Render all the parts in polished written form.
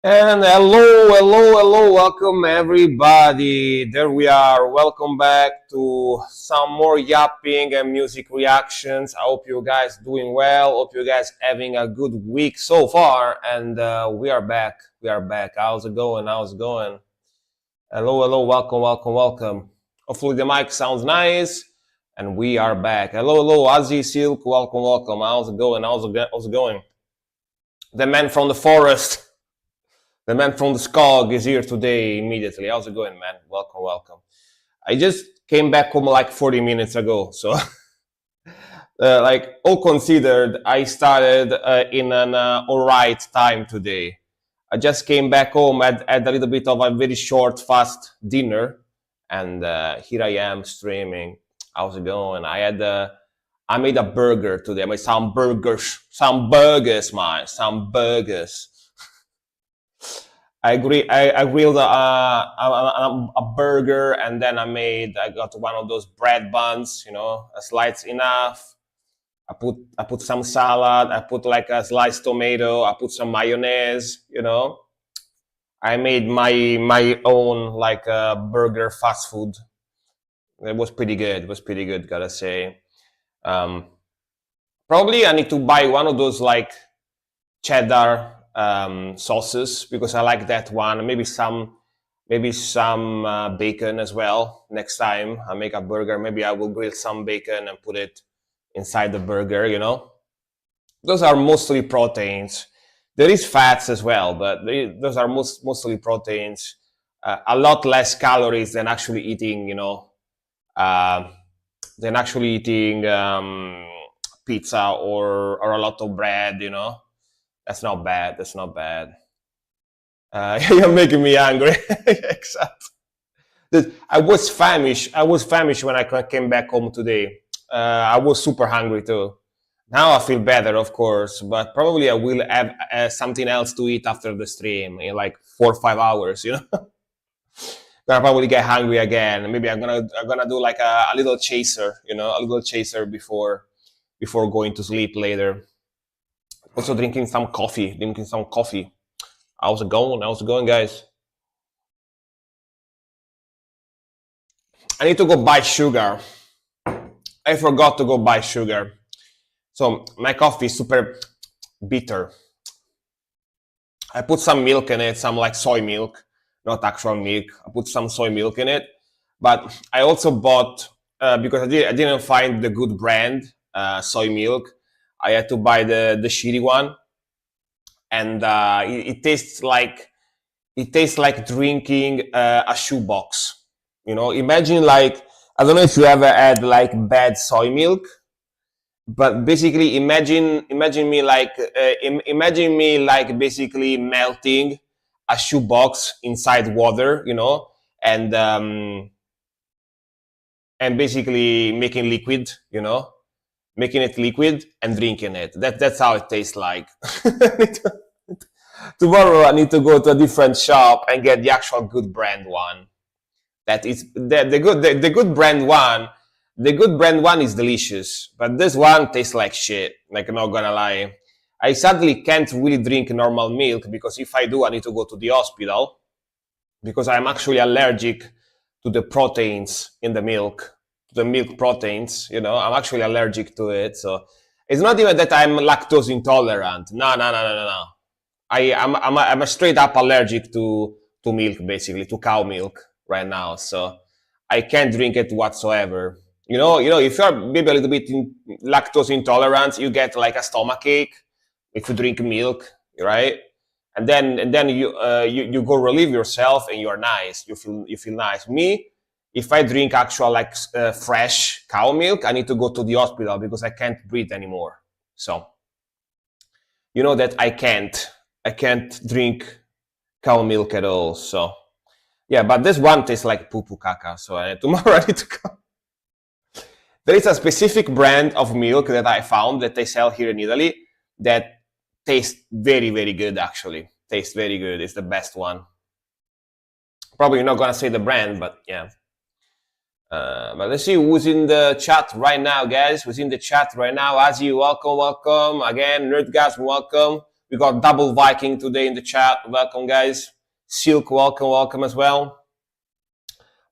And hello, welcome everybody. There we are. Welcome back to some more yapping and music reactions. I hope you guys doing well. Hope you guys having a good week so far. And we are back. We are back. How's it going? How's it going? Hello, welcome. Hopefully the mic sounds nice. And we are back. Hello, Ozzy Silk. Welcome. How's it going? How's it going? The man from the forest. The man from the Skog is here today immediately. How's it going, man? Welcome. I just came back home like 40 minutes ago. So, like, all considered, I started in an alright time today. I just came back home, had a little bit of a very short, fast dinner, and here I am streaming. How's it going? I made a burger today. I made some burgers, man, some burgers. I grilled a burger, and then I got one of those bread buns, a slice enough. I put some salad. I put like a sliced tomato. I put some mayonnaise. I made my own like burger fast food. It was pretty good. It was pretty good, gotta say. Um, Probably I need to buy one of those like cheddar sauces because I like that one. Maybe some bacon as well. Next time I make a burger, maybe I will grill some bacon and put it inside the burger. Those are mostly proteins. There is fats as well, but those are mostly proteins. A lot less calories than actually eating. Uh, than actually eating pizza or a lot of bread. That's not bad. That's not bad. You're making me angry. Exactly. I was famished. I was famished when I came back home today. I was super hungry too. Now I feel better, of course, but probably I will have something else to eat after the stream in like 4 or 5 hours. Gonna probably get hungry again. Maybe I'm gonna do like a little chaser. A little chaser before going to sleep later. Also drinking some coffee. Drinking some coffee. How's it going? How's it going, guys? I need to go buy sugar. I forgot to go buy sugar. So my coffee is super bitter. I put some milk in it, some like soy milk, not actual milk. I put some soy milk in it. But I also bought, because I didn't find the good brand soy milk, I had to buy the shitty one. And it tastes like drinking a shoebox. Imagine like, I don't know if you ever had like bad soy milk, but basically imagine me like basically melting a shoebox inside water, and and basically making it liquid and drinking it. That's how it tastes like. Tomorrow I need to go to a different shop and get the actual good brand one. That is the good brand one. The good brand one is delicious, but this one tastes like shit. Like, I'm not gonna lie. I sadly can't really drink normal milk because if I do, I need to go to the hospital because I'm actually allergic to the proteins in the milk, to the milk proteins. I'm actually allergic to it. So it's not even that I'm lactose intolerant. No. I'm a straight up allergic to milk, basically, to cow milk right now. So I can't drink it whatsoever. If you're maybe a little bit lactose intolerant, you get like a stomach ache if you drink milk, right? And then you go relieve yourself and you're nice. You feel nice. Me, if I drink actual like fresh cow milk, I need to go to the hospital because I can't breathe anymore. So you know that I can't drink cow milk at all. So yeah, but this one tastes like poo poo caca. So tomorrow I need to go. There is a specific brand of milk that I found that they sell here in Italy that tastes very, very good, actually. Tastes very good. It's the best one. Probably not going to say the brand, but yeah. But let's see who's in the chat right now, guys. Who's in the chat right now? Azzy, welcome. Again, Nerdgasm, welcome. We got Double Viking today in the chat. Welcome, guys. Silk, welcome as well.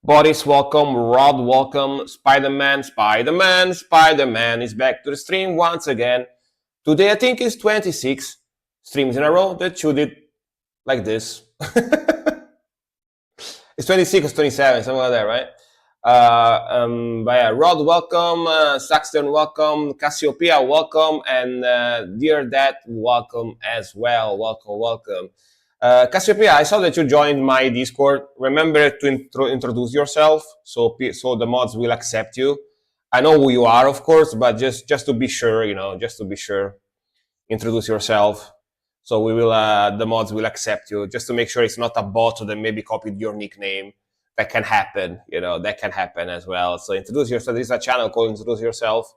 Boris, welcome. Rod, welcome. Spider-Man is back to the stream once again. Today, I think it's 26 streams in a row that you did like this. It's 26 or 27, something like that, right? But yeah, Rod, welcome. Saxton, welcome. Cassiopeia, welcome. And Dear Dad, welcome as well. Welcome. Cassiopeia, I saw that you joined my Discord. Remember to introduce yourself so the mods will accept you. I know who you are, of course, but just to be sure, introduce yourself. So the mods will accept you, just to make sure it's not a bot that maybe copied your nickname. That can happen, that can happen as well. So introduce yourself. There's a channel called Introduce Yourself,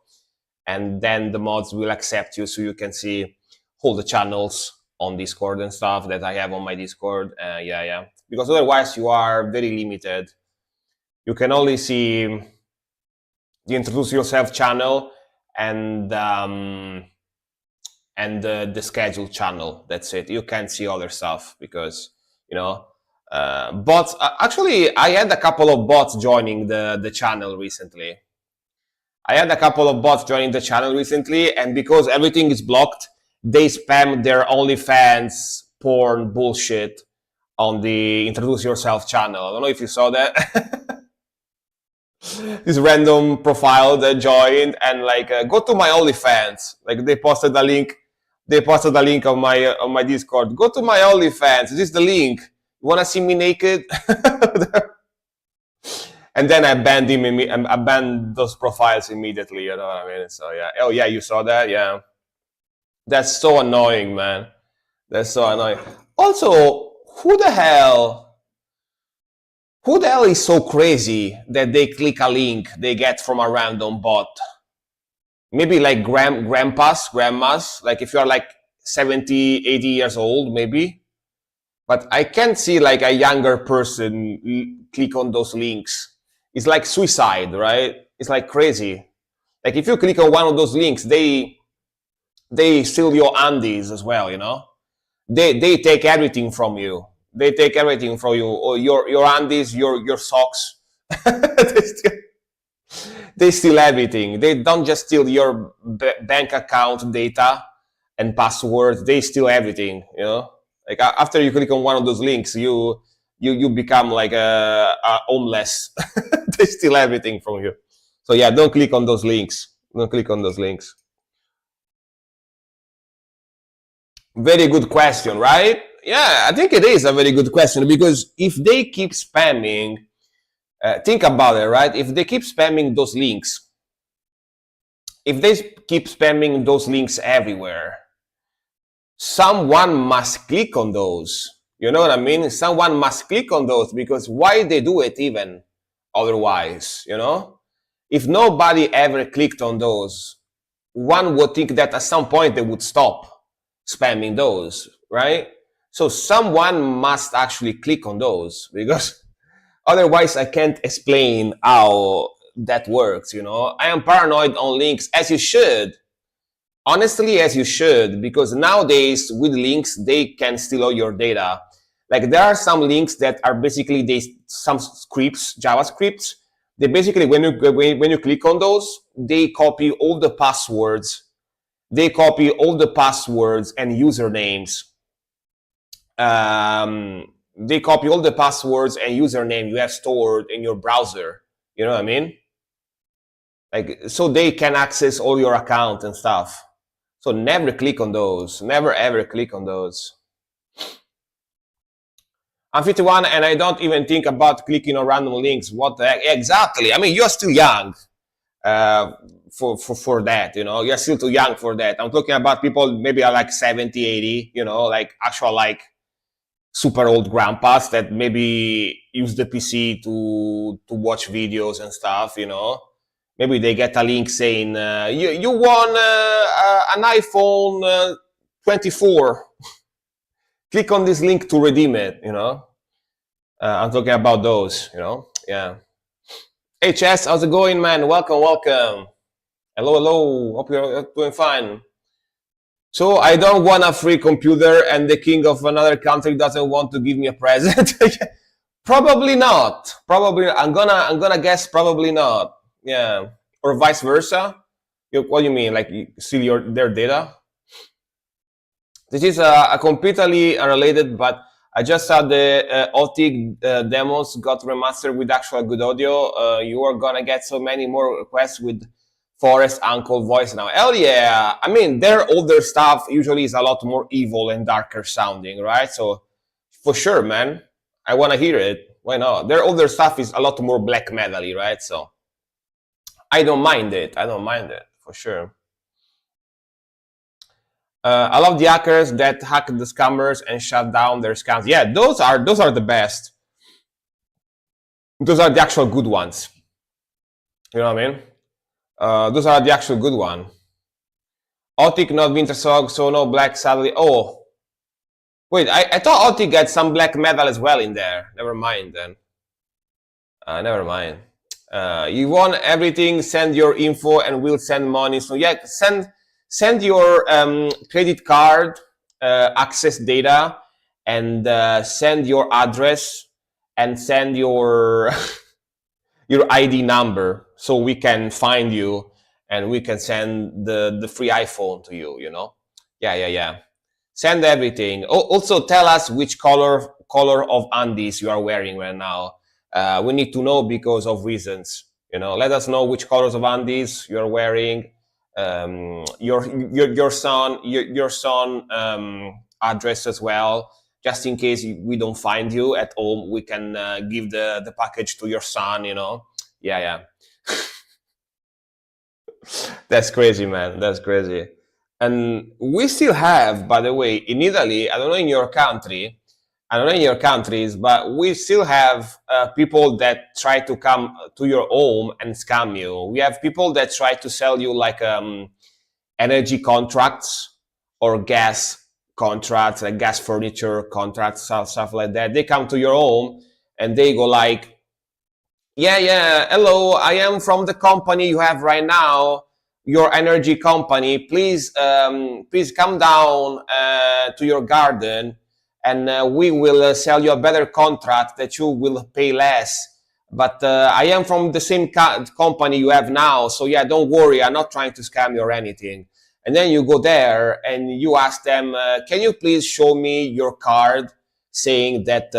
and then the mods will accept you so you can see all the channels on Discord and stuff that I have on my Discord. Yeah. Because otherwise you are very limited. You can only see the Introduce Yourself channel and the scheduled channel. That's it. You can't see other stuff because, bots. Actually, I had a couple of bots joining the channel recently. And because everything is blocked, they spam their OnlyFans porn bullshit on the Introduce Yourself channel. I don't know if you saw that. This random profile that joined and go to my OnlyFans. Like they posted a link. On my Discord. Go to my OnlyFans. This is the link. You wanna see me naked? And then I banned him. I banned those profiles immediately. You know what I mean? So yeah. Oh yeah, you saw that? Yeah. That's so annoying, man. That's so annoying. Also, who the hell is so crazy that they click a link they get from a random bot? Maybe like grandmas, like if you're like 70, 80 years old, maybe. But I can't see like a younger person click on those links. It's like suicide, right? It's like crazy. Like if you click on one of those links, they steal your undies as well, They take everything from you. Or your undies, your socks. They steal everything. They don't just steal your bank account data and passwords. They steal everything, Like after you click on one of those links, you become like a homeless. They steal everything from you. So yeah, don't click on those links. Very good question, right? Yeah, I think it is a very good question because if they keep spamming, think about it, right? If they keep spamming those links, everywhere, someone must click on those. You know what I mean? Someone must click on those because why they do it even otherwise, If nobody ever clicked on those, one would think that at some point they would stop spamming those, right? So someone must actually click on those because otherwise I can't explain how that works, I am paranoid on links, as you should. Honestly, as you should, because nowadays with links, they can steal all your data. Like there are some links that are basically some scripts, JavaScripts. They basically, when you click on those, they copy all the passwords. They copy all the passwords and usernames. They copy all the passwords and username you have stored in your browser. You know what I mean? Like, so they can access all your account and stuff. So never click on those. Never ever click on those. I'm 51 and I don't even think about clicking on random links. What the heck? Exactly. I mean, you're still young for that, You're still too young for that. I'm talking about people maybe are like 70, 80, like actual like super old grandpas that maybe use the PC to watch videos and stuff, Maybe they get a link saying, you won an iPhone 24. Click on this link to redeem it, I'm talking about those, yeah. HS, how's it going, man? Welcome. Hello. Hope you're doing fine. So I don't want a free computer and the king of another country doesn't want to give me a present. Probably not. Probably I'm gonna guess probably not. Yeah. Or vice versa. What do you mean? Like you steal their data? This is a completely unrelated, but I just saw the Autic demos got remastered with actual good audio. You are gonna get so many more requests with Forest Uncle voice now. Hell yeah! I mean, their older stuff usually is a lot more evil and darker sounding, right? So for sure, man, I want to hear it. Why not? Their older stuff is a lot more black metal-y, right? So I don't mind it. I don't mind it for sure. I love the hackers that hack the scammers and shut down their scams. Yeah, those are the best. Those are the actual good ones. You know what I mean? Those are the actual good one. Autic, not Wintersog, so no black sadly. Oh, wait, I thought Autic had some black metal as well in there. Never mind then. Never mind. You want everything? Send your info and we'll send money. So yeah, send your credit card access data and send your address and send your your ID number so we can find you and we can send the free iPhone to you. You know? Yeah. Send everything. Also, tell us which color of undies you are wearing right now. We need to know because of reasons. You know, let us know which colors of undies you're wearing. Your son address as well, just in case we don't find you at home. We can give the package to your son. You know, yeah. That's crazy, man. That's crazy. And we still have, by the way, in Italy. I don't know in your country. I don't know in your countries, but we still have people that try to come to your home and scam you. We have people that try to sell you like energy contracts or gas contracts, like gas furniture contracts, stuff like that. They come to your home and they go like, yeah, hello, I am from the company you have right now, your energy company. Please come down to your garden and we will sell you a better contract that you will pay less. But I am from the same company you have now, so yeah, don't worry, I'm not trying to scam you or anything. And then you go there and you ask them, can you please show me your card saying that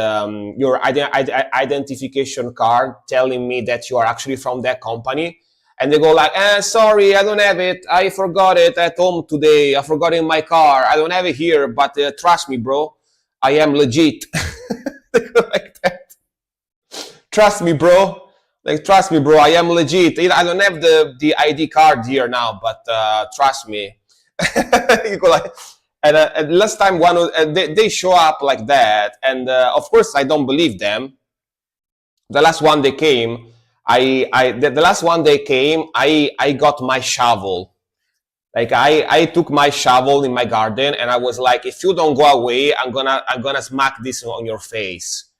your identification card telling me that you are actually from that company? And they go like, sorry, I don't have it. I forgot it at home today. I forgot it in my car. I don't have it here, but trust me, bro. I am legit. Like that. Trust me, bro. Like, trust me, bro. I am legit. I don't have the ID card here now, but trust me. You go like, and last time they show up like that, and of course I don't believe them. The last one they came, the last one they came, I got my shovel. Like I took my shovel in my garden and I was like, if you don't go away, I'm gonna smack this on your face.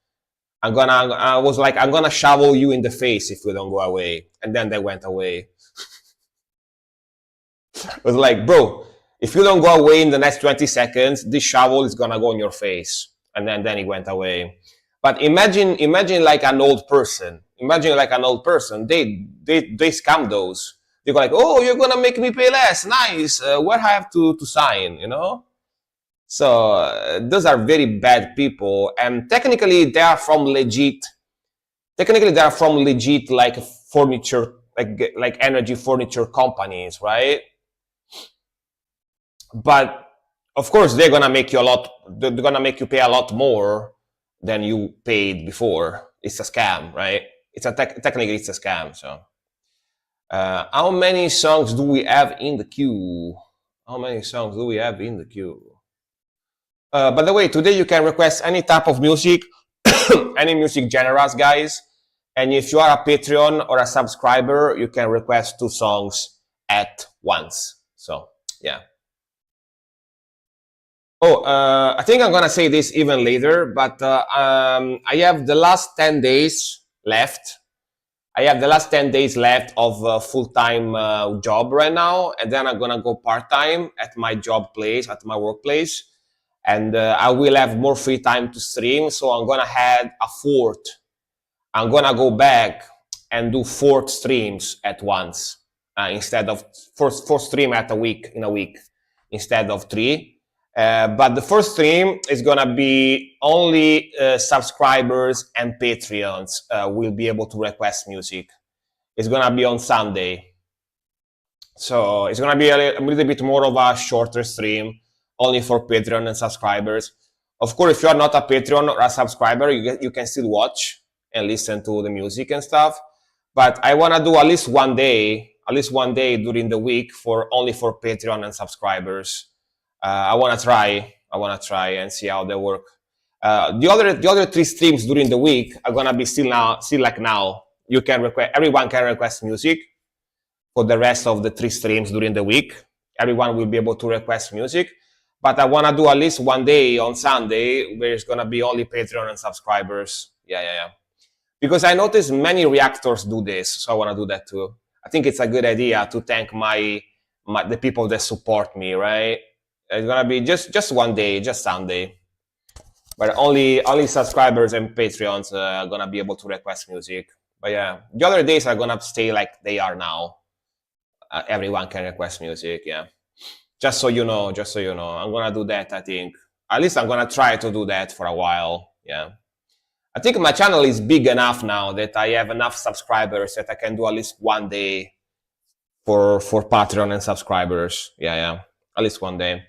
I was like, I'm gonna shovel you in the face if you don't go away. And then they went away. I was like, bro, if you don't go away in the next 20 seconds, this shovel is gonna go on your face. And then he went away. But imagine like an old person. Imagine like an old person. They scam those. They go like, oh, you're gonna make me pay less. Nice. Where I have to sign, you know? So those are very bad people, and technically they are from legit. Technically, they are from legit like furniture, like energy furniture companies, right? But of course, they're gonna make you a lot. They're gonna make you pay a lot more than you paid before. It's a scam, right? It's a technically it's a scam. So. How many songs do we have in the queue? How many songs do we have in the queue? By the way, today you can request any type of music, any music genres, guys. And if you are a Patreon or a subscriber, you can request 2 songs at once. So, yeah. Oh, I think I'm gonna say this even later, but I have the last 10 days left I have the last 10 days left of full-time job right now, and then I'm gonna go part-time at my job place, at my workplace, and I will have more free time to stream. So I'm gonna add a fourth. I'm gonna go back and do 4 streams at once instead of four stream at a week in a week instead of 3. But the first stream is gonna be only subscribers and Patreons will be able to request music. It's gonna be on Sunday, so it's gonna be a little bit more of a shorter stream, only for Patreon and subscribers. Of course, if you are not a Patreon or a subscriber, you can still watch and listen to the music and stuff. But I wanna do at least one day during the week only for Patreon and subscribers. I wanna try and see how they work. The other 3 streams during the week are gonna be still like now. Everyone can request music for the rest of the 3 streams during the week. Everyone will be able to request music, but I wanna do at least one day on Sunday where it's gonna be only Patreon and subscribers. Yeah. Because I noticed many reactors do this, so I wanna do that too. I think it's a good idea to thank the people that support me, right? It's gonna be just one day, just Sunday, but only subscribers and Patreons are gonna be able to request music. But yeah, the other days are gonna stay like they are now. Everyone can request music. Yeah, just so you know, I'm gonna do that. I think at least I'm gonna try to do that for a while. Yeah, I think my channel is big enough now that I have enough subscribers that I can do at least one day for Patreon and subscribers. Yeah, at least one day.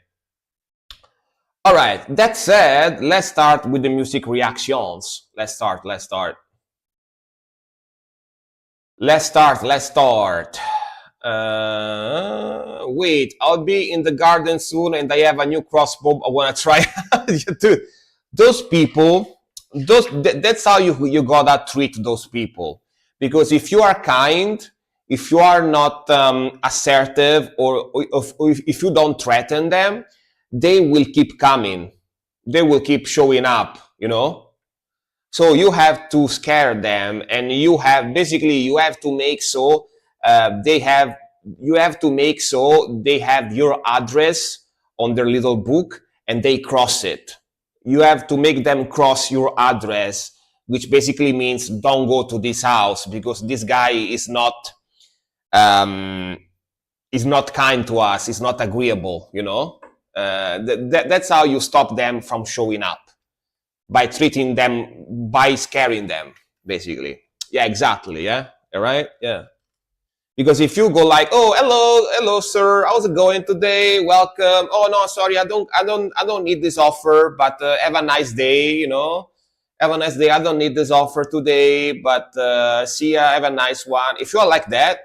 All right, that said, let's start with the music reactions. Let's start. Wait, I'll be in the garden soon and I have a new crossbow I want to try. Dude, those people, that's how you gotta treat those people. Because if you are kind, if you are not assertive, or if you don't threaten them, they will keep coming. They will keep showing up, you know? So you have to scare them, and you have to make so they have your address on their little book and they cross it. You have to make them cross your address, which basically means don't go to this house because this guy is not kind to us, is not agreeable, you know? That's how you stop them from showing up, by scaring them, basically. Yeah, exactly. Yeah, all right. Yeah, because if you go like, oh, hello, sir, how's it going today? Welcome. Oh no, sorry, I don't need this offer, but have a nice day. You know, have a nice day. I don't need this offer today, but see ya. Have a nice one. If you're like that,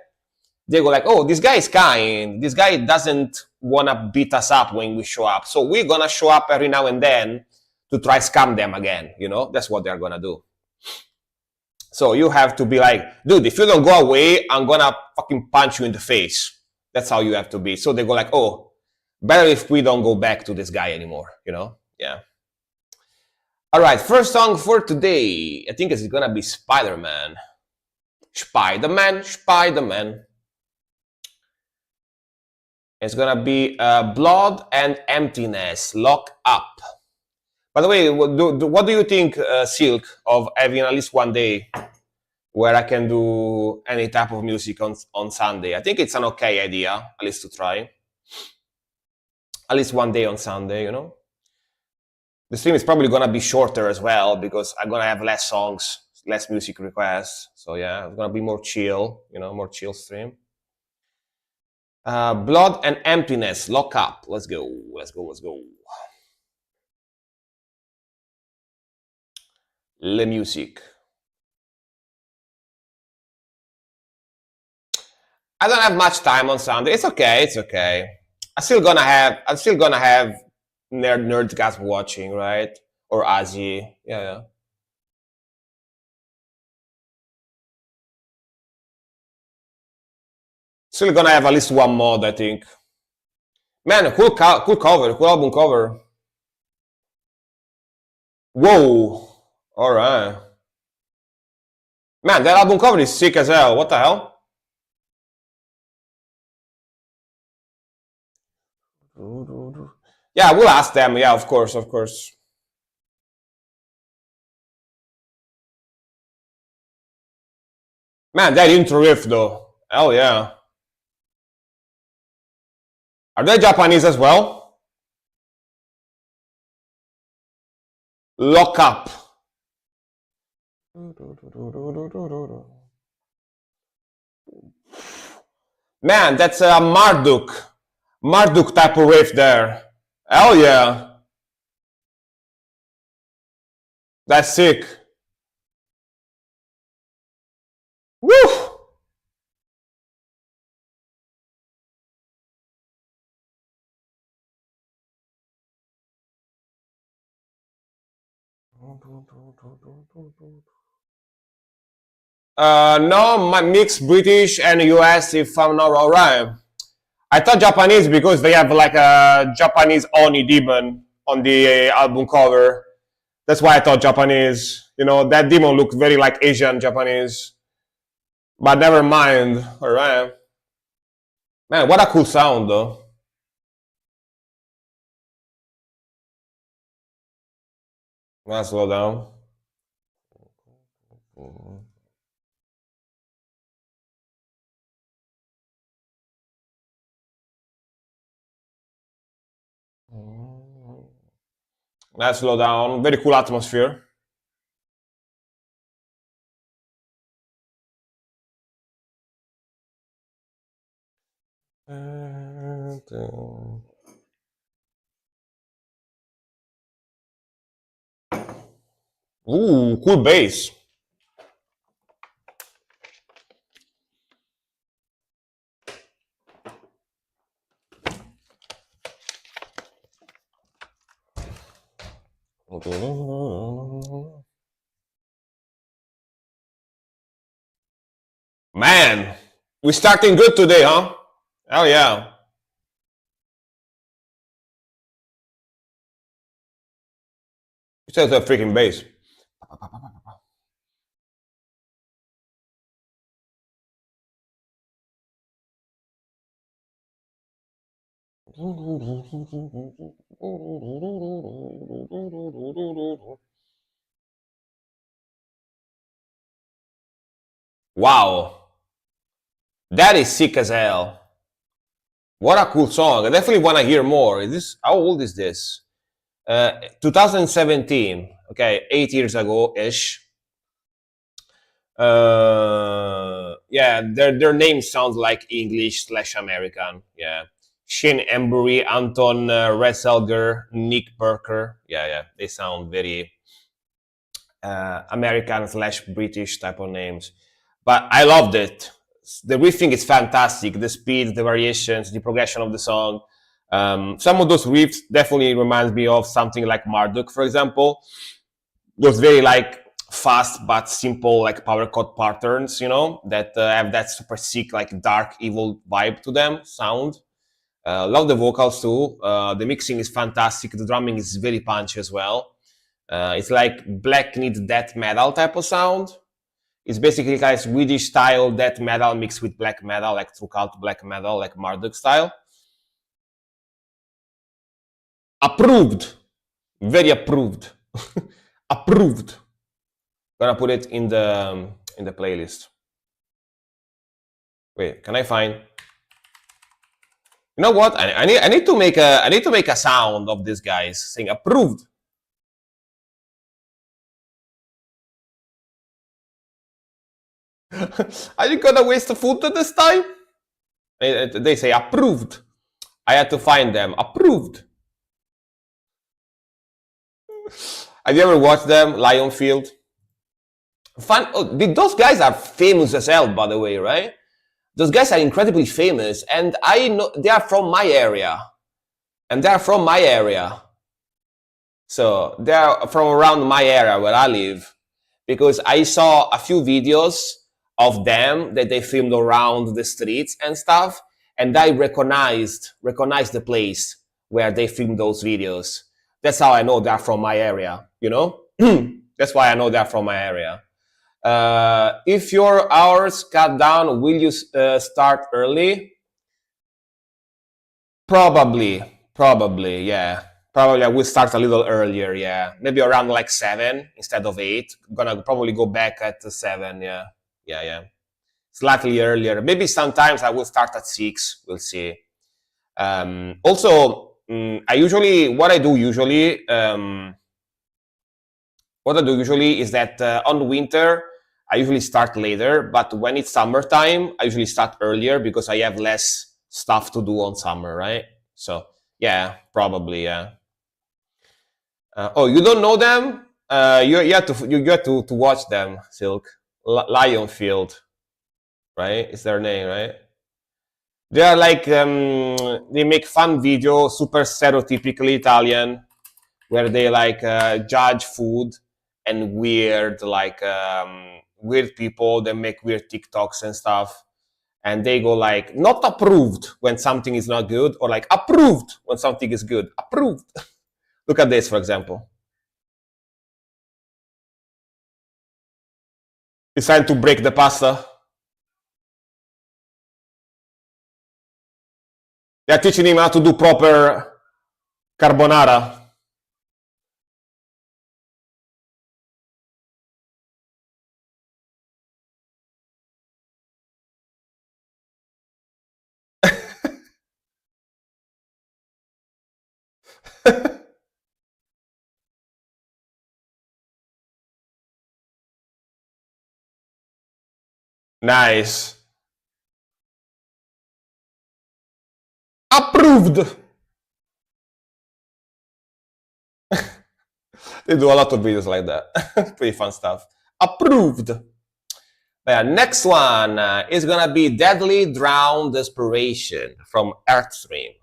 they go like, oh, this guy is kind. This guy doesn't wanna beat us up when we show up, so we're gonna show up every now and then to try scam them again, you know? That's what they're gonna do. So you have to be like, dude, if you don't go away, I'm gonna fucking punch you in the face. That's how you have to be. So they go like, oh, better if we don't go back to this guy anymore, you know? Yeah. All right, first song for today. I think it's gonna be Spider-Man. Spider-Man. It's gonna be Blood and Emptiness, Lock Up. By the way, what do you think, Silk, of having at least one day where I can do any type of music on Sunday? I think it's an okay idea, at least to try. At least one day on Sunday, you know? The stream is probably gonna be shorter as well because I'm gonna have less songs, less music requests. So yeah, it's gonna be more chill, you know, more chill stream. Blood and Emptiness, Lock Up. Let's go. Le music. I don't have much time on Sunday. It's okay. I'm still gonna have Nerdgasm watching, right? Or Azi. Yeah. Still gonna have at least one mod, I think. Man, cool cover, cool album cover. Whoa. All right. Man, that album cover is sick as hell. What the hell? Yeah, we'll ask them. Yeah, of course, of course. Man, that intro riff though. Hell yeah. Are they Japanese as well? Lock up. Man, that's a Marduk. Marduk type of riff there. Hell yeah. That's sick. Woo! No, my mixed British and US if I'm not alright. I thought Japanese because they have like a Japanese Oni demon on the album cover. That's why I thought Japanese. You know, that demon looked very like Asian Japanese. But never mind. Alright. Man, what a cool sound though. Let's slow down. Let's slow down. Very cool atmosphere. Ooh, cool bass. Man, we're starting good today, huh? Oh yeah. It's just a freaking bass. Wow. That is sick as hell. What a cool song. I definitely want to hear more. Is this, how old is this? 2017. Okay, 8 years ago ish. Yeah, their name sounds like English / American. Yeah. Shane Embury, Anton Reselger, Nick Burker. Yeah, they sound very American / British type of names. But I loved it. The riffing is fantastic. The speed, the variations, the progression of the song. Some of those riffs definitely reminds me of something like Marduk, for example. Those very like fast but simple like power chord patterns, you know, that have that super sick like dark evil vibe to them. Sound. Love the vocals too. The mixing is fantastic. The drumming is very punchy as well. It's like black knit death metal type of sound. It's basically kind of Swedish style death metal mixed with black metal, like true cult black metal, like Marduk style. Approved, very approved, approved. Gonna put it in the playlist. Wait, can I find? You know what? I need to make a sound of this guys saying approved. Are you gonna waste the food this time? They say approved. I had to find them. Approved. Have you ever watched them? Lionfield. Fun. Oh, those guys are famous as hell, by the way, right? Those guys are incredibly famous, and I know they are from my area, and they are from my area. So they are from around my area where I live, because I saw a few videos of them that they filmed around the streets and stuff, and I recognized the place where they filmed those videos. That's how I know they're from my area, you know? That's why I know they're from my area. If your hours cut down, will you start early? Probably, yeah. Probably I will start a little earlier, yeah. Maybe around like 7 instead of 8. Gonna probably go back at 7, yeah. Yeah. Slightly earlier. Maybe sometimes I will start at 6. We'll see. Also, what I do usually is that on winter I usually start later, but when it's summertime, I usually start earlier because I have less stuff to do on summer, right? So yeah, probably, yeah. Oh, you don't know them? You have to watch them. Silk Lionfield, right? Is their name, right? They are like they make fun videos, super stereotypically Italian, where they like judge food and weird people. They make weird TikToks and stuff, and they go like not approved when something is not good, or like approved when something is good. Approved. Look at this, for example. It's time to break the pasta. They're teaching him how to do proper carbonara. Nice. Approved. They do a lot of videos like that. Pretty fun stuff. Approved. Yeah, next one is gonna be Deadly Drown Desperation from Earthstream.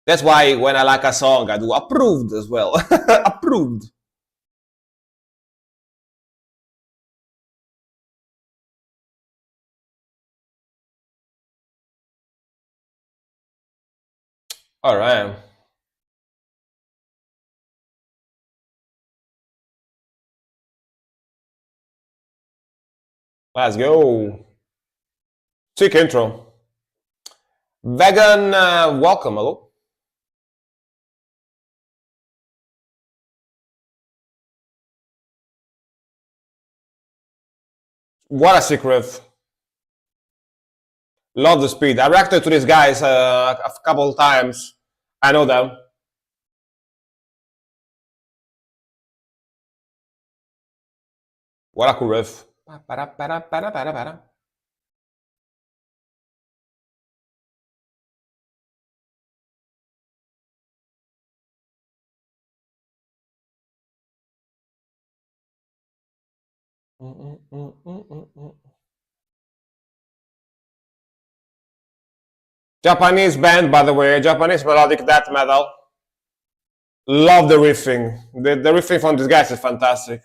That's why when I like a song, I do approved as well. Approved. All right. Let's go. Sick intro. Vegan, welcome. Hello. What a sick riff. Love the speed. I reacted to these guys a couple times. I know them. What a cool riff. Japanese band, by the way, Japanese melodic death metal. Love the riffing. The riffing from these guys is fantastic.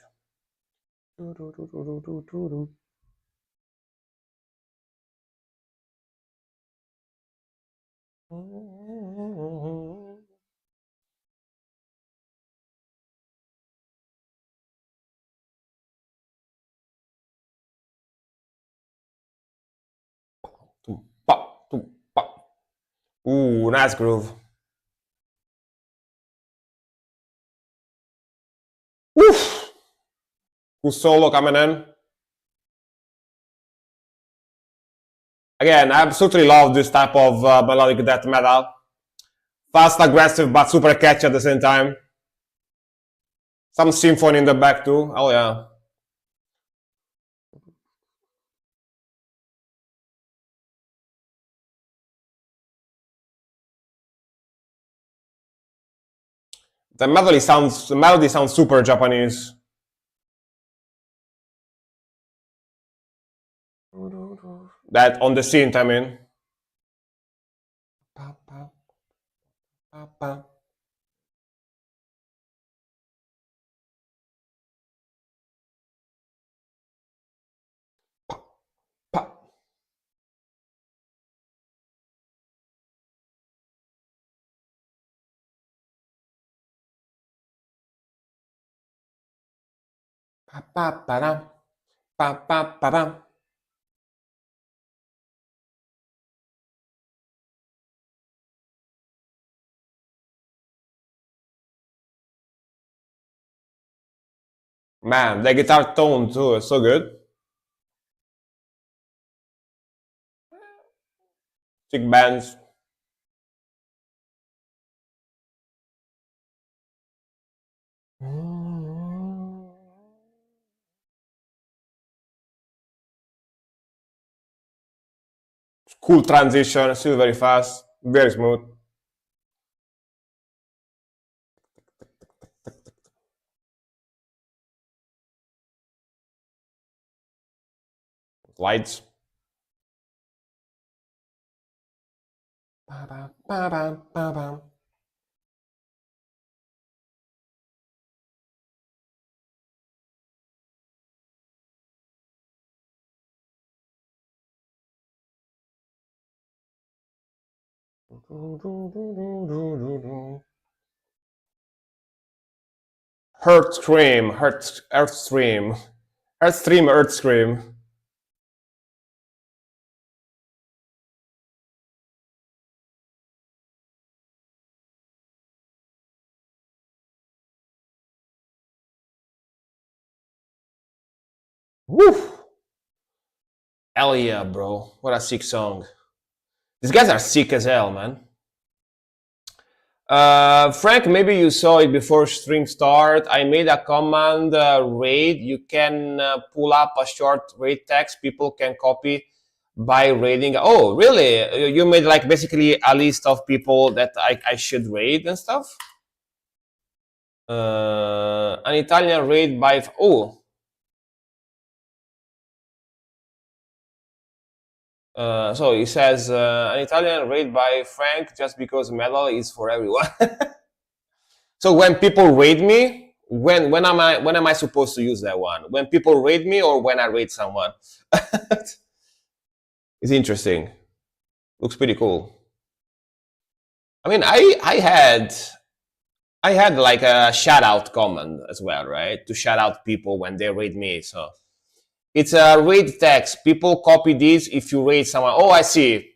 Ooh, nice groove. Woof! Cool solo coming in. Again, I absolutely love this type of melodic death metal. Fast, aggressive, but super catchy at the same time. Some symphony in the back too. Oh yeah. The melody sounds super Japanese. That on the synth, I mean. Pa, pa, pa, pa, pa, pa, pa. Man, the guitar tone too is so good. Big bands. Cool transition, still very fast, very smooth. Lights. Ba, ba, ba, ba, ba, ba. Earth Scream, Earth Stream, Earth Stream, Earth Scream. Woo! Hell yeah, bro. What a sick song. These guys are sick as hell, man. Frank, maybe you saw it before string start. I made a command raid. You can pull up a short raid text. People can copy by raiding. Oh, really? You made like basically a list of people that I should raid and stuff? An Italian raid by... Oh. So he says an Italian raid by Frank just because metal is for everyone. So when people raid me, when am I supposed to use that one? When people raid me or when I raid someone? It's interesting. Looks pretty cool. I mean, I had like a shout out command as well, right? To shout out people when they raid me. So it's a raid text. People copy this if you raid someone. Oh, I see.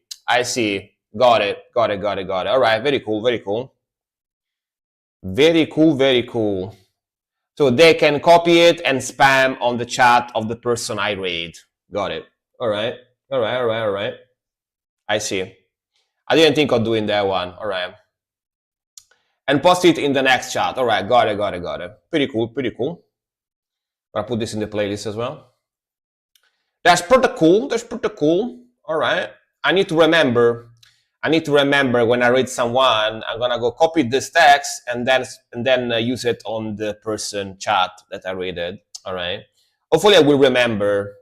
Got it. All right, very cool. Very cool. So they can copy it and spam on the chat of the person I raid. Got it. All right. I see. I didn't think of doing that one. All right. And post it in the next chat. All right. Got it. Pretty cool. I'll put this in the playlist as well. That's pretty cool. All right. I need to remember when I read someone, I'm gonna go copy this text and then use it on the person chat that I rated. All right. Hopefully I will remember.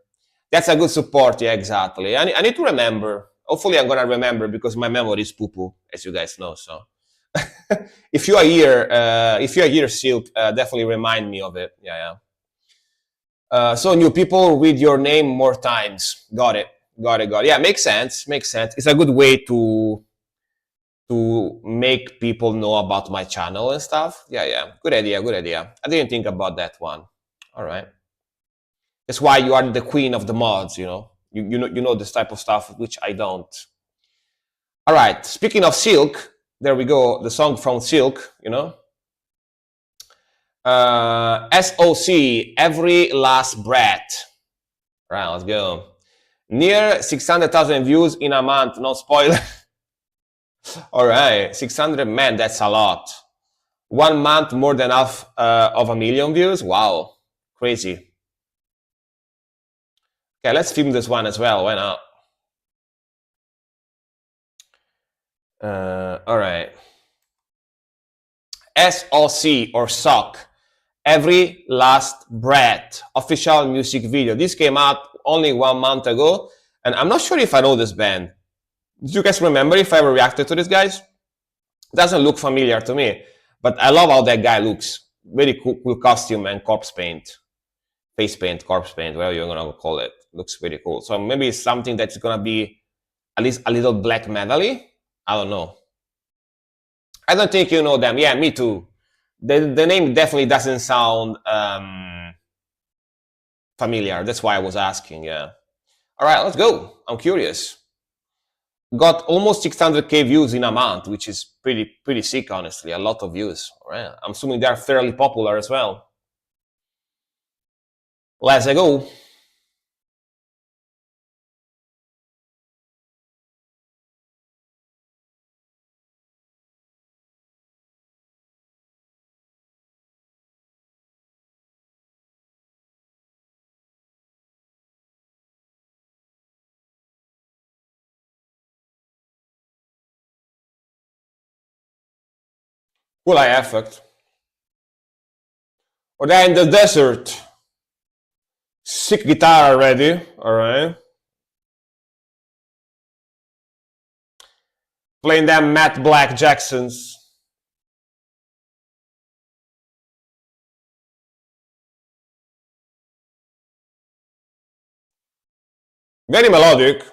That's a good support. Yeah, exactly. I need to remember. Hopefully I'm gonna remember because my memory is poo-poo, as you guys know. So if you are here, Silk, definitely remind me of it. Yeah. So new people read your name more times. Got it. Yeah, makes sense. It's a good way to make people know about my channel and stuff. Yeah. Good idea. I didn't think about that one. All right. That's why you are the queen of the mods, you know. You know this type of stuff, which I don't. All right. Speaking of Silk, there we go. The song from Silk, you know. SOC, Every Last Breath. All right, let's go. Near 600,000 views in a month, no spoiler. All right, 600, man, that's a lot. 1 month, more than half of 1 million views. Wow, crazy. Okay, let's film this one as well. Why not? All right. SOC or SOC, Every Last Breath, official music video. This came out only 1 month ago, and I'm not sure if I know this band. Do you guys remember if I ever reacted to this, guys? Doesn't look familiar to me, but I love how that guy looks. Very cool costume and corpse paint. Face paint, corpse paint, whatever you're gonna call it. Looks pretty cool. So maybe it's something that's gonna be at least a little black metal-y. I don't know. I don't think you know them. Yeah, me too. The name definitely doesn't sound familiar. That's why I was asking. Yeah. All right, let's go. I'm curious. Got almost 600k views in a month, which is pretty sick, honestly. A lot of views. All right. I'm assuming they are fairly popular as well. Let's go. Cool eye effect. Or they're in the desert. Sick guitar already. All right. Playing them Matt Black Jacksons. Very melodic.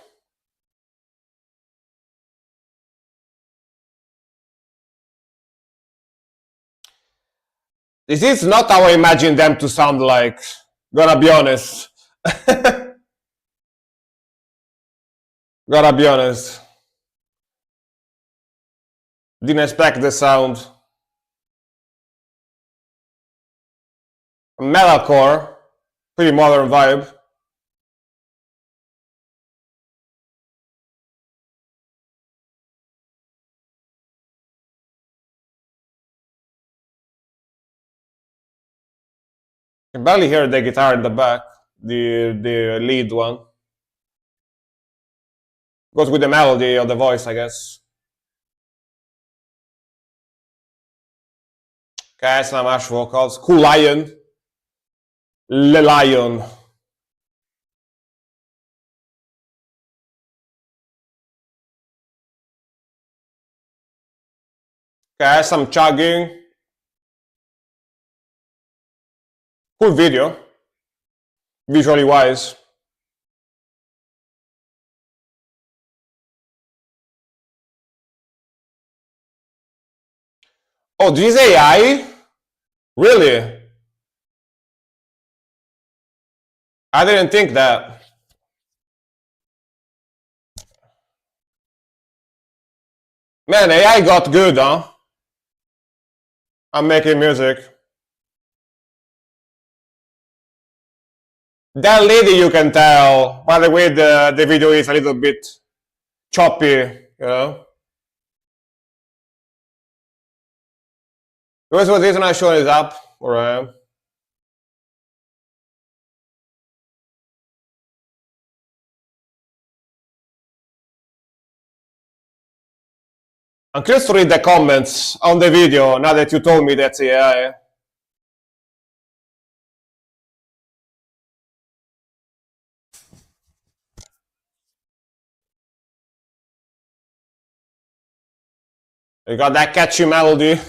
This is not how I imagine them to sound like. Gotta be honest. Gotta be honest. Didn't expect the sound. Metalcore. Pretty modern vibe. I can barely hear the guitar in the back. The lead one. Goes with the melody of the voice, I guess. Okay, Slamash vocals. Cool Lion. Le Lion. Okay, some chugging. Cool video. Visually wise. Oh, this is AI? Really? I didn't think that. Man, AI got good, huh? I'm making music. That lady, you can tell. By the way, the video is a little bit choppy, you know? Here's what this one showing is up. Alright. I'm curious to read the comments on the video now that you told me that's AI. You got that catchy melody.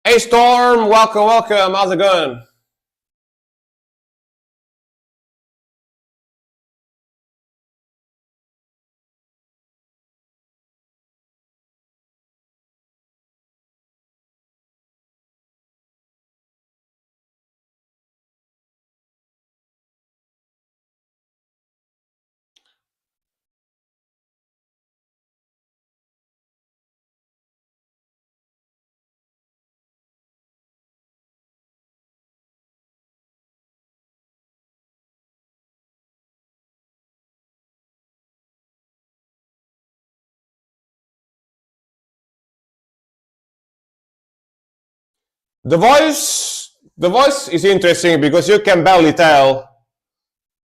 Hey Storm, welcome, welcome. How's it going? The voice is interesting because you can barely tell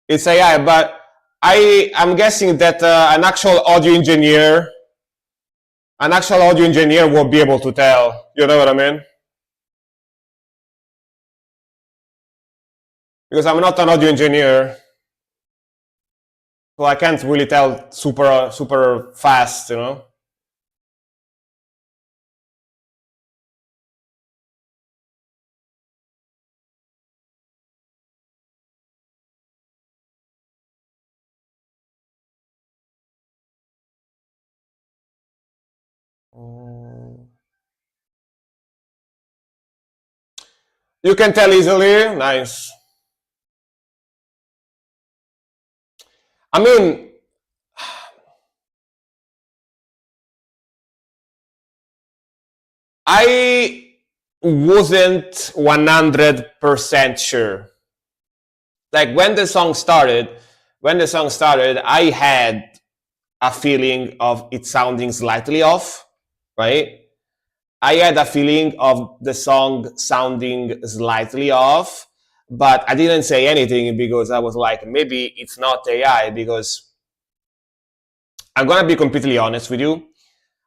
it's AI, but I'm guessing that an actual audio engineer will be able to tell. You know what I mean? Because I'm not an audio engineer, so I can't really tell super fast, you know. You can tell easily. Nice. I mean, I wasn't 100% sure. Like when the song started, I had a feeling of it sounding slightly off, right? I had a feeling of the song sounding slightly off, but I didn't say anything because I was like, maybe it's not AI. Because I'm gonna be completely honest with you.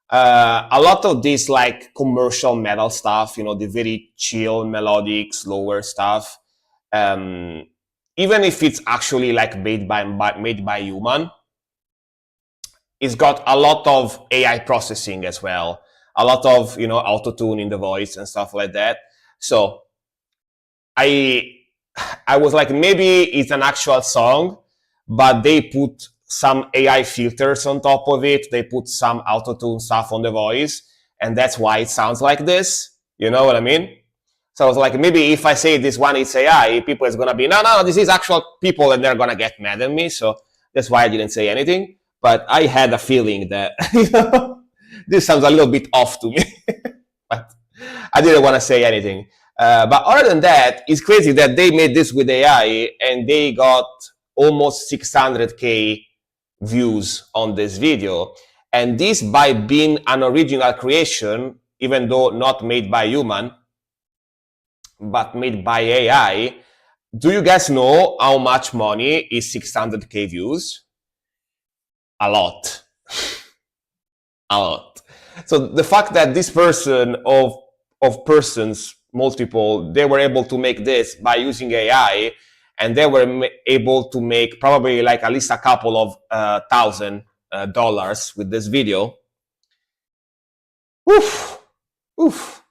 A lot of this like commercial metal stuff, the very chill, melodic, slower stuff, um, even if it's actually like made by human, it's got a lot of AI processing as well, a lot of auto tune in the voice and stuff like that. So I I was like, maybe it's an actual song, but they put some AI filters on top of it. They put some auto tune stuff on the voice, and that's why it sounds like this. You know what I mean? So I was like, maybe if I say this one is AI, people is gonna be no, this is actual people, and they're gonna get mad at me. So that's why I didn't say anything. But I had a feeling that this sounds a little bit off to me, but I didn't want to say anything. But other than that, it's crazy that they made this with AI and they got almost 600K views on this video. And this by being an original creation, even though not made by human, but made by AI. Do you guys know how much money is 600K views? A lot. A lot. So the fact that this person of persons, multiple, they were able to make this by using AI, and they were able to make probably like at least a couple of $1,000 with this video. Oof, oof,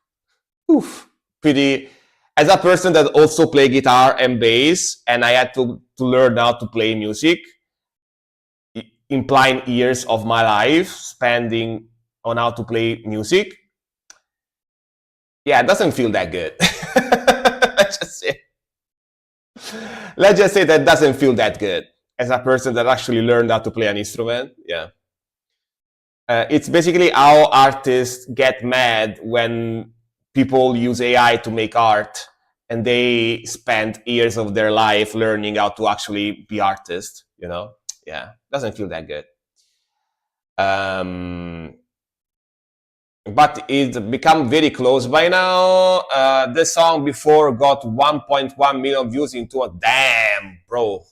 oof. Pretty. As a person that also play guitar and bass, and I had to learn how to play music, implying years of my life spending on how to play music. Yeah, it doesn't feel that good. Let's just say that doesn't feel that good as a person that actually learned how to play an instrument. Yeah. It's basically how artists get mad when people use AI to make art and they spend years of their life learning how to actually be artists, Yeah, doesn't feel that good. But it's become very close by now. The song before got 1.1 million views into a damn, bro.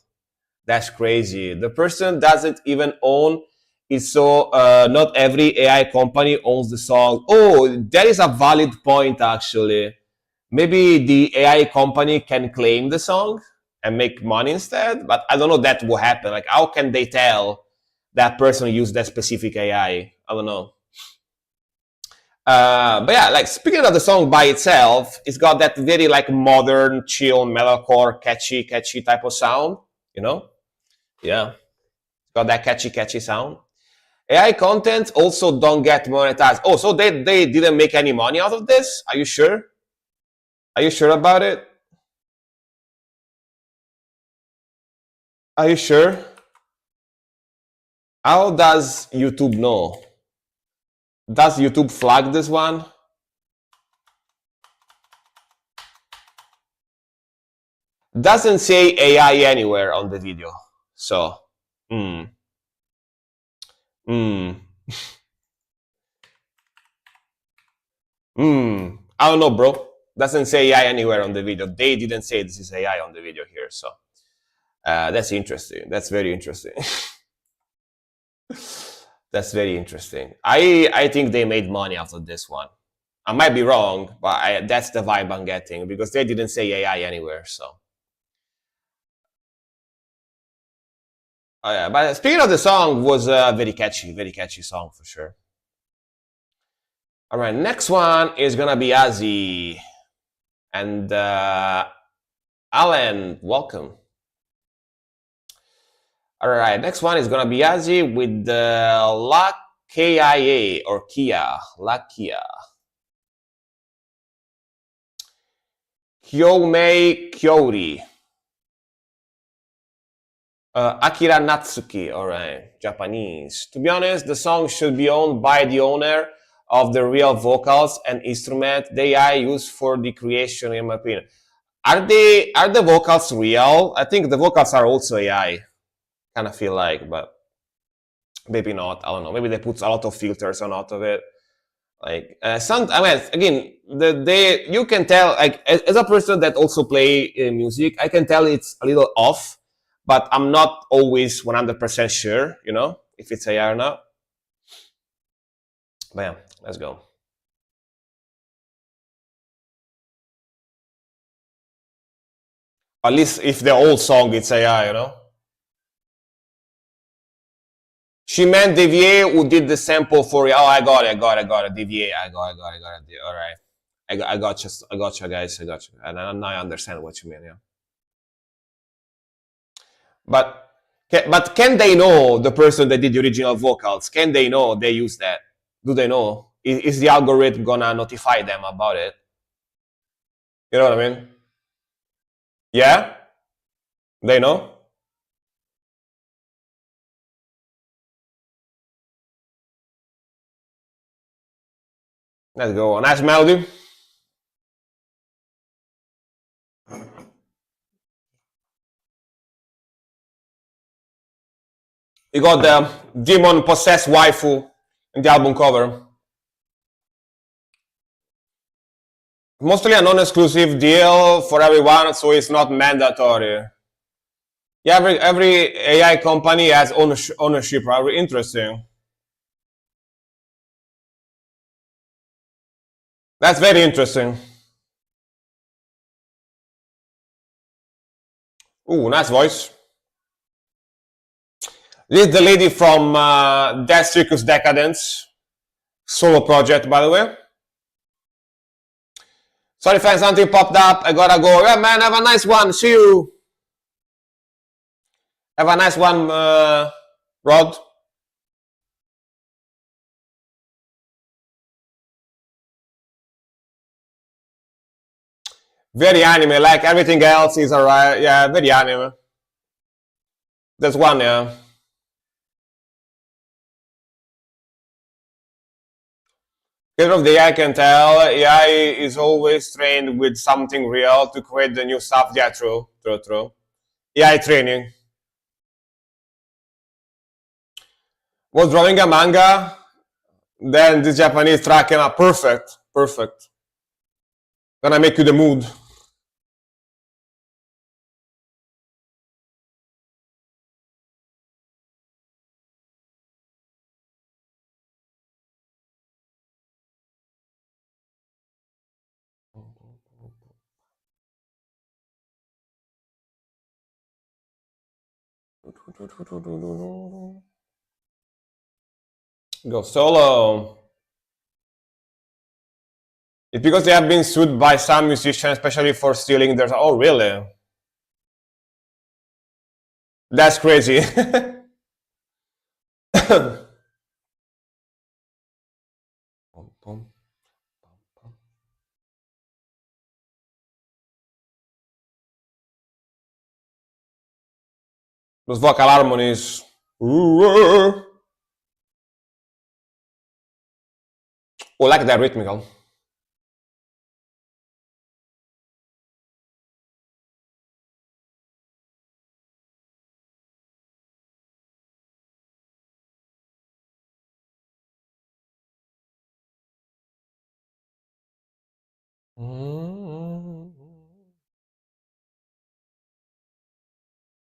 That's crazy. The person doesn't even own it, so not every AI company owns the song. Oh, that is a valid point, actually. Maybe the AI company can claim the song and make money instead, but I don't know that will happen. Like, how can they tell that person used that specific AI? I don't know. But yeah, like speaking of the song by itself, it's got that very like modern, chill, metalcore, catchy type of sound. Yeah, it's got that catchy sound. AI content also don't get monetized. Oh, so they didn't make any money out of this? Are you sure? Are you sure about it? Are you sure? How does YouTube know? Does YouTube flag this one? Doesn't say AI anywhere on the video. So, I don't know, bro. Doesn't say AI anywhere on the video. They didn't say this is AI on the video here. So, that's interesting. That's very interesting. That's very interesting. I think they made money out of this one. I might be wrong, but that's the vibe I'm getting because they didn't say AI anywhere. So, yeah. But speaking of the song, was a very catchy song for sure. All right, next one is gonna be Azzy, and Alan, welcome. All right, next one is gonna be Azzy with the La Kia or Kia, La Kia. Kyomei Kyori. Akira Natsuki, alright, Japanese. To be honest, the song should be owned by the owner of the real vocals and instrument the AI used for the creation, in my opinion. Are the vocals real? I think the vocals are also AI. Kind of feel like, but maybe not. I don't know. Maybe they put a lot of filters on out of it. Like some, I mean, again, you can tell. Like as a person that also play music, I can tell it's a little off, but I'm not always 100% sure. You know, if it's AI or not. But yeah, let's go. At least if the whole song it's AI, you know. She meant Devier who did the sample for. Oh, I got it. Devier, I got it. All right. I got you, guys. I got you. And now I understand what you mean. Yeah. But can they know the person that did the original vocals? Can they know they use that? Do they know? Is the algorithm gonna notify them about it? You know what I mean? Yeah, they know. Let's go. Nice melody. You got the demon possessed waifu in the album cover. Mostly a non-exclusive deal for everyone, so it's not mandatory. Yeah, every AI company has ownership. Very interesting. That's very interesting. Ooh, nice voice. This is the lady from Death Circus Decadence solo project, by the way. Sorry, fans, something popped up. I gotta go. Yeah, man, have a nice one. See you. Have a nice one, Rod. Very anime, like everything else is alright. Yeah, very anime. There's one, yeah. Because of the AI can tell, AI is always trained with something real to create the new stuff. Yeah, true. AI training. Was drawing a manga, then this Japanese track came out. Perfect. Gonna make you the mood. Go solo. It's because they have been sued by some musicians, especially for stealing their. Oh, really? That's crazy. Those vocal harmonies. Oh, like that rhythmical.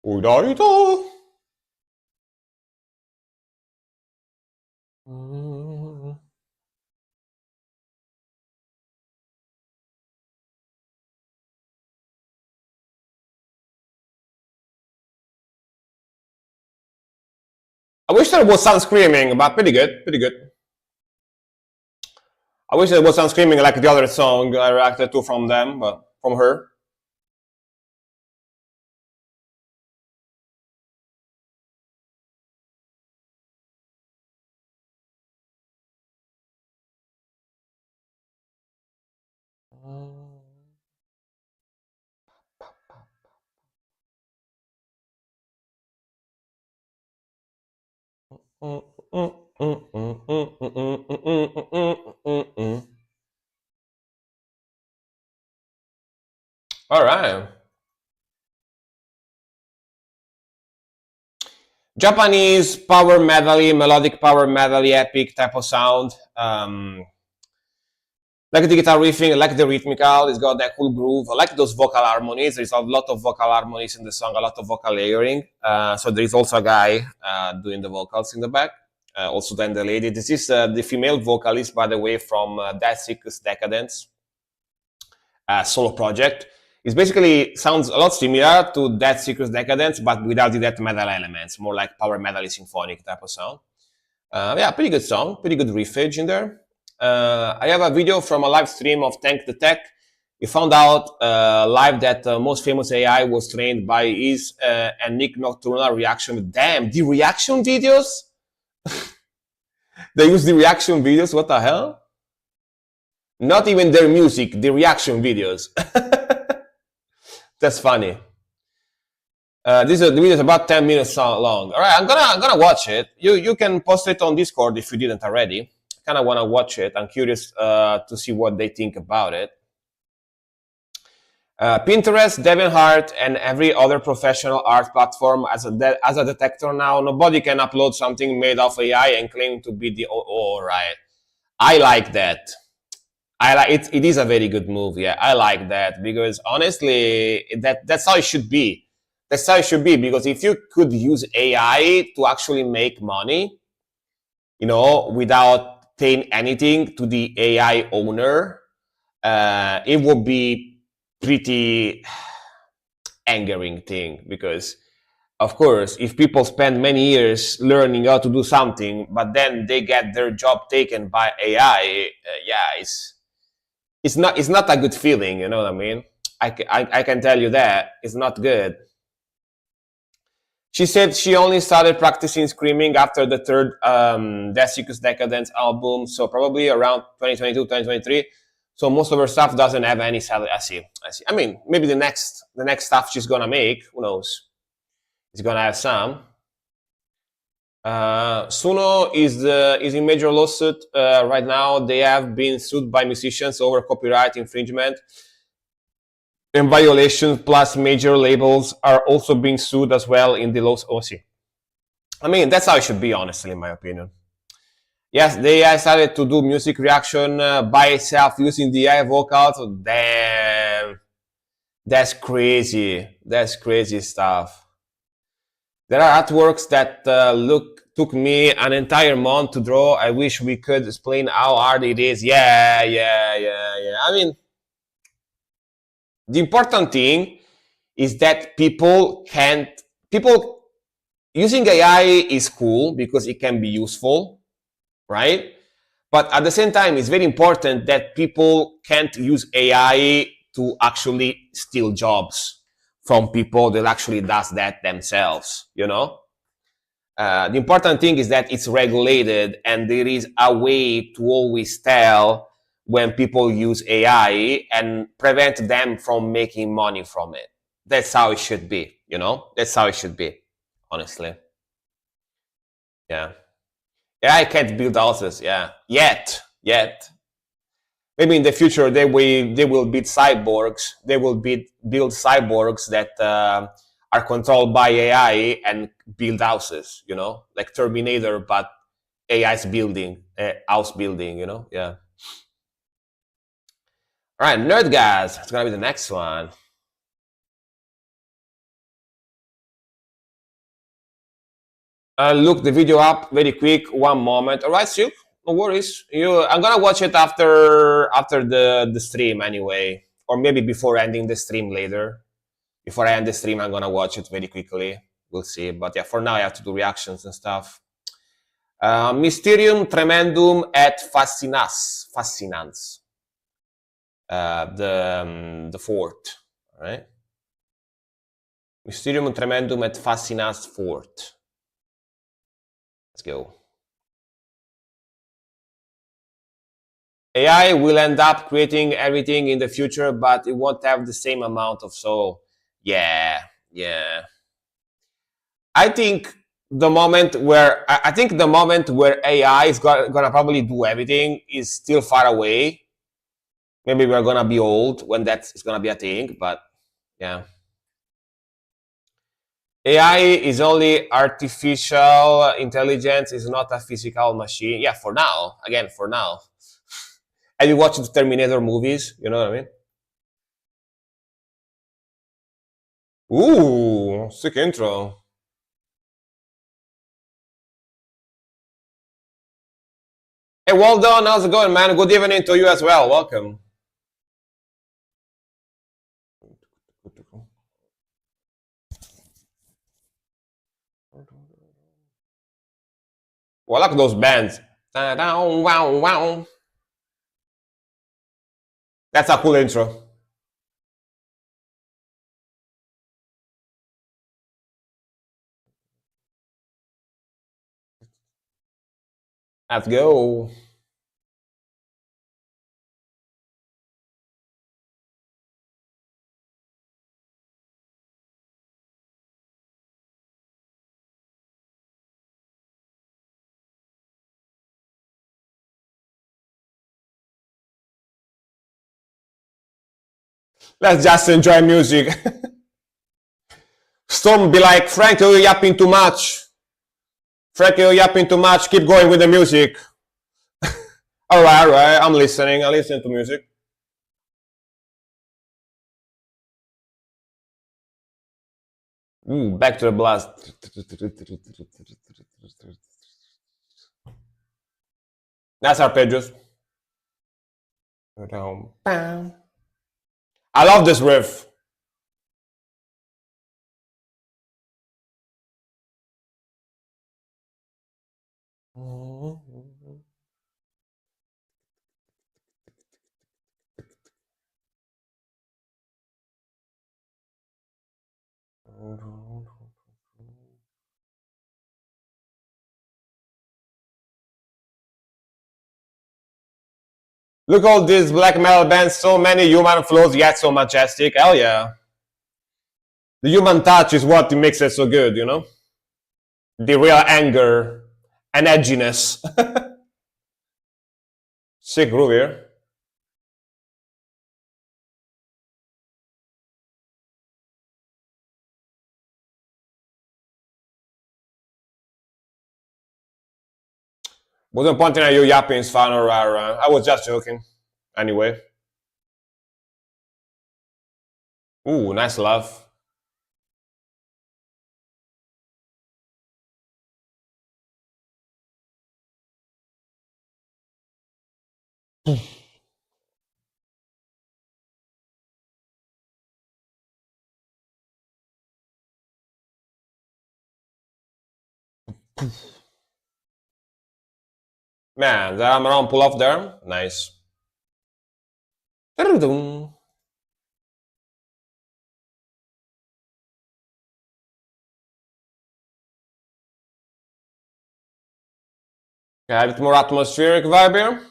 Udarito. I wish there was some screaming, but pretty good. I wish there was some screaming like the other song I reacted to from them, but from her. All right. Japanese power metal-y, melodic power metal-y, epic type of sound. Like the guitar riffing, I like the rhythmical, it's got that cool groove. I like those vocal harmonies. There's a lot of vocal harmonies in the song, a lot of vocal layering. So there is also a guy doing the vocals in the back. Also then the lady. This is the female vocalist, by the way, from Dead Sickness Decadence solo project. It basically sounds a lot similar to Dead Sickness Decadence, but without the death metal elements, more like power metal symphonic type of sound. Yeah, pretty good song, pretty good riffage in there. I have a video from a live stream of Tank the Tech. We found out live that most famous AI was trained by his and Nick Nocturnal reaction. Damn, the reaction videos? They use the reaction videos, what the hell? Not even their music, the reaction videos. That's funny. The video is about 10 minutes long. All right, I'm gonna watch it. You can post it on Discord if you didn't already. Kind of want to watch it. I'm curious to see what they think about it. Pinterest, DeviantArt, and every other professional art platform as a detector now. Nobody can upload something made of AI and claim to be the. All right, I like that. I like it. It is a very good move. Yeah, I like that because honestly, that's how it should be. That's how it should be because if you could use AI to actually make money, without paying anything to the AI owner, it would be pretty angering thing because, of course, if people spend many years learning how to do something, but then they get their job taken by AI, yeah, it's not a good feeling. You know what I mean? I can tell you that it's not good. She said she only started practicing screaming after the third Death Sickness Decadence album, so probably around 2022, 2023. So most of her stuff doesn't have any salary. I see. I mean, maybe the next stuff she's gonna make, who knows? It's gonna have some. Suno is in major lawsuit right now. They have been sued by musicians over copyright infringement and violations, plus major labels are also being sued as well in the lawsuit. I mean, that's how it should be, honestly, in my opinion. Yes, they started to do music reaction by itself using the AI vocals. Oh, damn, that's crazy. That's crazy stuff. There are artworks that took me an entire month to draw. I wish we could explain how hard it is. Yeah. I mean, the important thing is that people using AI is cool because it can be useful, right? But at the same time, it's very important that people can't use AI to actually steal jobs from people that actually does that themselves, the important thing is that it's regulated and there is a way to always tell when people use AI and prevent them from making money from it. That's how it should be, That's how it should be, honestly. Yeah. AI can't build houses, yeah. Yet. Maybe in the future they will build cyborgs. They will build cyborgs that are controlled by AI and build houses, like Terminator, but AI's building, house building, yeah. All right, Nerd Guys, it's gonna be the next one. Look the video up very quick, one moment. All right, Silk, no worries. I'm gonna watch it after the stream anyway, or maybe before ending the stream later. Before I end the stream, I'm gonna watch it very quickly. We'll see. But yeah, for now I have to do reactions and stuff. Mysterium Tremendum et Fascinans. The fourth, all right? Mysterium Tremendum et Fascinans fourth. Let's go. AI will end up creating everything in the future, but it won't have the same amount of soul. Yeah. I think the moment where I think the moment where AI is gonna probably do everything is still far away. Maybe we're gonna be old when that's gonna be a thing, but yeah. AI is only artificial intelligence, is not a physical machine. Yeah, for now. Again, for now. Have you watched the Terminator movies? You know what I mean? Ooh, sick intro. Hey, well done. How's it going, man? Good evening to you as well. Welcome. Well, I like those bands. Wow, wow. That's a cool intro. Let's go. Let's just enjoy music. Storm be like, Frank, you're yapping too much. Frank, you're yapping too much. Keep going with the music. All right. I'm listening. I listen to music. Ooh, back to the blast. That's arpeggios. I love this riff. Look all these black metal bands, so many human flows, yet so majestic. Hell yeah. The human touch is what makes it so good, you know? The real anger and edginess. Sick groove here. Wasn't pointing at you yapping, fan or I was just joking. Anyway. Ooh, nice love. Man, the arm around pull off there. Nice. Okay, a bit more atmospheric vibe here.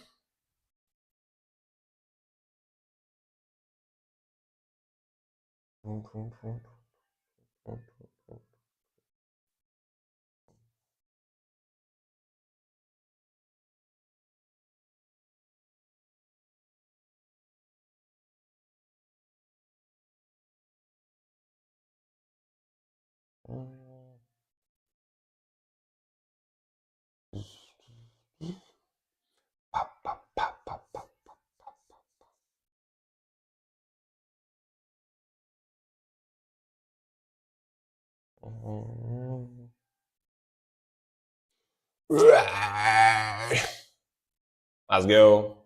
Let's go.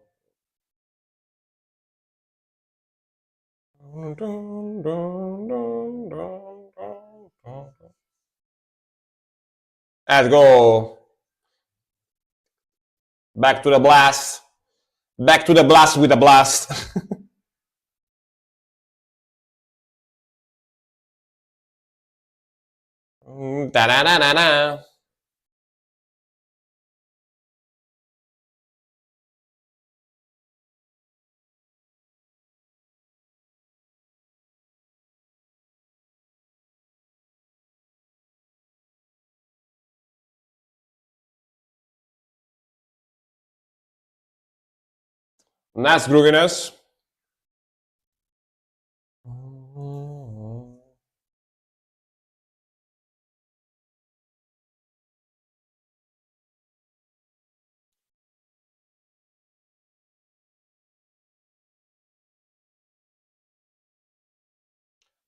Let's go. Back to the blast. Back to the blast with a blast. Da-da-da-da-da. Nice grooviness.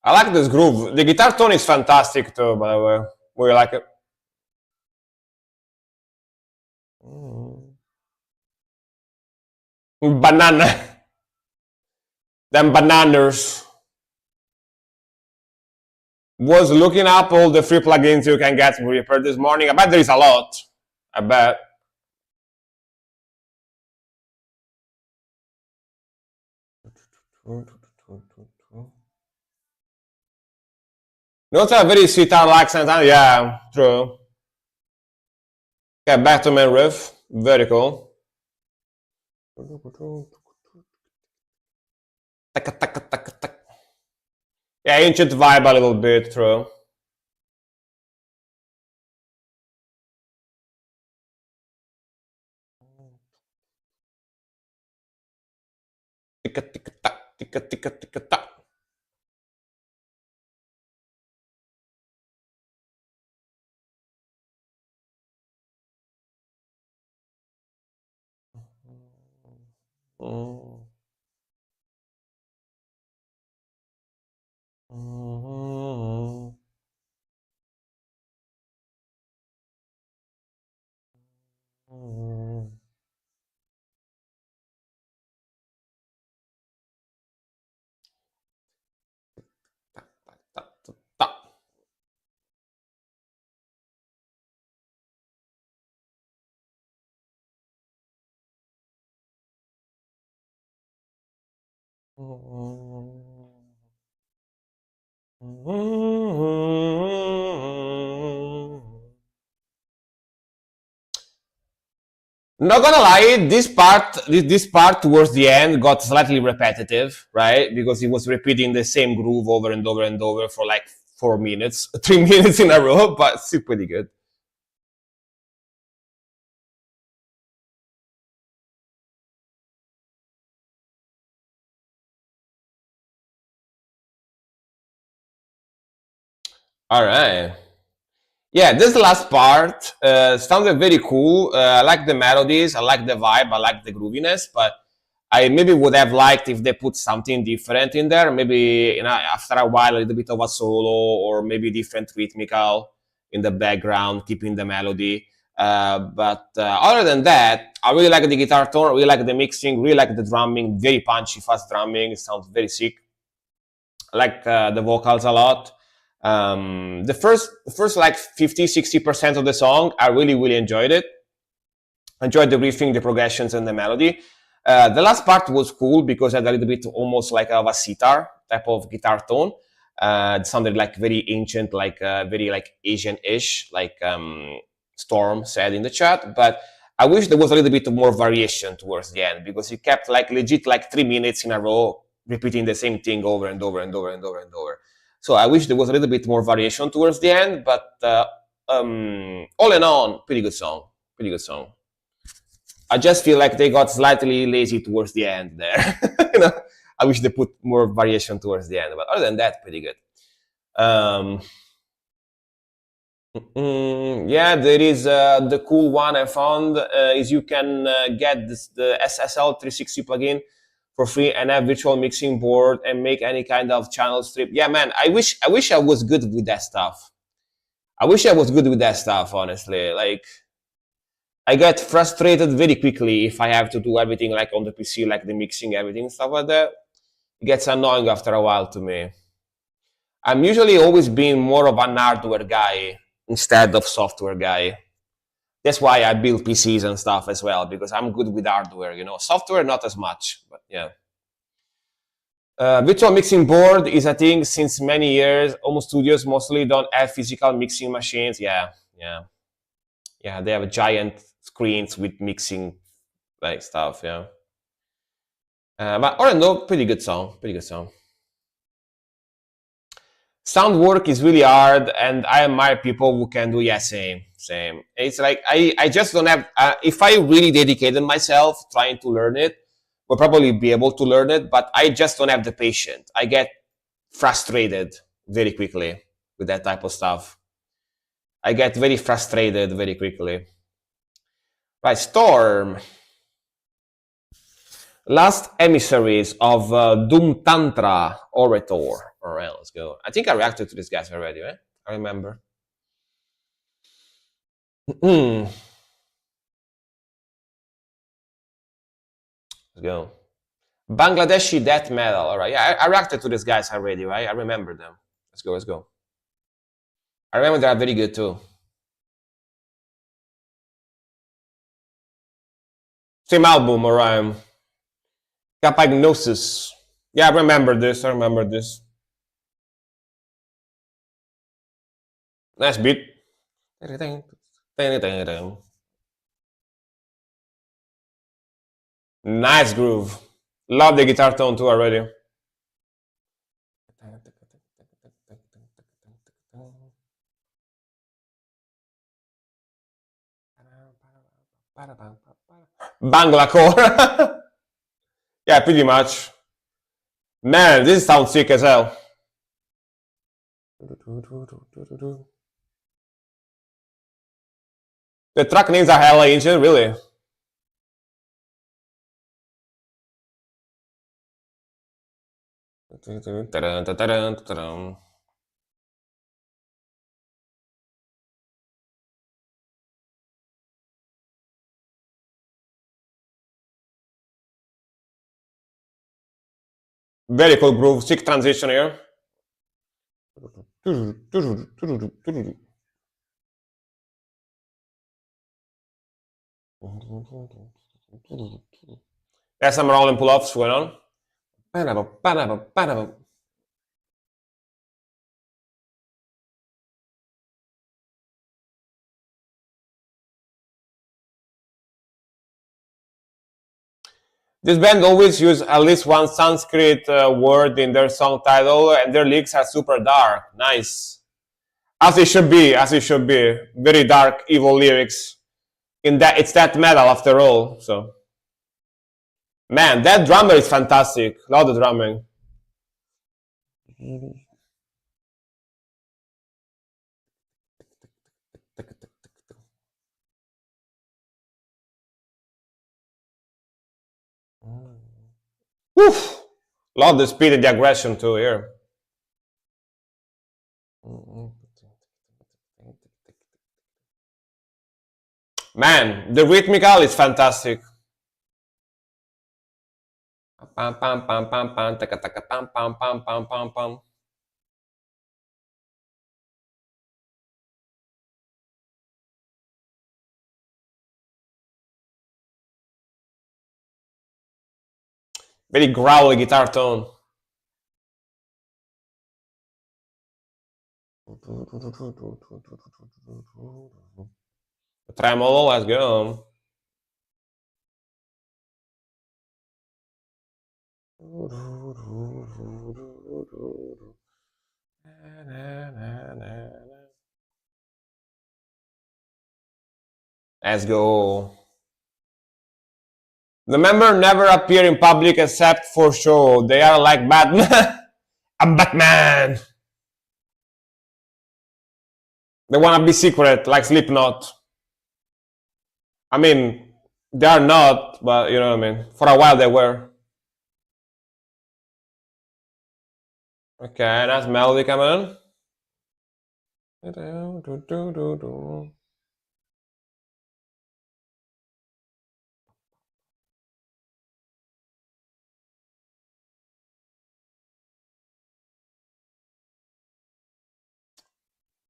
I like this groove. The guitar tone is fantastic too, by the way. We like it. Banana. Them bananas. Was looking up all the free plugins you can get from Reaper this morning. I bet there is a lot. I bet. Notes have a very sweet accent. Yeah, true. Okay, back to main riff. Very cool. Yeah, ancient vibe a little bit, true. Ticka ticka tack, ticka ticka ticka tack. Not gonna lie, this part towards the end got slightly repetitive, right? Because he was repeating the same groove over and over and over for like 4 minutes, 3 minutes in a row, but still pretty good. All right. Yeah, this last part sounded very cool. I like the melodies, I like the vibe, I like the grooviness, but I maybe would have liked if they put something different in there. Maybe after a while, a little bit of a solo, or maybe different rhythmical in the background, keeping the melody. But other than that, I really like the guitar tone. I really like the mixing. Really like the drumming. Very punchy, fast drumming. It sounds very sick. I like the vocals a lot. The first like 50-60% of the song, I really enjoyed it. Enjoyed the riffing, the progressions, and the melody. The last part was cool because it had a little bit almost like of a sitar type of guitar tone. It sounded like very ancient, like very like Asian-ish, like Storm said in the chat. But I wish there was a little bit more variation towards the end, because he kept like legit like 3 minutes in a row repeating the same thing over and over and over and over and over. So I wish there was a little bit more variation towards the end. But all in all, pretty good song. Pretty good song. I just feel like they got slightly lazy towards the end there. You know, I wish they put more variation towards the end, but other than that, pretty good. Yeah, there is the cool one I found is you can get the SSL 360 plugin for free and have virtual mixing board and make any kind of channel strip. Yeah, man, I wish I was good with that stuff. I wish I was good with that stuff, honestly. Like, I get frustrated very quickly if I have to do everything like on the PC, like the mixing, everything, stuff like that. It gets annoying after a while to me. I'm usually always been more of an hardware guy instead of software guy. That's why I build PCs and stuff as well, because I'm good with hardware, you know. Software, not as much, but yeah. Virtual mixing board is a thing since many years. Almost studios mostly don't have physical mixing machines. Yeah. They have giant screens with mixing like stuff. Yeah. But all in all, pretty good song. Sound work is really hard, and I admire people who can do. Yeah, same. It's like I just don't have. If I really dedicated myself trying to learn it, will probably be able to learn it, but I just don't have the patience. I get frustrated very quickly with that type of stuff. I get very frustrated very quickly. Right, Storm. Last emissaries of Doom Tantra Orator. Alright, let's go. I think I reacted to these guys already, right? I remember. Let's go. Bangladeshi death metal. Alright, yeah, I reacted to these guys already, right? I remember them. Let's go, let's go. I remember they are very good too. Same album, alright. Capagnosis. Yeah, I remember this. I remember this. Nice beat. Nice groove. Love the guitar tone too already. Banglacore. Yeah, pretty much. Man, this sounds sick as hell. The track names are hella ancient, really. Very cool groove, sick transition here. There's some rolling pull-ups going on. This band always use at least one Sanskrit word in their song title, and their lyrics are super dark. Nice. As it should be, as it should be. Very dark, evil lyrics. It's that metal after all, so. Man, that drummer is fantastic. Love the drumming. Woof! Love the speed and the aggression too here. Man, the rhythmical is fantastic. Pam pam pam pam pam taka taka pam pam pam pam pam pam. Very growly guitar tone. Tremolo, let's go. Let's go. The member never appear in public except for show. They are like Batman. I'm Batman. They wanna be secret, like Slipknot. I mean, they are not, but you know what I mean. For a while they were. Okay, nice melody coming in.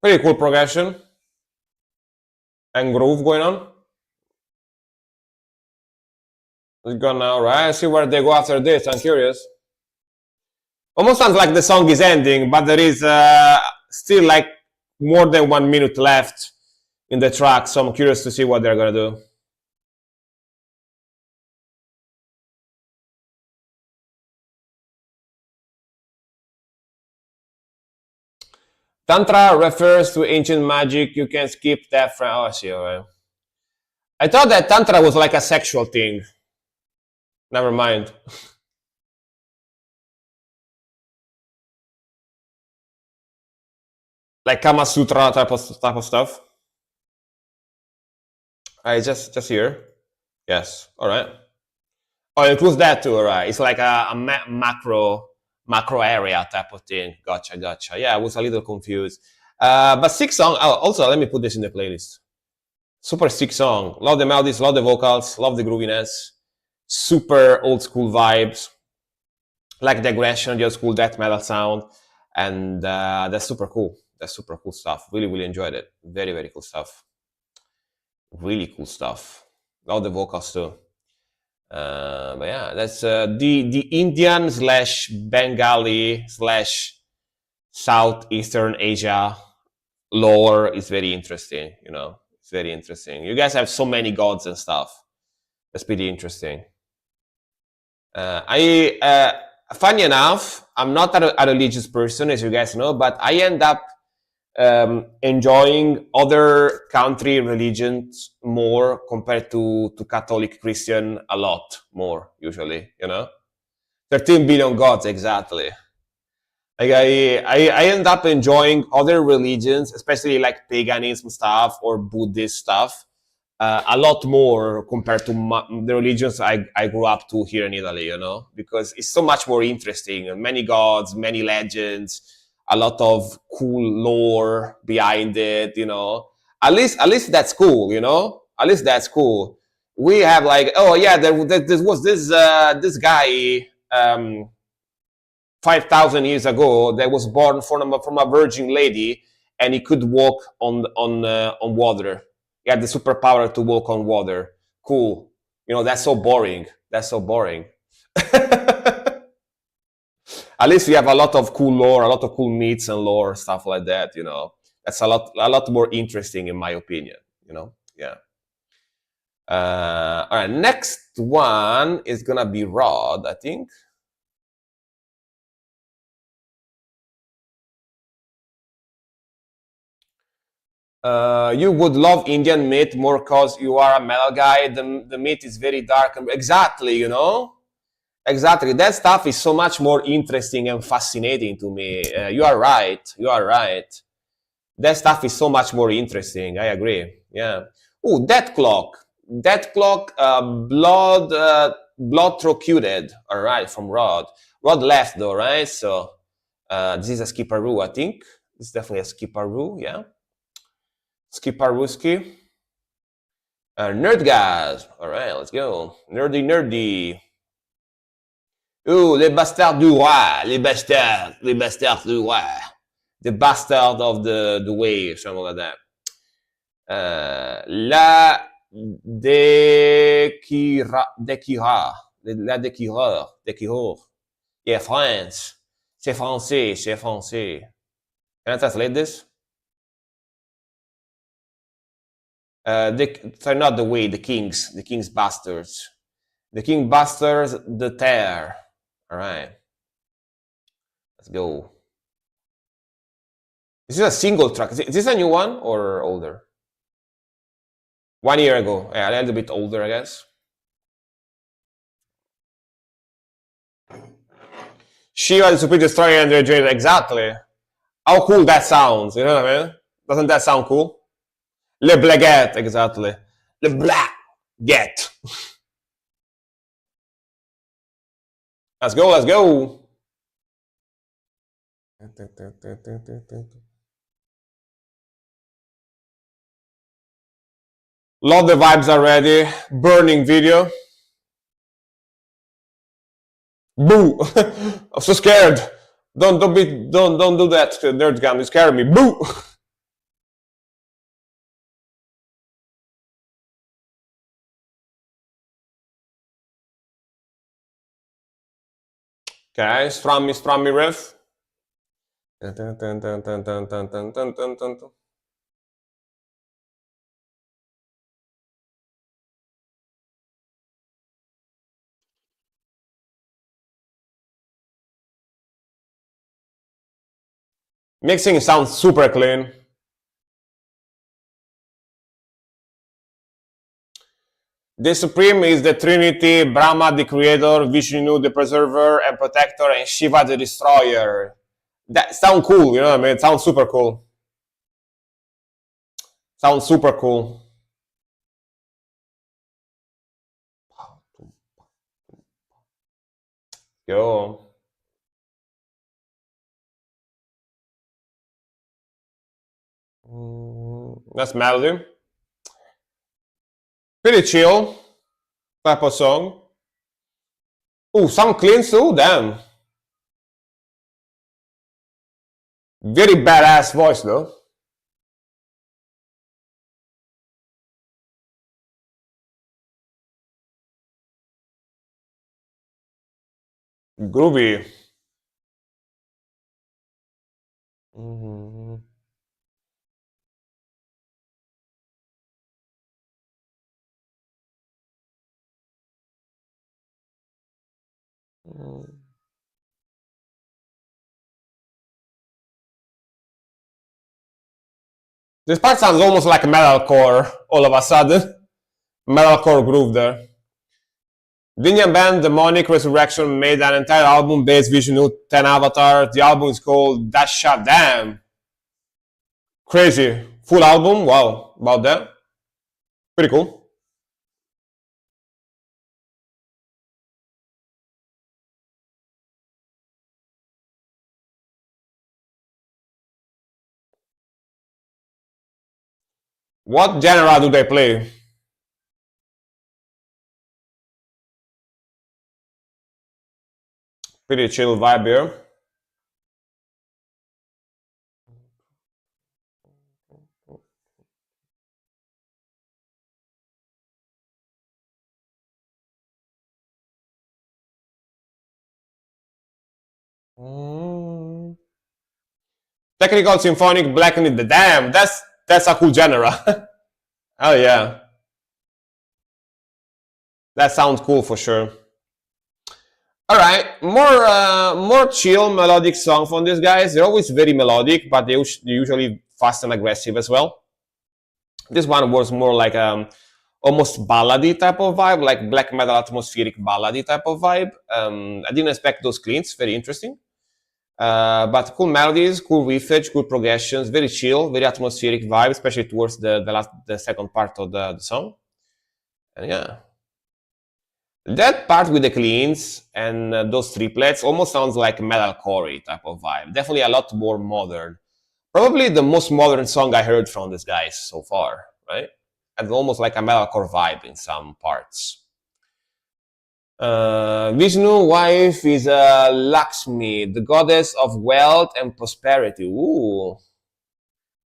Pretty cool progression and groove going on. It's gonna, alright, see where they go after this. I'm curious. Almost sounds like the song is ending, but there is still like more than 1 minute left in the track, so I'm curious to see what they're gonna do. Tantra refers to ancient magic. You can skip that from. Oh, I see. Alright. I thought that Tantra was like a sexual thing. Never mind. Like Kama Sutra type of stuff. I just here. Yes. All right. Oh, it includes that too. All right. It's like a macro area type of thing. Gotcha. Yeah, I was a little confused. But sick song. Oh, also, let me put this in the playlist. Super sick song. Love the melodies, love the vocals, love the grooviness. Super old school vibes. Like the aggression, the old school death metal sound, and that's super cool. That's super cool stuff. Really enjoyed it. Very cool stuff. Really cool stuff. Love the vocals too. But yeah, that's the Indian slash Bengali slash Southeastern Asia lore is very interesting. You know, it's very interesting. You guys have so many gods and stuff. That's pretty interesting. Funny enough, I'm not a religious person, as you guys know, but I end up enjoying other country religions more compared to Catholic Christian a lot more, usually, you know? 13 billion gods, exactly. Like I end up enjoying other religions, especially like paganism stuff or Buddhist stuff, a lot more compared to the religions I grew up to here in Italy, you know, because it's so much more interesting. Many gods, many legends, a lot of cool lore behind it, you know. At least that's cool, you know. At least that's cool. We have like, oh yeah, there was this guy 5,000 years ago that was born from a virgin lady, and he could walk on water. He had the superpower to walk on water. Cool. You know, that's so boring. That's so boring. At least we have a lot of cool lore, a lot of cool myths and lore, stuff like that, you know. That's a lot more interesting in my opinion, you know. Yeah. All right, next one is gonna be Rod, I think. You would love Indian myth more because you are a metal guy. The myth is very dark. Exactly, you know? Exactly. That stuff is so much more interesting and fascinating to me. You are right. You are right. That stuff is so much more interesting. I agree. Yeah. Oh, Death Clock. Death Clock, blood trocuted. All right, from Rod. Rod left though, right? So this is a Skipperoo, I think. It's definitely a Skipperoo, yeah. Skipparuski. Nerdgasm. All right, let's go. Nerdy. Ooh, les bastards du roi. Les bastards du roi. The bastard of the wave, something like that. La Déquireur. Yeah, France. C'est français. Can I translate this? Sorry, not the way, the king's bastards. The king bastards, the tear. All right. Let's go. This is a single track. Is this a new one or older? 1 year ago. Yeah, a little bit older, I guess. Shiva, the Supreme Destroyer, and the Jade. Exactly. How cool that sounds. You know what I mean? Doesn't that sound cool? Le Blaguette, exactly. Le Blaguette. Let's go. Love the vibes already. Burning video. Boo! I'm so scared. Don't do that, Nerdgasm. You scare me. Boo! Okay, strummy riff. Mixing sounds super clean. The Supreme is the Trinity, Brahma the Creator, Vishnu the Preserver and Protector, and Shiva the Destroyer. That sounds cool, you know what I mean? It sounds super cool. Sounds super cool. Yo. That's melody. Pretty chill type of song. Ooh, sound clean too, damn. Very badass voice though. Groovy. Mhm. This part sounds almost like metalcore all of a sudden. Metalcore groove there. Indian band Demonic Resurrection made an entire album based Vishnu 10 Avatar. The album is called Dasha Damn. Crazy. Full album? Wow. About that. Pretty cool. What genre do they play? Pretty chill vibe here. Technical symphonic blackened the damn. That's a cool genre. Oh yeah. That sounds cool for sure. All right, more chill melodic song from these guys. They're always very melodic, but they're usually fast and aggressive as well. This one was more like almost ballady type of vibe, like black metal atmospheric ballady type of vibe. I didn't expect those cleans. Very interesting. But cool melodies, cool riffage, cool progressions, very chill, very atmospheric vibe, especially towards the second part of the song. And yeah, that part with the cleans and those triplets almost sounds like metalcore type of vibe. Definitely a lot more modern. Probably the most modern song I heard from these guys so far, right? And almost like a metalcore vibe in some parts. Vishnu wife is Lakshmi, the goddess of wealth and prosperity. Ooh,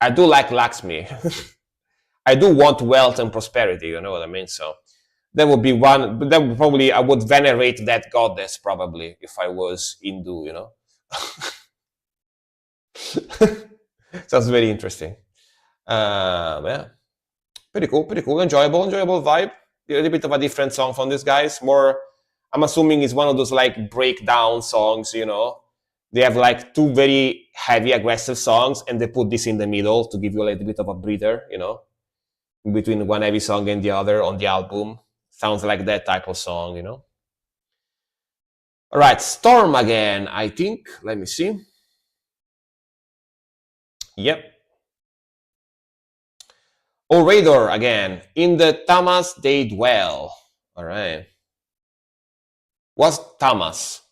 I do like Lakshmi. I do want wealth and prosperity. You know what I mean? So that would be one. But then probably I would venerate that goddess probably if I was Hindu. You know. Sounds very interesting. Yeah, pretty cool, enjoyable vibe. A little bit of a different song from these guys. More, I'm assuming it's one of those like breakdown songs. You know, they have like two very heavy, aggressive songs, and they put this in the middle to give you a little bit of a breather. You know, in between one heavy song and the other on the album. Sounds like that type of song. You know. All right, Storm again. I think. Let me see. Yep. Orador again. In the Tamas they dwell. All right. What's Tamas?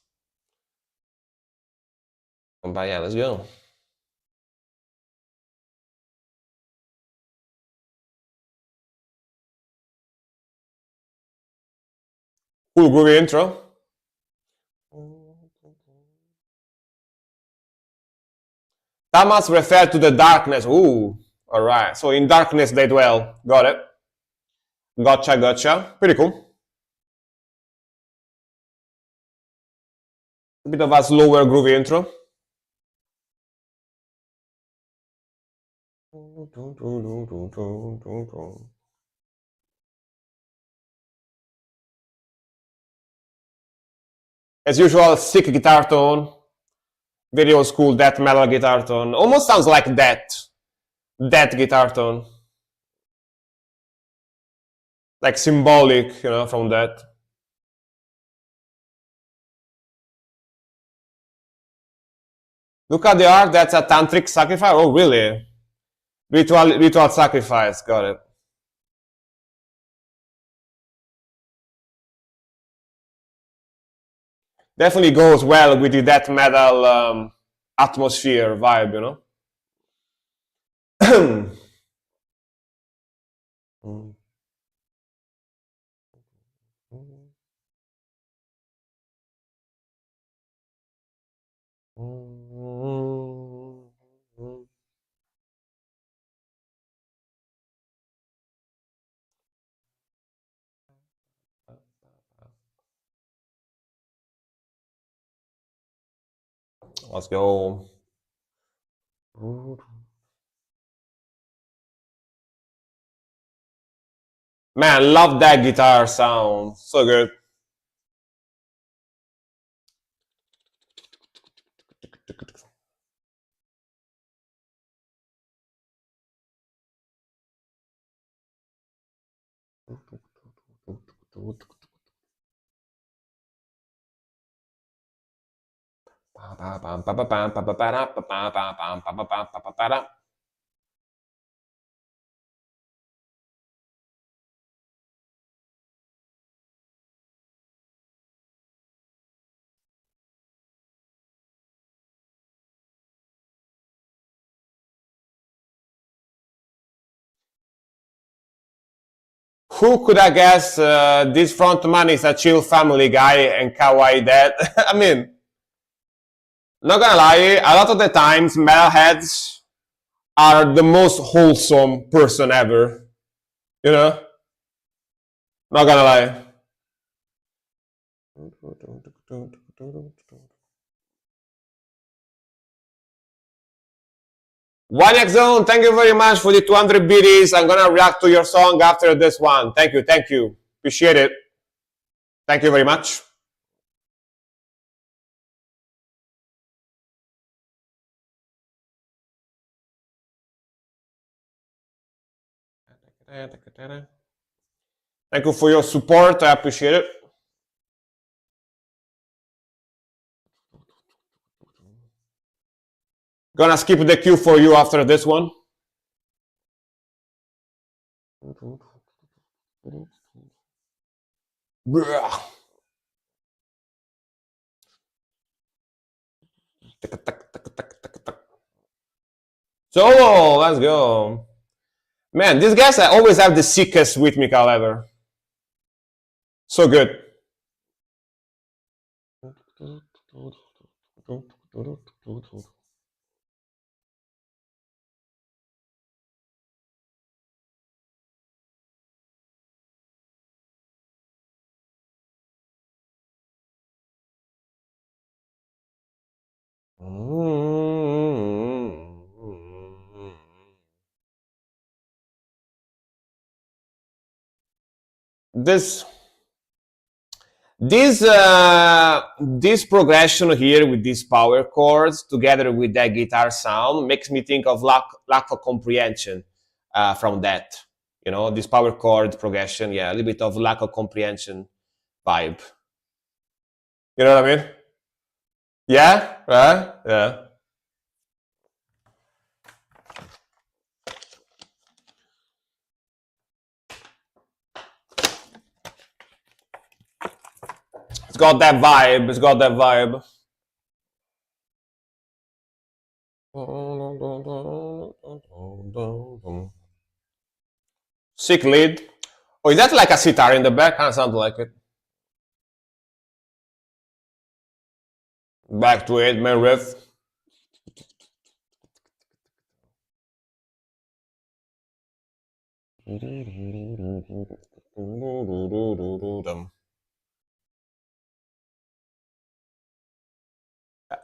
But yeah, let's go. Cool groovy intro. Tamas refer to the darkness. Ooh. All right. So in darkness they dwell. Got it. Gotcha. Pretty cool. A bit of a slower groovy intro. As usual, sick guitar tone. Very old school death metal guitar tone. Almost sounds like that guitar tone. like symbolic, you know, from that. Look at the art. That's a tantric sacrifice. Oh, really? Ritual sacrifice. Got it. Definitely goes well with the death metal atmosphere vibe, you know. Let's go. Man, love that guitar sound. So good. Who could I guess this frontman is a chill family guy and kawaii dad? I mean, not gonna lie, a lot of the times metalheads are the most wholesome person ever. You know? Not gonna lie. One X Zone, thank you very much for the 200 biddies. I'm gonna react to your song after this one. Thank you, thank you. Appreciate it. Thank you very much. Thank you for your support. I appreciate it. Gonna skip the queue for you after this one. Solo, let's go. Man, these guys always have the sickest rhythmical ever. So good. This progression here with these power chords together with that guitar sound makes me think of lack of comprehension from that. You know, this power chord progression, yeah, a little bit of lack of comprehension vibe. You know what I mean? Yeah, right? Yeah. It's got that vibe. It's got that vibe. Sick lead. Oh, is that like a sitar in the back? Kind of sounds like it. Back to it, main riff.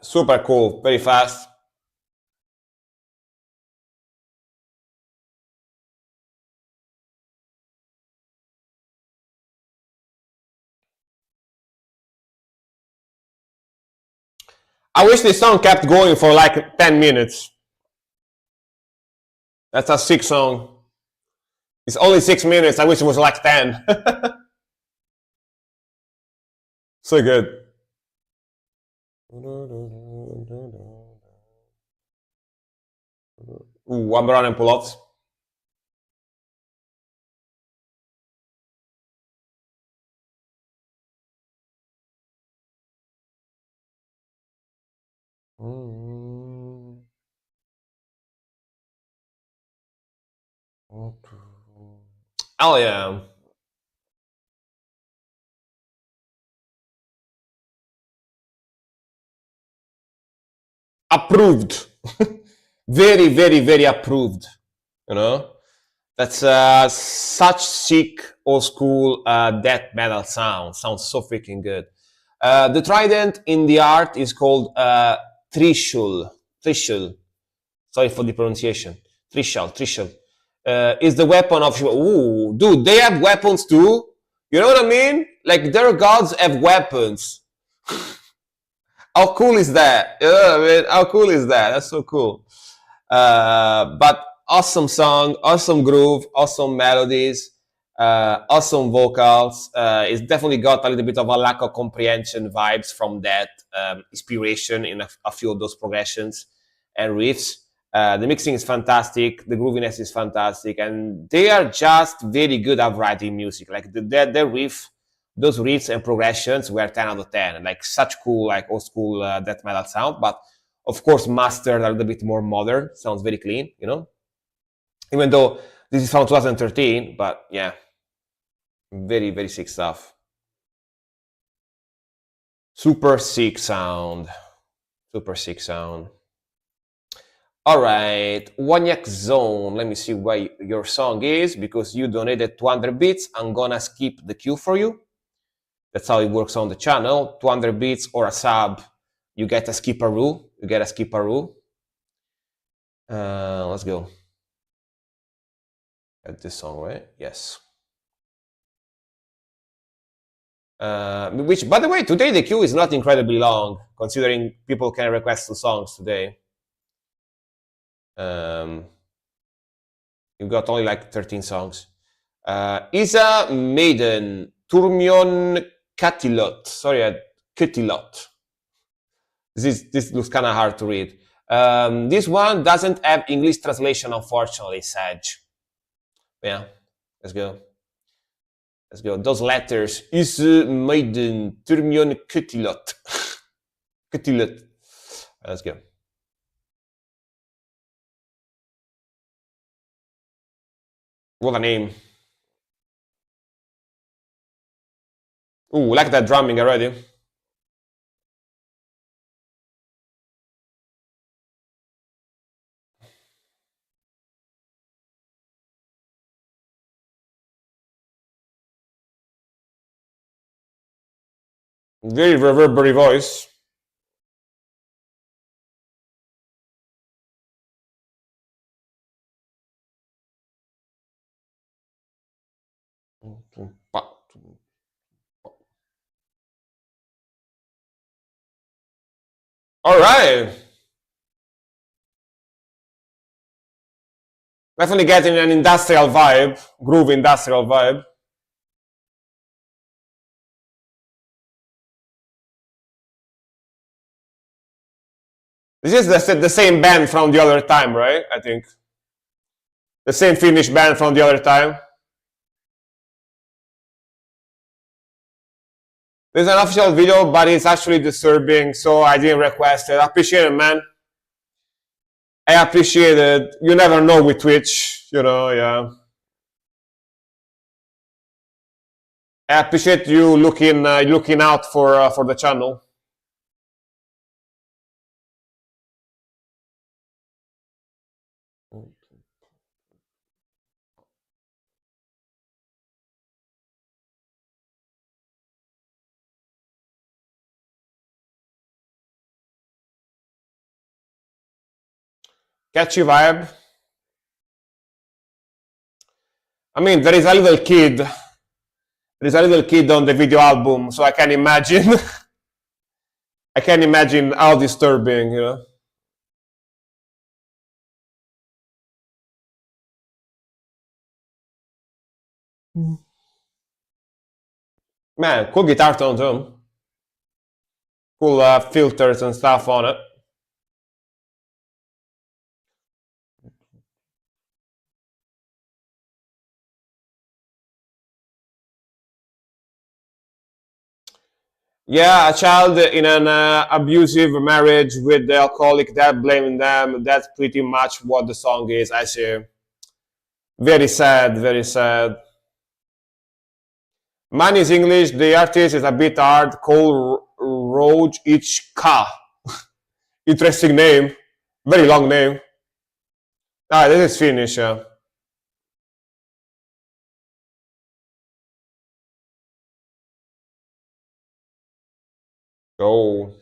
Super cool, very fast. I wish this song kept going for like 10 minutes. That's a sick song. It's only 6 minutes. I wish it was like 10. So good. Ooh, I'm running pull-ups. Oh yeah. Approved. Very, very, very approved. You know? That's such sick old school death metal sound. Sounds so freaking good. The trident in the art is called Trishul. Trishul. Sorry for the pronunciation. Trishul. Trishul. Is the weapon of Shiva. Ooh, dude, they have weapons too. You know what I mean? Like their gods have weapons. How cool is that? Yeah, man, how cool is that? That's so cool. But awesome song, awesome groove, awesome melodies, awesome vocals. It's definitely got a little bit of a lack of comprehension vibes from that inspiration in a few of those progressions and riffs. The mixing is fantastic, the grooviness is fantastic, and they are just very good at writing music. Like their riff, those riffs and progressions were 10 out of 10. Like such cool, like old school death metal sound, but of course mastered a little bit more modern. Sounds very clean, you know. Even though this is from 2013, but yeah, very very sick stuff. Super sick sound. Super sick sound. All right, Wanyak Zone. Let me see why your song is, because you donated 200 bits. I'm gonna skip the queue for you. That's how it works on the channel. 200 bits or a sub, you get a skipperoo. You get a skipperoo. Let's go. At this song, right? Yes. Which, by the way, today the queue is not incredibly long, considering people can request 2 songs today. You've got only like 13 songs. Isa Maiden, Turmion Katilot. Sorry, Katilot. This looks kind of hard to read. This one doesn't have English translation, unfortunately, Sage. Yeah, let's go. Let's go. Those letters. Isa Maiden, Turmion Katilot. Katilot. Let's go. What a name. Ooh, like that drumming already. Very reverberant voice. All right. Definitely getting an industrial vibe, groove industrial vibe. This is the same band from the other time, right? I think. The same Finnish band from the other time. There's an official video, but it's actually disturbing, so I didn't request it. I appreciate it, man. I appreciate it. You never know with Twitch, you know, yeah. I appreciate you looking out for the channel. Catchy vibe. I mean, there is a little kid. There is a little kid on the video album, so I can imagine. I can imagine how disturbing, you know. Man, cool guitar tone too. Cool filters and stuff on it. Yeah, a child in an abusive marriage with the alcoholic dad blaming them. That's pretty much what the song is, I see. Very sad, very sad. Mine is English. The artist is a bit hard. Cole Roach Ichka. Interesting name. Very long name. Ah, this is Finnish. Oh.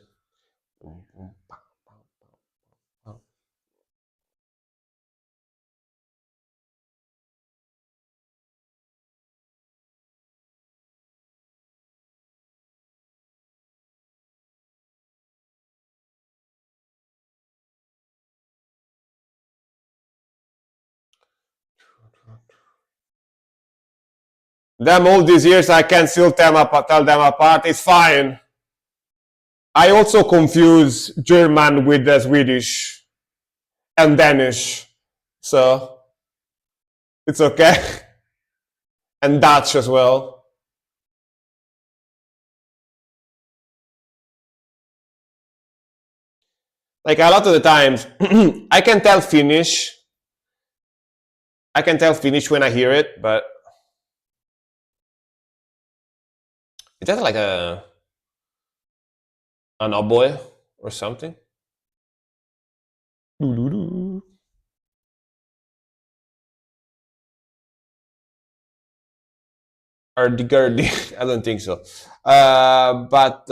Them all these years, I can still tell them apart. It's fine. I also confuse German with the Swedish and Danish, so it's okay. And Dutch as well. Like a lot of the times, I can tell Finnish. I can tell Finnish when I hear it, but is that like an oboe or something? Hurdy-gurdy. I don't think so. But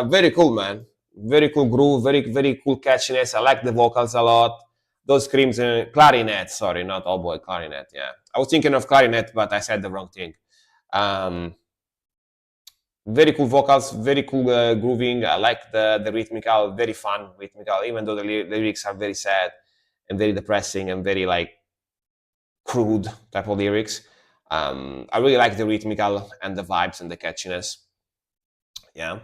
very cool, man. Very cool groove, very cool catchiness. I like the vocals a lot. Those screams and clarinet, sorry, not oboe, clarinet. Yeah, I was thinking of clarinet, but I said the wrong thing. Very cool vocals, very cool grooving. I like the rhythmical, very fun rhythmical, even though the lyrics are very sad and very depressing and very like crude type of lyrics. I really like the rhythmical and the vibes and the catchiness. Yeah.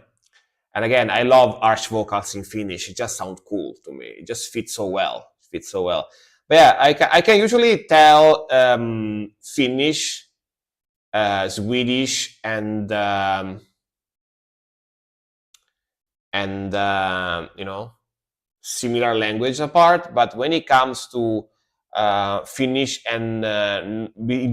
And again, I love arch vocals in Finnish. It just sounds cool to me. It just fits so well. Fits so well. But yeah, I can usually tell Finnish, Swedish, and you know, similar language apart. But when it comes to Finnish and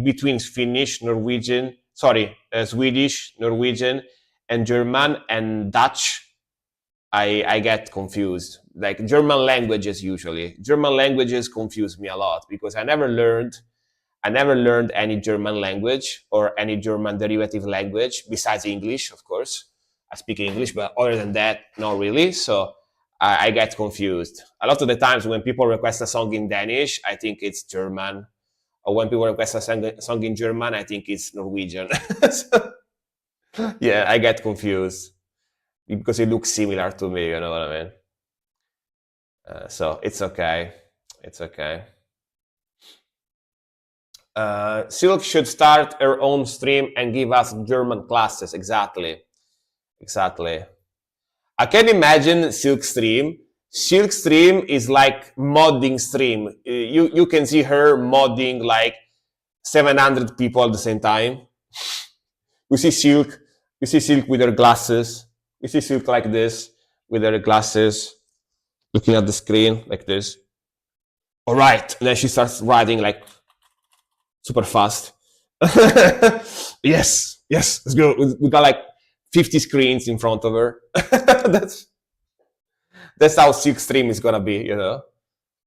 between Finnish, Norwegian, sorry, Swedish, Norwegian, and German and Dutch, I get confused. Like German languages usually. German languages confuse me a lot because I never learned any German language or any German derivative language besides English, of course. I speak English, but other than that, not really. So I get confused. A lot of the times when people request a song in Danish, I think it's German. Or when people request a song in German, I think it's Norwegian. So, yeah, I get confused because it looks similar to me, you know what I mean? So it's okay. It's okay. Silk should start her own stream and give us German classes. Exactly. Exactly. I can imagine Silk stream. Silk stream is like modding stream. You can see her modding like 700 people at the same time. You see Silk with her glasses. You see Silk like this with her glasses, looking at the screen like this. All right, and then she starts riding like super fast. Yes, let's go. We got like 50 screens in front of her. That's how Silk stream is gonna be, you know,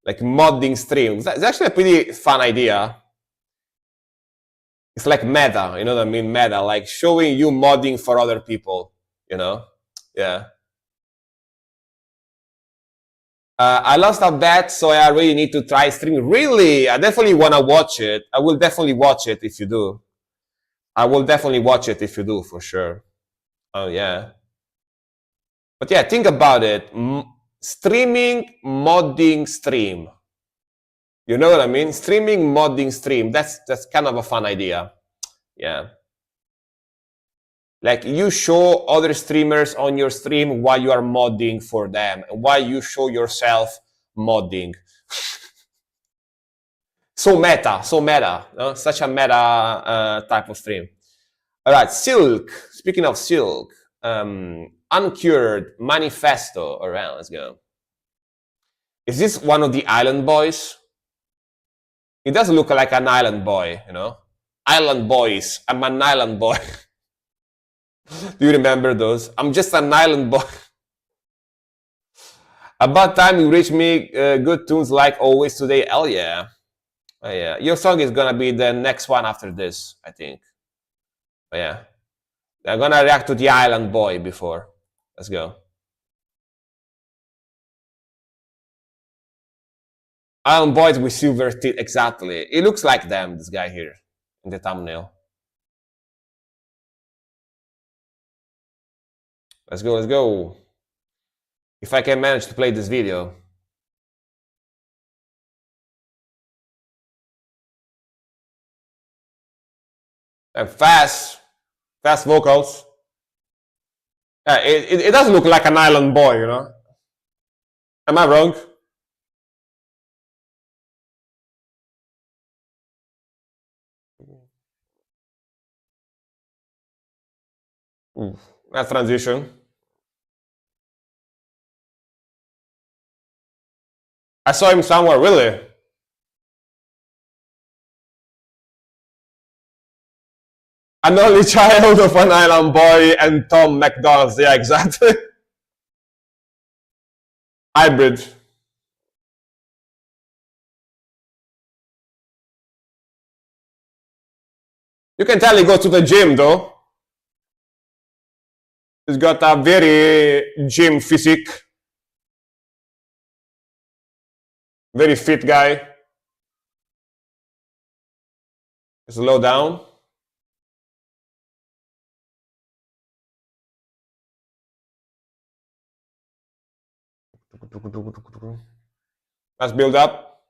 like modding stream. It's actually a pretty fun idea. It's like meta, you know what I mean? Meta, like showing you modding for other people, you know? Yeah. I lost a bet, so I really need to try streaming. Really? I definitely want to watch it. I will definitely watch it if you do. I will definitely watch it if you do, for sure. Oh, yeah. But yeah, think about it. Streaming, modding, stream. You know what I mean? Streaming, modding, stream. That's kind of a fun idea. Yeah. Like you show other streamers on your stream while you are modding for them, while you show yourself modding. So meta, no? Such a meta type of stream. All right, Silk. Speaking of Silk, Uncured, Manifesto. All right, let's go. Is this one of the Island Boys? He does look like an Island Boy, you know? Island Boys. I'm an Island Boy. Do you remember those? I'm just an Island Boy. About time you reach me good tunes like always today. Hell yeah. Oh, yeah. Your song is gonna be the next one after this, I think. Oh, yeah. I'm gonna react to the Island Boy before. Let's go. Island Boys with silver teeth, exactly. It looks like them, this guy here, in the thumbnail. Let's go, let's go. If I can manage to play this video. And fast vocals. It doesn't look like an Island Boy, you know? Am I wrong? Nice transition. I saw him somewhere, really. An only child of an Island Boy and Tom McDonald's. Yeah, exactly. Hybrid. You can tell he goes to the gym, though. He's got a very gym physique. Very fit guy. Slow down. Let's build up.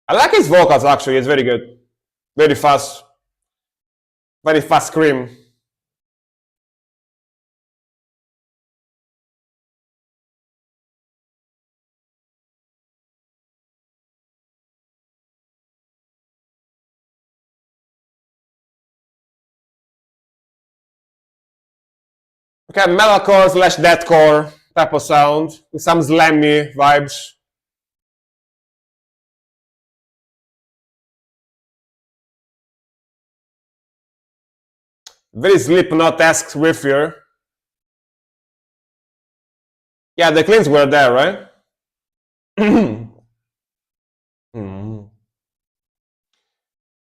I like his vocals, actually. It's very good. Very fast. Very fast scream. Okay, metalcore slash deathcore type of sound with some slammy vibes. Very Slipknot-esque riff here. Yeah, the cleans were there, right?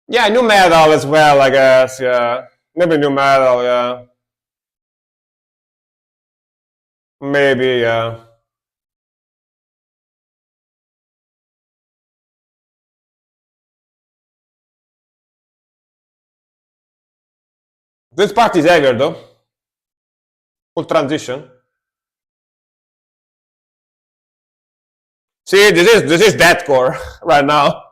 Yeah, new metal as well, I guess. Yeah, maybe new metal. Yeah, maybe. Yeah. This part is heavier though. Full transition. See, this is deathcore right now.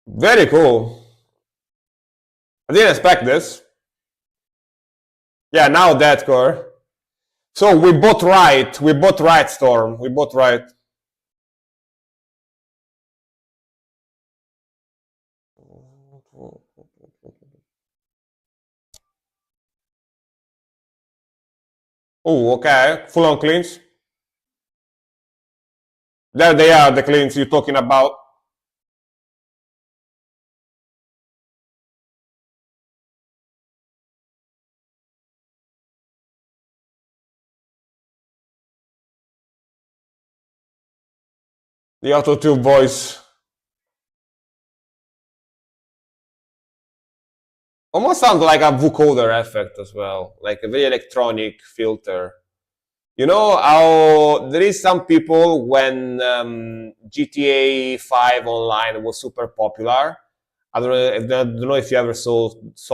Very cool. I didn't expect this. Yeah, now deathcore. So we both right. We both right, Storm. We both right. Oh, okay. Full on cleans. There they are, the cleans you're talking about. The auto-tune voice. Almost sounds like a vocoder effect as well, like a very electronic filter. You know how there is some people when GTA 5 Online was super popular. I don't know if you ever saw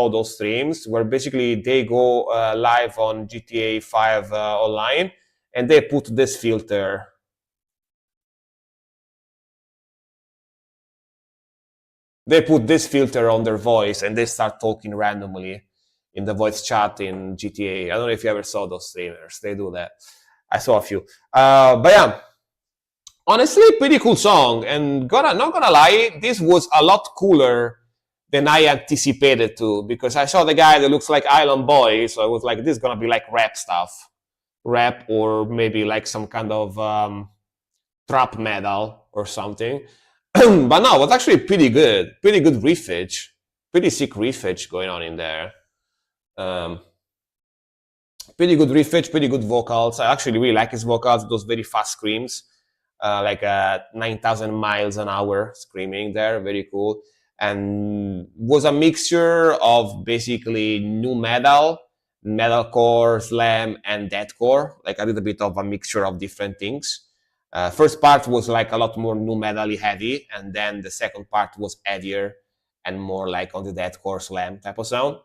those streams where basically they go live on GTA 5 Online and they put this filter. they put this filter on their voice and they start talking randomly in the voice chat in GTA. I don't know if you ever saw those streamers. They do that. I saw a few. But yeah, honestly, pretty cool song. And not gonna lie, this was a lot cooler than I anticipated to, because I saw the guy that looks like Island Boy, so I was like, this is gonna be like rap stuff, rap, or maybe like some kind of trap metal or something. But no, it was actually pretty good riffage, pretty sick riffage going on in there. Um, Pretty good riffage, pretty good vocals. I actually really like his vocals, those very fast screams, like 9,000 miles an hour screaming there, very cool. And was a mixture of basically new metal, metalcore, slam, and deathcore, like a little bit of a mixture of different things. First part was like a lot more new metal-y heavy, and then the second part was heavier and more like on the deathcore slam type of sound.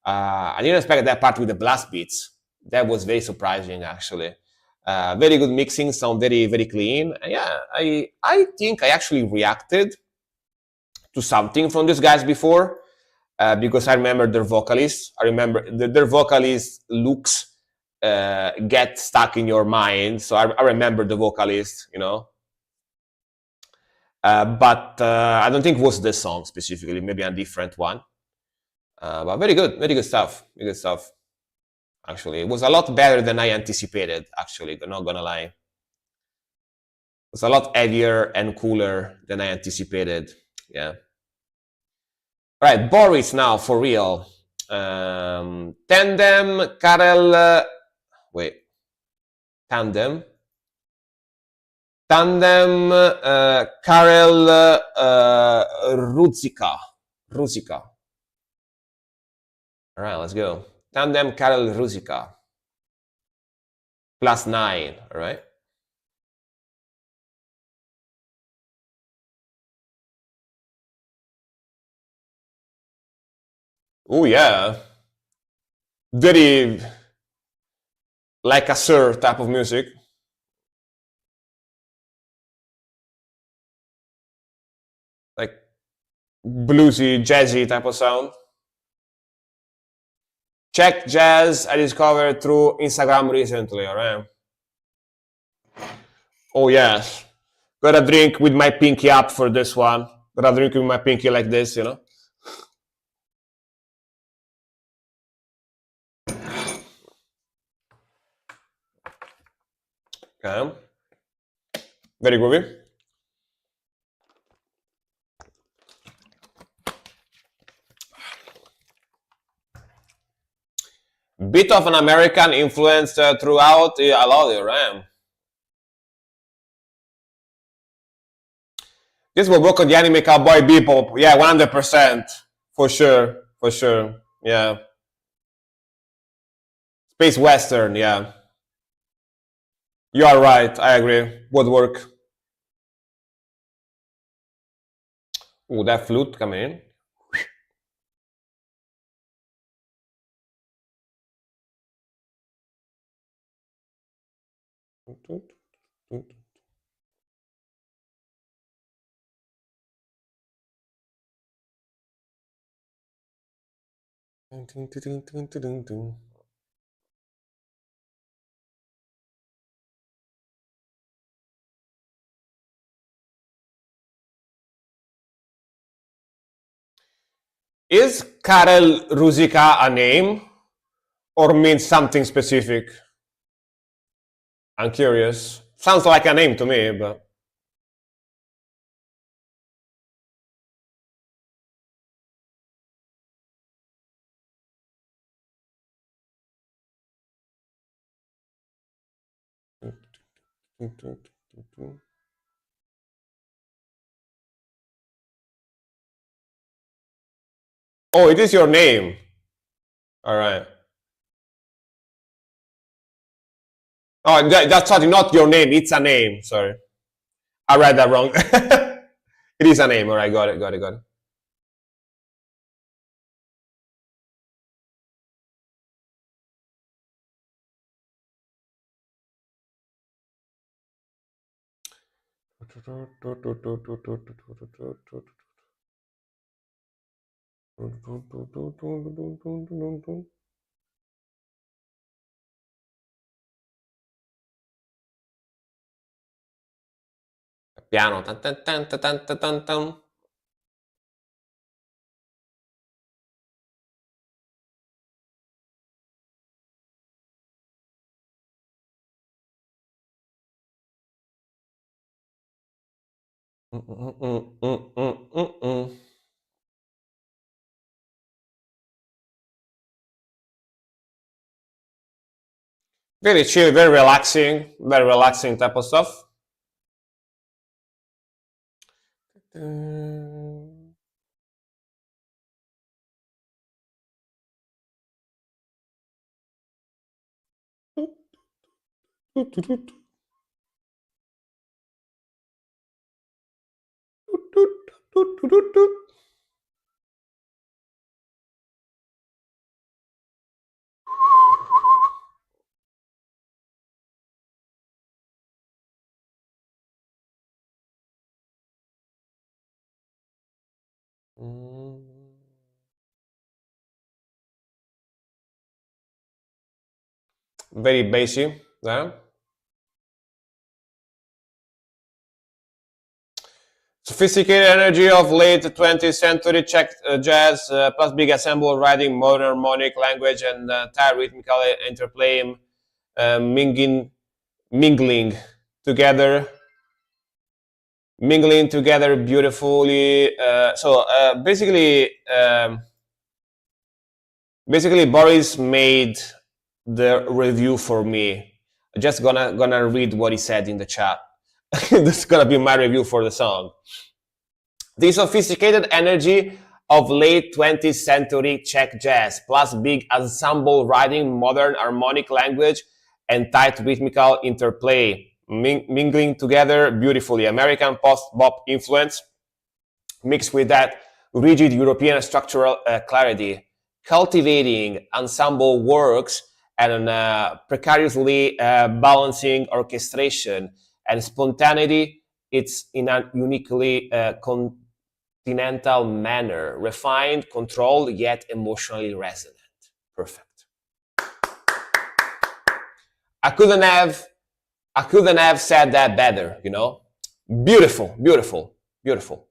I didn't expect that part with the blast beats. That was very surprising, actually. Very good mixing, sound very very clean. And yeah, I think I actually reacted to something from these guys before, because I remember their vocalist. I remember their vocalist looks get stuck in your mind. So I remember the vocalist, you know. But I don't think it was this song specifically. Maybe a different one. But very good stuff. Very good stuff. Actually, it was a lot better than I anticipated. Actually, I'm not gonna lie. It was a lot heavier and cooler than I anticipated. Yeah. All right, Boris now for real. Tandem, Karel. Wait. Tandem. Tandem, Karel Ruzika. Ruzika. All right, let's go. Tandem, Karel Ruzika. +9, all right? Oh, yeah. Very like a Sir type of music. Like bluesy, jazzy type of sound. Czech jazz I discovered through Instagram recently, alright? Oh yes. Gotta drink with my pinky up for this one. Gotta drink with my pinky like this, you know? Okay. Very groovy. Bit of an American influence throughout. Yeah, I love it, right? This will work on the anime Cowboy Bebop. Yeah, 100%. For sure. For sure. Yeah. Space Western, yeah. You are right. I agree. Would work. Ooh, that flute coming in. Is Karel Ruzika a name or means something specific? I'm curious. Sounds like a name to me, but. Oh, it is your name. All right. Oh, that's not your name. It's a name. Sorry. I read that wrong. It is a name. All right. Got it. Got it. Got it. Piano. Tan, tan, tan, tan, tan, tan, tan. Very chill, very relaxing type of stuff. Very bassy. Yeah. Sophisticated energy of late 20th century Czech jazz, plus big ensemble writing, modern harmonic language, and entire rhythmical interplay, mingling together, beautifully. Basically, Boris made the review for me. I'm just gonna read what he said in the chat. This is gonna be my review for the song. The sophisticated energy of late 20th century Czech jazz, plus big ensemble writing, modern harmonic language, and tight rhythmical interplay, mingling together beautifully. American post-bop influence mixed with that rigid European structural clarity, cultivating ensemble works and precariously balancing orchestration and spontaneity. It's in a uniquely continental manner, refined, controlled, yet emotionally resonant. Perfect. I couldn't have said that better, you know? Beautiful, beautiful, beautiful.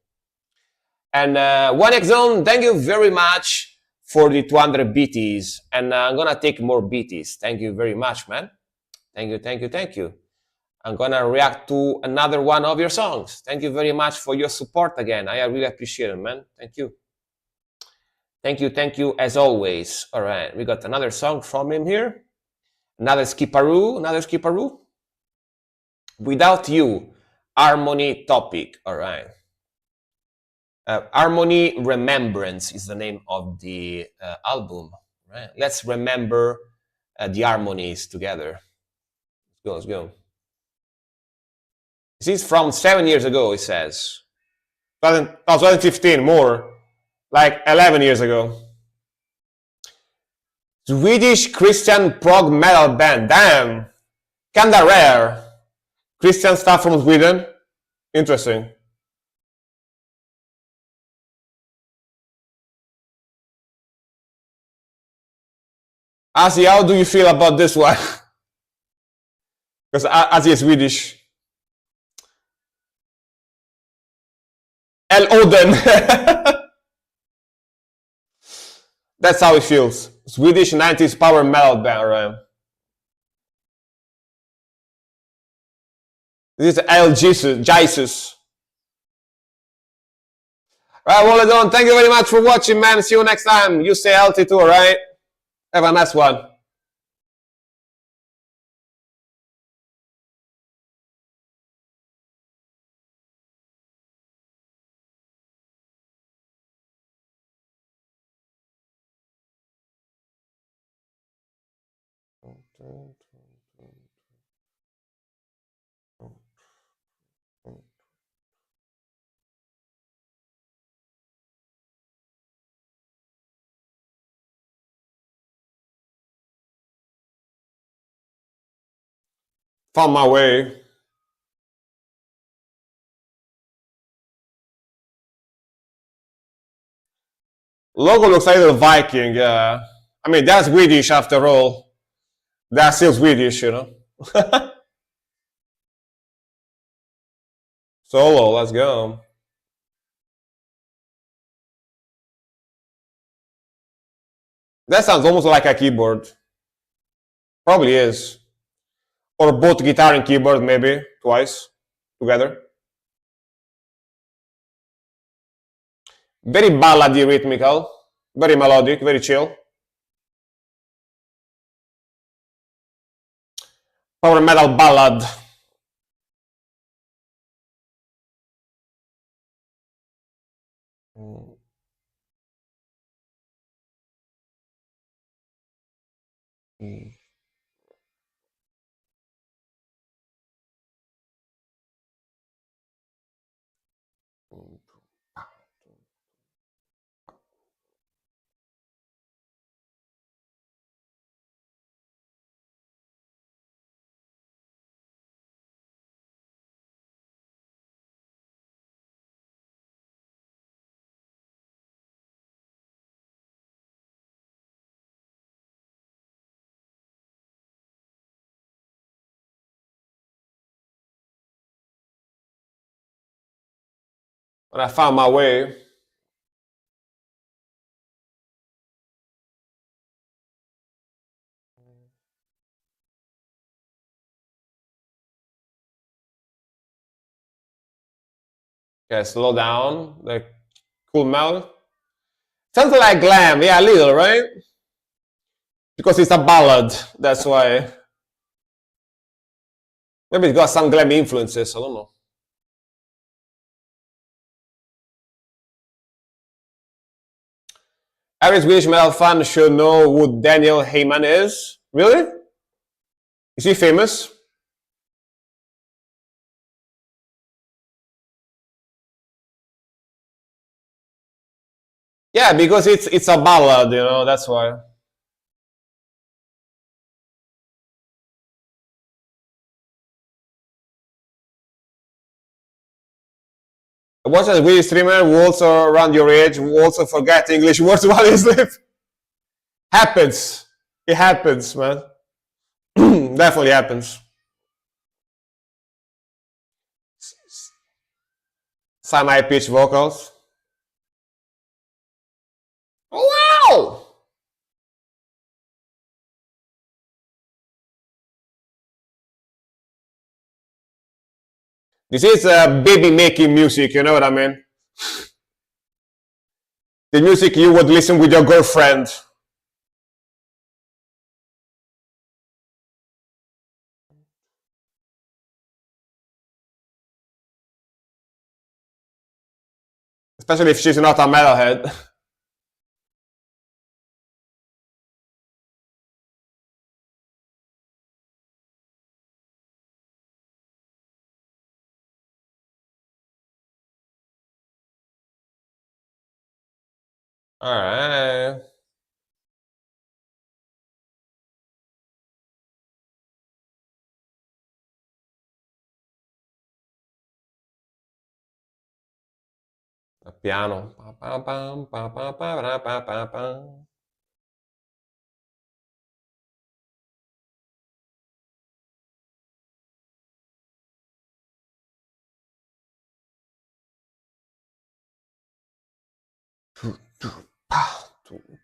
And 1xZone, thank you very much for the 200 BTs. And I'm gonna take more BTs. Thank you very much, man. Thank you, thank you, thank you. I'm gonna react to another one of your songs. Thank you very much for your support again. I really appreciate it, man. Thank you. Thank you as always. All right, we got another song from him here. Another Skiparoo. Without You, Harmony Topic. All right. Harmony Remembrance is the name of the album. Right? Let's remember the harmonies together. Let's go. This is from 7 years ago, it says. 2015, more. Like 11 years ago. Swedish Christian prog metal band. Damn. Kinda rare. Christian stuff from Sweden. Interesting. Asi, how do you feel about this one? Because Asi is Swedish. El Oden. That's how it feels. Swedish 90s power metal band, right? This is El Jesus. Right, well done. Thank you very much for watching, man. See you next time. You stay healthy too, alright? Have a nice one. Found my way. Logo looks like a little Viking. I mean, that's Swedish after all. That's still Swedish, you know. Solo, let's go. That sounds almost like a keyboard. Probably is. Or both guitar and keyboard, maybe twice together. Very ballady rhythmical, very melodic, very chill. Power metal ballad. When I found my way, okay, slow down, like cool mouth. Sounds like glam, yeah, a little, right? Because it's a ballad, that's why. Maybe it's got some glam influences, I don't know. Every Swedish metal fan should know who Daniel Heyman is. Really? Is he famous? Yeah, because it's a ballad, you know, that's why. I watched a Swedish streamer who also around your age, who also forget English words while he sleeps. Happens. It happens, man. Definitely happens. Some high pitched vocals. Wow! This is baby making music, you know what I mean? The music you would listen with your girlfriend. Especially if she's not a metalhead. Alright. Piano.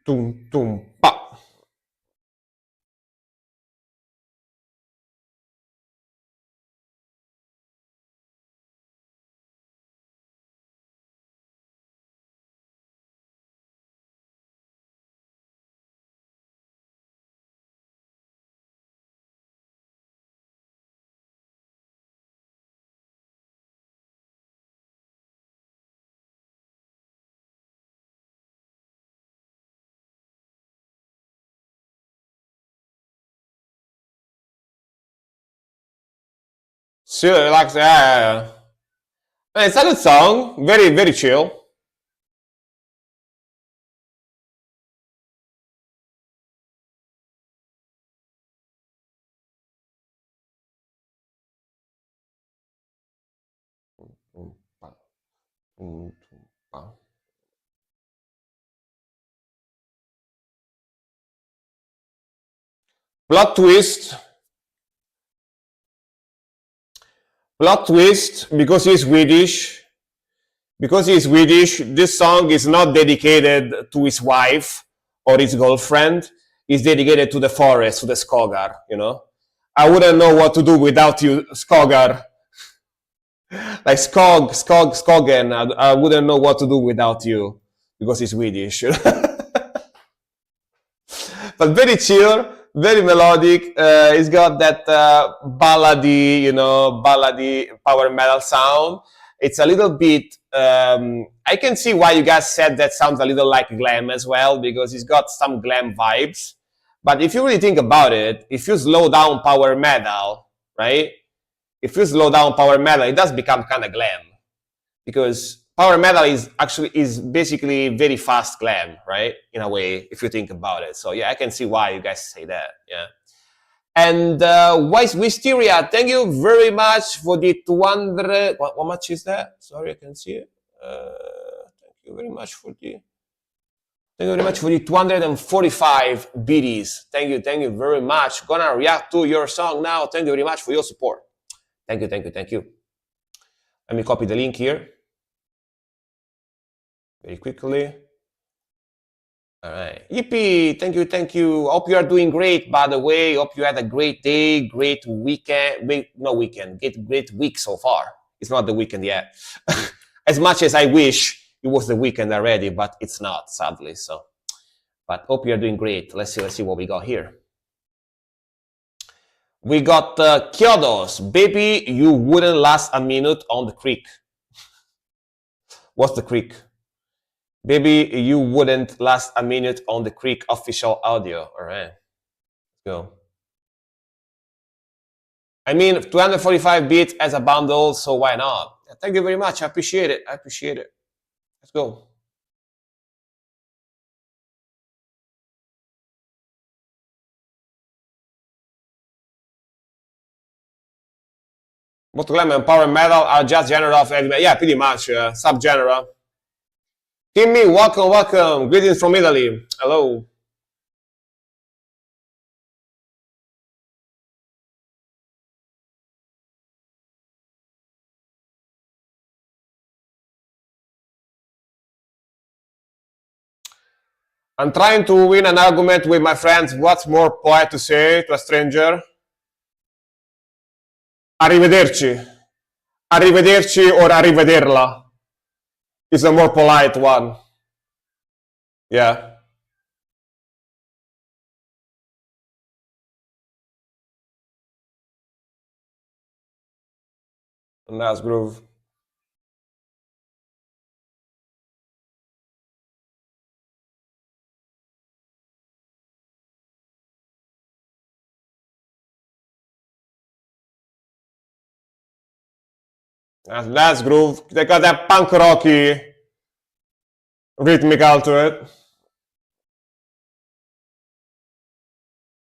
Tum, tum, pa. She likes, yeah. It's a good song. Very, very chill. Tum, pa, tum, tum, pa. Plot twist. Plot twist, because he's Swedish. Because he's Swedish, this song is not dedicated to his wife or his girlfriend. It's dedicated to the forest, to the Skogar, you know? I wouldn't know what to do without you, Skogar. Like Skogen. I wouldn't know what to do without you because he's Swedish. But very chill, very melodic. It's got that ballady, ballady power metal sound. It's a little bit. I can see why you guys said that sounds a little like glam as well, because it's got some glam vibes. But if you really think about it, if you slow down power metal, right? If you slow down power metal, it does become kind of glam, because power metal is basically very fast glam, right? In a way, if you think about it. So yeah, I can see why you guys say that. Yeah. And Wisteria, thank you very much for the 200. What much is that? Sorry, I can see it. Thank you very much for the. Thank you very much for the 245 BDs. Thank you very much. Gonna react to your song now. Thank you very much for your support. Thank you. Let me copy the link here very quickly. All right. Yippee. Thank you. Hope you are doing great, by the way. Hope you had a great day, great weekend. Great week so far. It's not the weekend yet. As much as I wish it was the weekend already, but it's not, sadly. So, but hope you are doing great. Let's see what we got here. We got Kyodos. Baby, you wouldn't last a minute on the creek. What's the creek? Baby, you wouldn't last a minute on the creek official audio. All right. Let's go. I mean, 245 bits as a bundle, so why not? Thank you very much. I appreciate it. Let's go. Most glam and power metal are just genre of heavy metal. Yeah, pretty much. Subgenre. Timmy, welcome. Greetings from Italy. Hello. I'm trying to win an argument with my friends. What's more polite to say to a stranger? Arrivederci. Arrivederci or arrivederla is a more polite one. Yeah. Nice groove. Nice groove. They got that punk rocky rhythmical to it.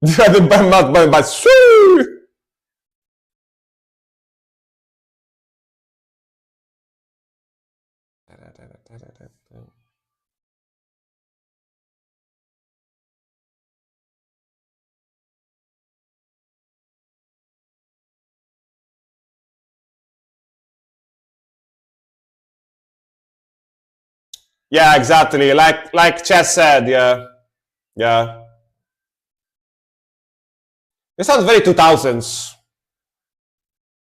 The but yeah, exactly. Like Chess said, yeah. It sounds very 2000s,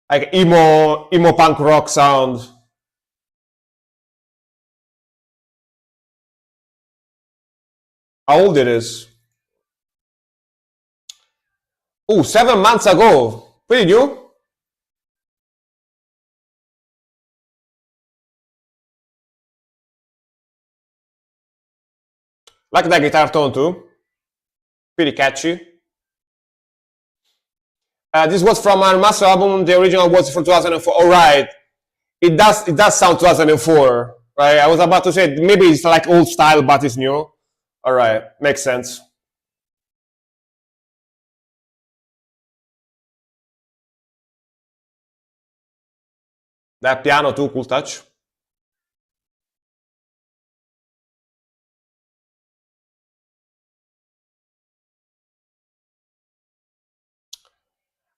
like emo punk rock sound. How old it is? Oh, 7 months ago. Pretty new. Like that guitar tone too. Pretty catchy. This was from our master album. The original was from 2004. All right. It does sound 2004, right? I was about to say maybe it's like old style, but it's new. All right, makes sense. That piano too, cool touch.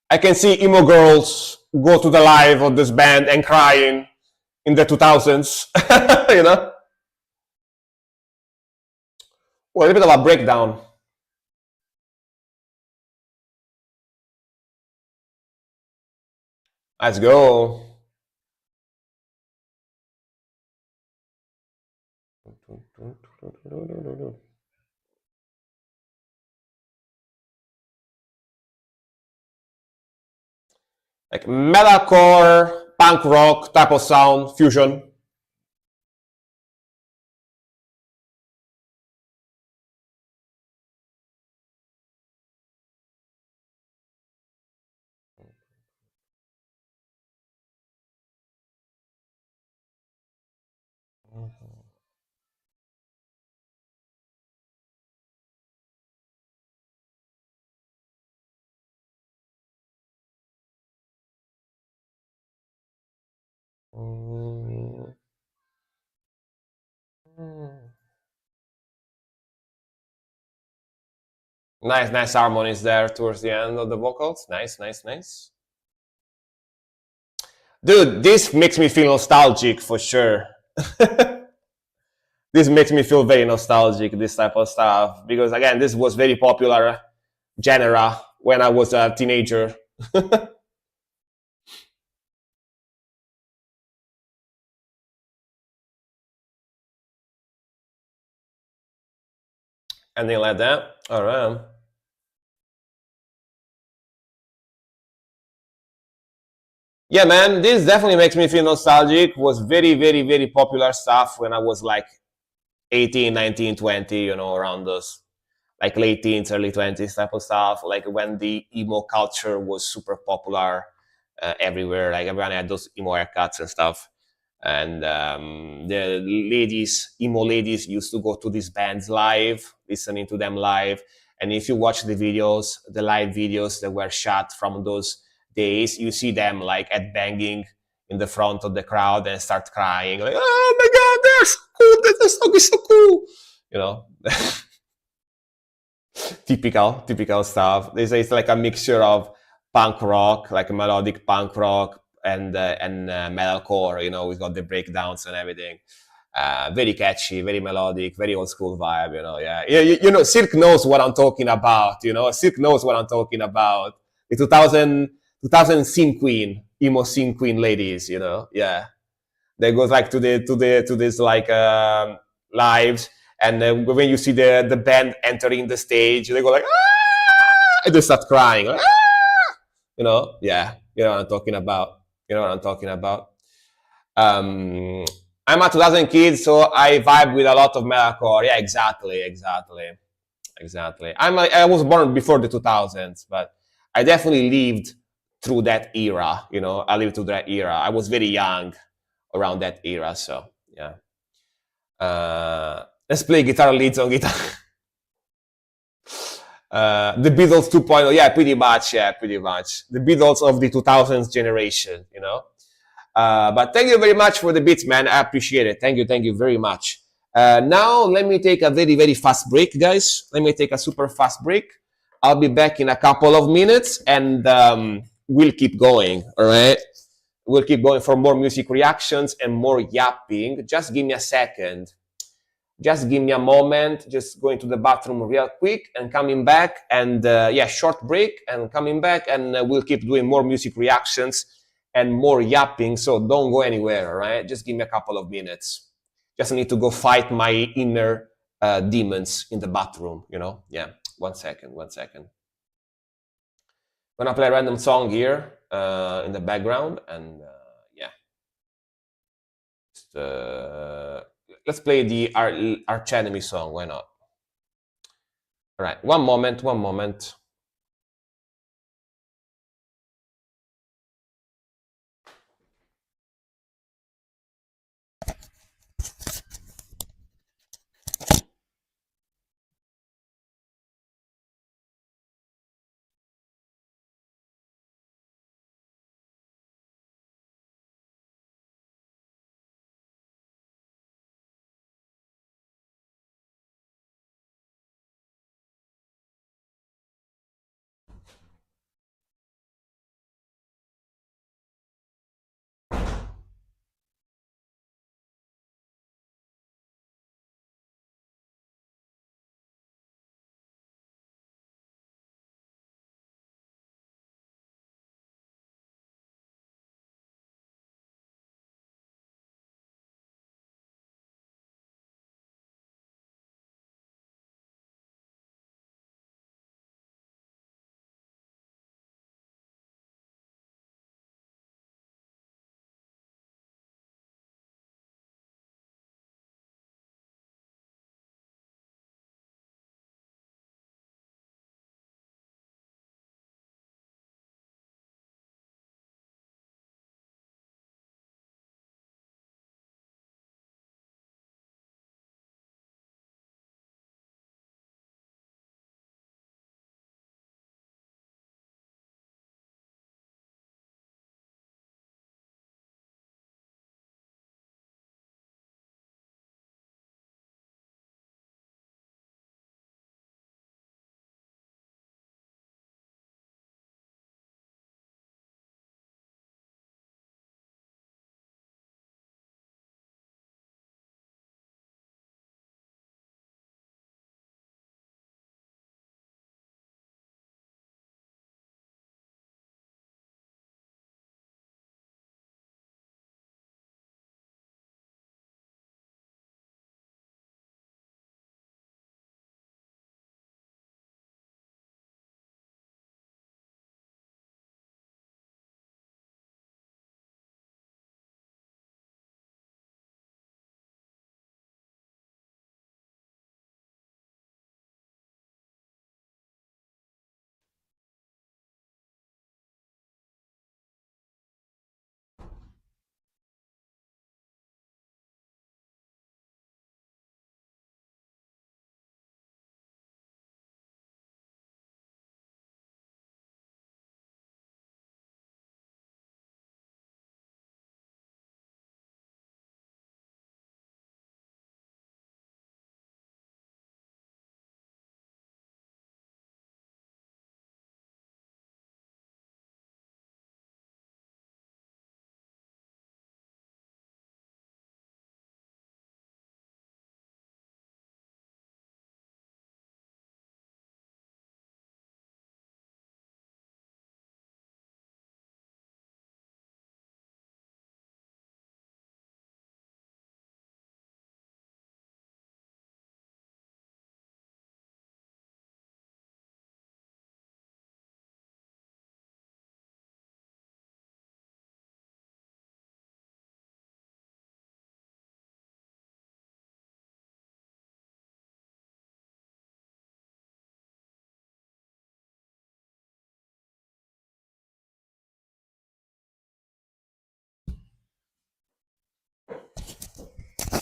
I can see emo girls go to the live of this band and crying in the 2000s, you know? Well, a little bit of a breakdown. Let's go. Like metalcore, punk rock type of sound, fusion. Nice, nice harmonies there towards the end of the vocals. Nice, nice, nice. Dude, this makes me feel nostalgic for sure. This makes me feel very nostalgic, this type of stuff, because again, this was very popular genre when I was a teenager. Anything like that? All right. Yeah, man, this definitely makes me feel nostalgic. Was very, very, very popular stuff when I was like 18, 19, 20, you know, around those like late teens, early 20s type of stuff. Like when the emo culture was super popular everywhere. Like everyone had those emo haircuts and stuff. And the ladies, emo ladies, used to go to these bands live, listening to them live. And if you watch the videos, the live videos that were shot from those days, you see them like at banging in the front of the crowd and start crying, like, "Oh my god, they're so cool! This song is so cool!" You know, typical stuff. It's like a mixture of punk rock, like melodic punk rock, and metalcore. You know, we got the breakdowns and everything. Very catchy, very melodic, very old school vibe. You know, yeah, you know, Silk knows what I'm talking about. You know, Silk knows what I'm talking about. The 2000 scene queen, emo scene queen ladies. You know, yeah, they go like to this like lives, and when you see the band entering the stage, they go like, ah! And they start crying, like, ah! You know, yeah, you know what I'm talking about. You know what I'm talking about. Um, I'm a 2000 kid, so I vibe with a lot of metalcore. Yeah, exactly. I was born before the 2000s, but I definitely lived through that era. You know, I lived through that era. I was very young around that era, so yeah. Let's play guitar leads on guitar. The Beatles 2.0, yeah, pretty much, the Beatles of the 2000s generation, you know. But thank you very much for the beats, man. I appreciate it. Thank you very much. Now let me take a very, very fast break, guys. Let me take a super fast break. I'll be back in a couple of minutes, and we'll keep going. All right, we'll keep going for more music reactions and more yapping. Just give me a second. Just give me a moment, just going to the bathroom real quick and coming back, and yeah, short break and coming back, and we'll keep doing more music reactions and more yapping. So don't go anywhere. All right, just give me a couple of minutes. Just need to go fight my inner demons in the bathroom, you know. Yeah, 1 second. I'm gonna play a random song here in the background, and yeah, just, let's play the Arch Enemy song. Why not? All right, one moment.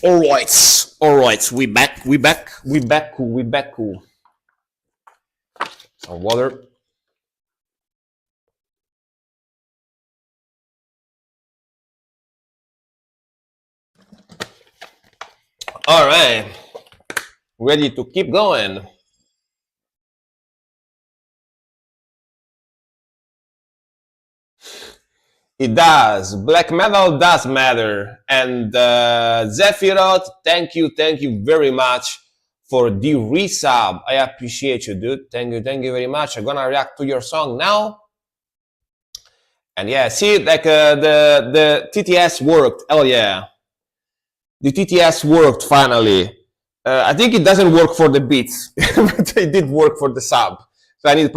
All right. We back. Cool. Some water. All right. Ready to keep going. It does. Black metal does matter. And Zephyroth, thank you very much for the resub. I appreciate you, dude. Thank you very much. I'm gonna react to your song now. And yeah, see, like the TTS worked. Hell yeah, the TTS worked finally. I think it doesn't work for the beats, but it did work for the sub. So I need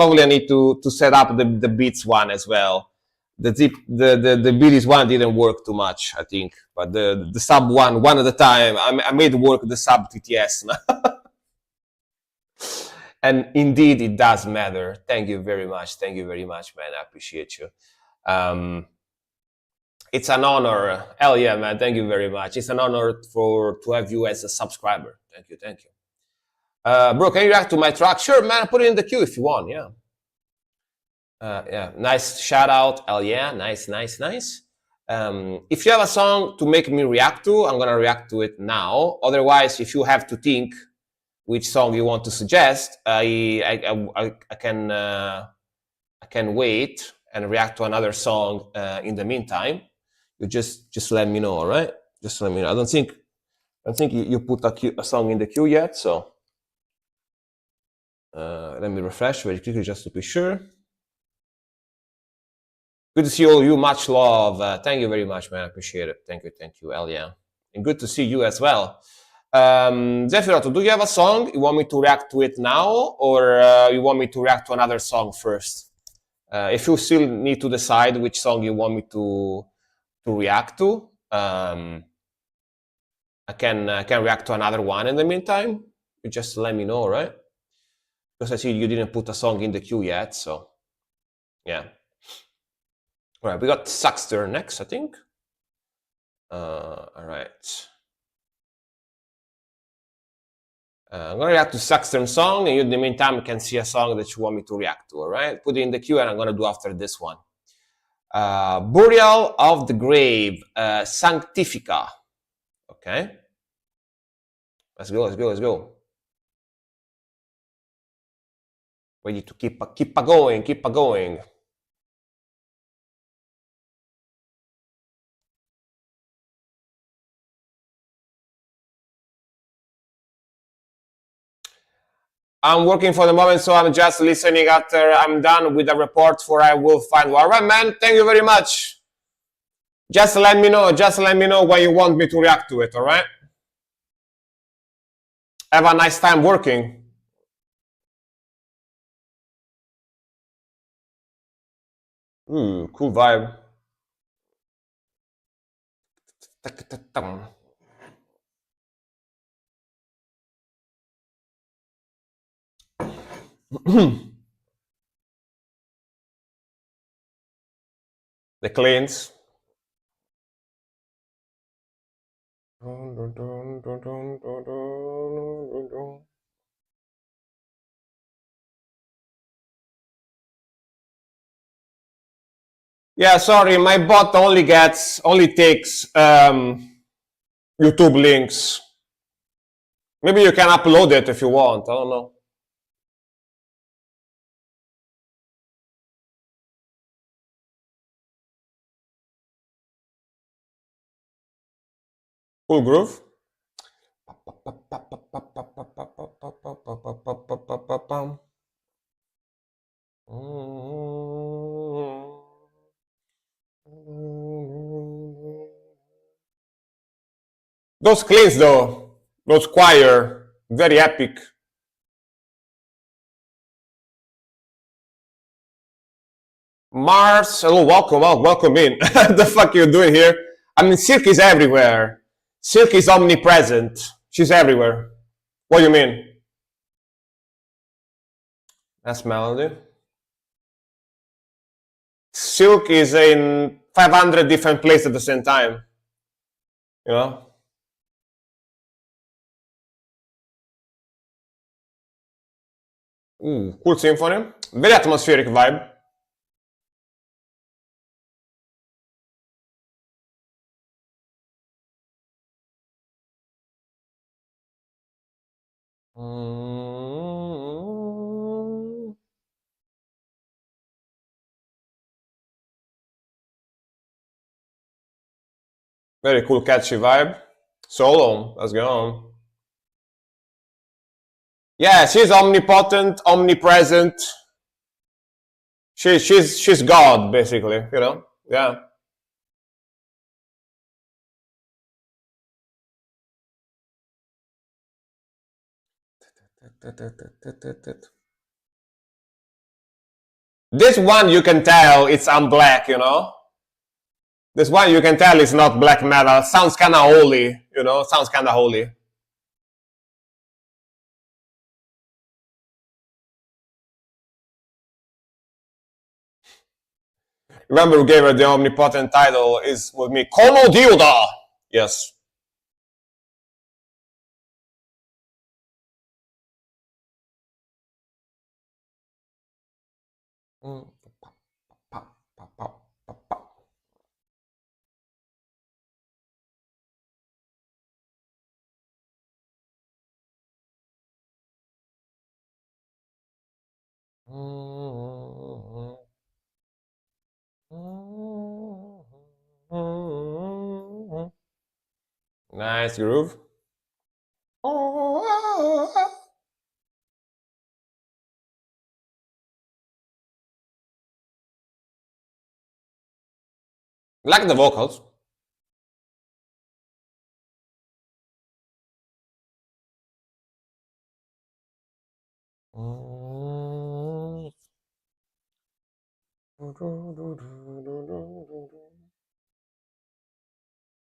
to set up the beats one as well. The beats one didn't work too much, I think, but the sub one at a time. I made work the sub TTS. And indeed, it does matter. Thank you very much, man. I appreciate you. It's an honor. Hell yeah, man. Thank you very much. It's an honor to have you as a subscriber. Thank you. Bro, can you react to my track? Sure, man. Put it in the queue if you want. Yeah. Yeah. Nice shout out. Hell yeah. Nice. If you have a song to make me react to, I'm gonna react to it now. Otherwise, if you have to think which song you want to suggest, I can wait and react to another song in the meantime. You just let me know, all right? Just let me know. I don't think you put a song in the queue yet, so let me refresh very quickly just to be sure. Good to see all you. Much love. Thank you very much, man. I appreciate it. Thank you, hell yeah. And good to see you as well. Zephyroth, do you have a song? You want me to react to it now, or you want me to react to another song first? If you still need to decide which song you want me to react to, I can react to another one in the meantime. You just let me know, right? Because I see you didn't put a song in the queue yet, so yeah. All right, we got Saxter next, I think. All right. I'm gonna react to Saxter's song, and you in the meantime can see a song that you want me to react to, all right? Put it in the queue, and I'm gonna do after this one. Burial of the Grave, Sanctifica. Okay. Let's go. Ready to keep going. I'm working for the moment, so I'm just listening. After I'm done with the report, I will find. All right, man. Thank you very much. Just let me know when you want me to react to it. All right. Have a nice time working. Ooh, cool vibe. The cleans. Yeah, sorry, my bot only takes YouTube links. Maybe you can upload it if you want. I don't know. Cool groove. Those cleans though, those choir, very epic. Mars, hello, welcome in. The fuck you doing here? I mean, Silk is everywhere. Silk is omnipresent. She's everywhere. What do you mean? That's Melody. Silk is in 500 different places at the same time. You know? Ooh, cool symphony. Very atmospheric vibe. Mm. Very cool, catchy vibe. Solo, let's go. Yeah, she's omnipotent, omnipresent. She's God, basically. You know. Yeah. This one you can tell it's unblack. You know. This one you can tell it's not black metal. Sounds kind of holy. You know. Sounds kind of holy. Remember, who gave her the omnipotent title is with me, Kono Dilda. Yes. Nice groove. Like the vocals.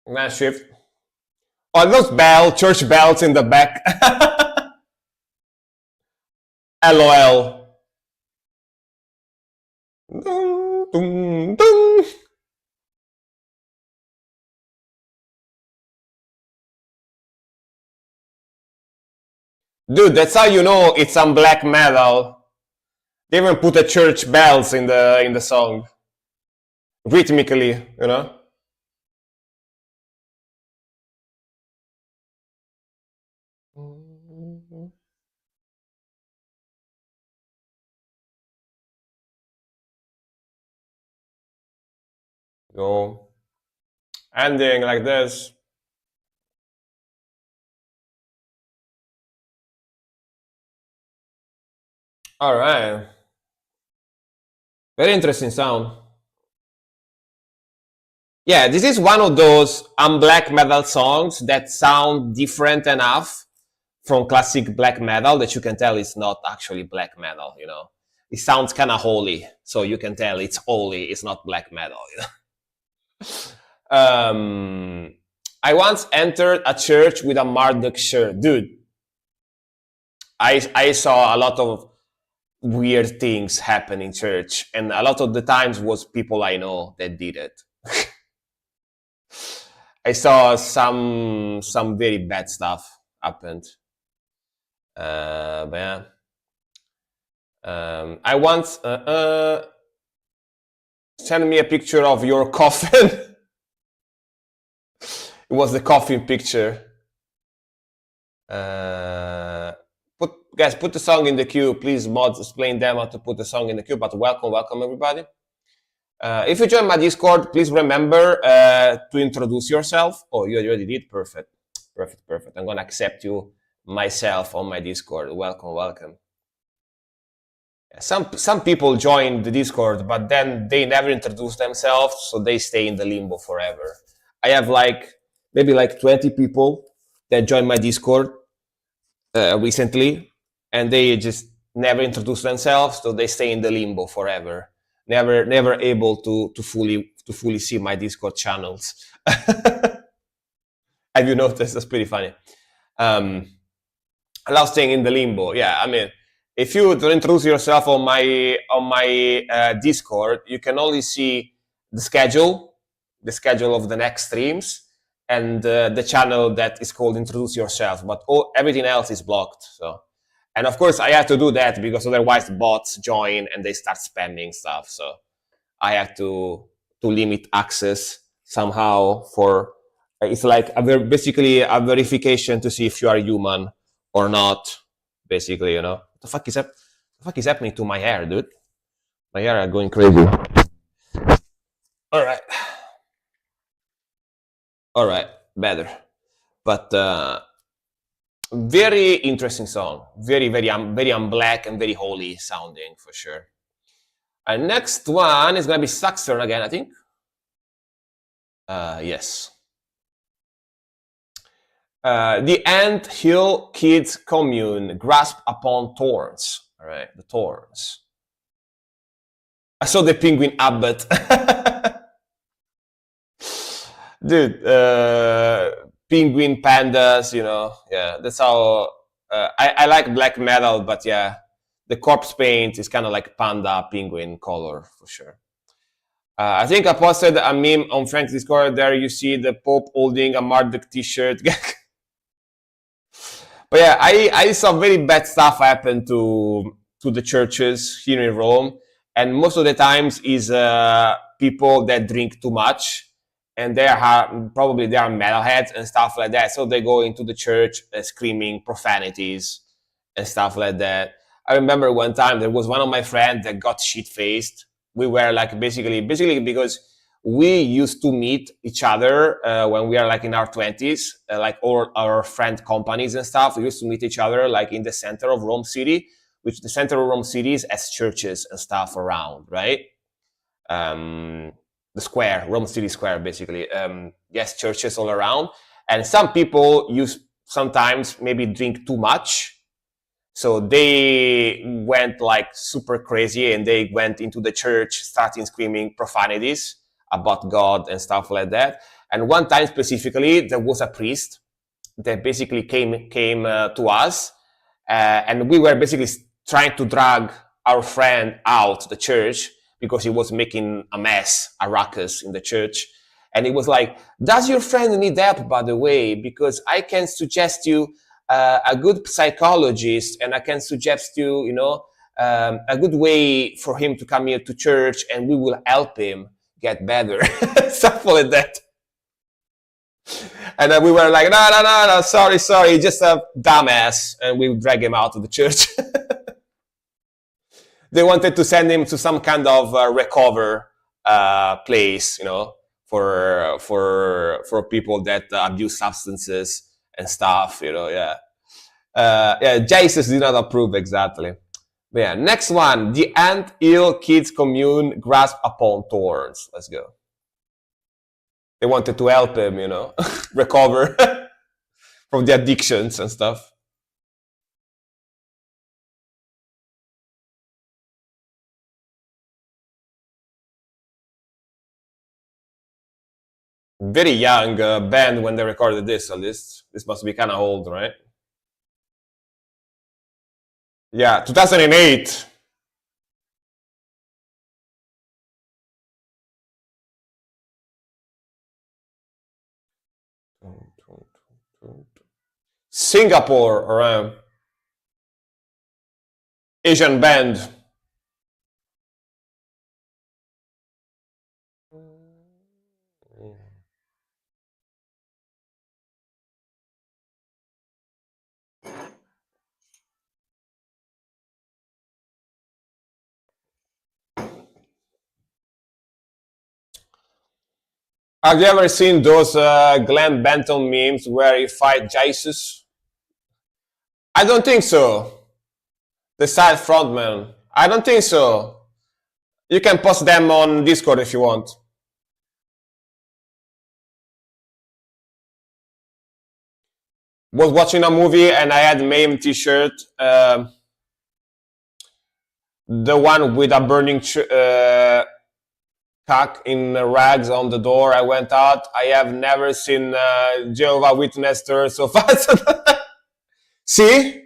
Nice shift. Oh, those church bells in the back. LOL. Dun, dun, dun. Dude, that's how you know it's some black metal. They even put the church bells in the song. Rhythmically, you know? Go. Ending like this. Alright. Very interesting sound. Yeah, this is one of those black metal songs that sound different enough from classic black metal that you can tell it's not actually black metal, you know. It sounds kind of holy, so you can tell it's holy, it's not black metal, you know. I once entered a church with a Marduk shirt. Dude, I saw a lot of weird things happen in church, and a lot of the times was people I know that did it. I saw some very bad stuff happened. But yeah. I once send me a picture of your coffin. It was the coffin picture. Guys, put the song in the queue, please. Mods, explain them how to put the song in the queue. But welcome everybody. If you join my Discord, please remember to introduce yourself. Oh, you already did. Perfect. I'm gonna accept you myself on my Discord. Welcome. Some people join the Discord, but then they never introduce themselves, so they stay in the limbo forever. I have maybe 20 people that joined my Discord recently, and they just never introduce themselves, so they stay in the limbo forever. Never able to fully see my Discord channels. Have you noticed? That's pretty funny. I love staying in the limbo. Yeah, I mean, if you don't introduce yourself on my Discord, you can only see the schedule of the next streams, and the channel that is called Introduce Yourself. But everything else is blocked. So, And of course, I had to do that because otherwise bots join and they start spamming stuff. So I have to limit access somehow for it's like basically a verification to see if you are human or not. Basically, what the fuck is happening to my hair, dude? My hair are going crazy. All right, all right, better. But very interesting song, very black and very holy sounding for sure. And next one is gonna be Saxon again, I think. Yes. The Ant Hill Kids Commune, Grasp Upon Thorns. All right, the thorns. I saw the penguin Abbott. Dude, penguin pandas, yeah, that's how. I like black metal, but yeah, the corpse paint is kind of like panda penguin color for sure. I think I posted a meme on Frank's Discord. There you see the Pope holding a Marduk t-shirt. But yeah, I saw very bad stuff happen to the churches here in Rome, and most of the times is people that drink too much, and they are metalheads and stuff like that. So they go into the church screaming profanities and stuff like that. I remember one time there was one of my friends that got shit faced. We were like basically because we used to meet each other when we are like in our 20s, like all our friend companies and stuff. We used to meet each other like in the center of Rome City, which the center of Rome City has churches and stuff around, right? The square, Rome City Square, basically. Yes, churches all around. And some people sometimes maybe drink too much. So they went like super crazy and they went into the church starting screaming profanities about God and stuff like that. And one time specifically, there was a priest that basically came to us, and we were basically trying to drag our friend out the church because he was making a mess, a ruckus in the church. And he was like, "Does your friend need help, by the way? Because I can suggest you a good psychologist, and I can suggest you, a good way for him to come here to church, and we will help him get better." Stuff like that. And then we were like, no, sorry, just a dumbass. And we drag him out of the church. They wanted to send him to some kind of recover place, for people that abuse substances and stuff, yeah. Yeah, Jesus did not approve exactly. But yeah, next one, the Ant Hill Kids Commune, Grasp Upon Thorns. Let's go. They wanted to help him, recover from the addictions and stuff. Very young band when they recorded this, at least. This must be kind of old, right? Yeah, 2008. Singapore, or Asian band. Have you ever seen those Glenn Benton memes where he fight Jesus? I don't think so. The side frontman. I don't think so. You can post them on Discord if you want. Was watching a movie and I had meme t-shirt. The one with a burning cock in rags on the door. I went out. I have never seen Jehovah Witness turn so fast. See?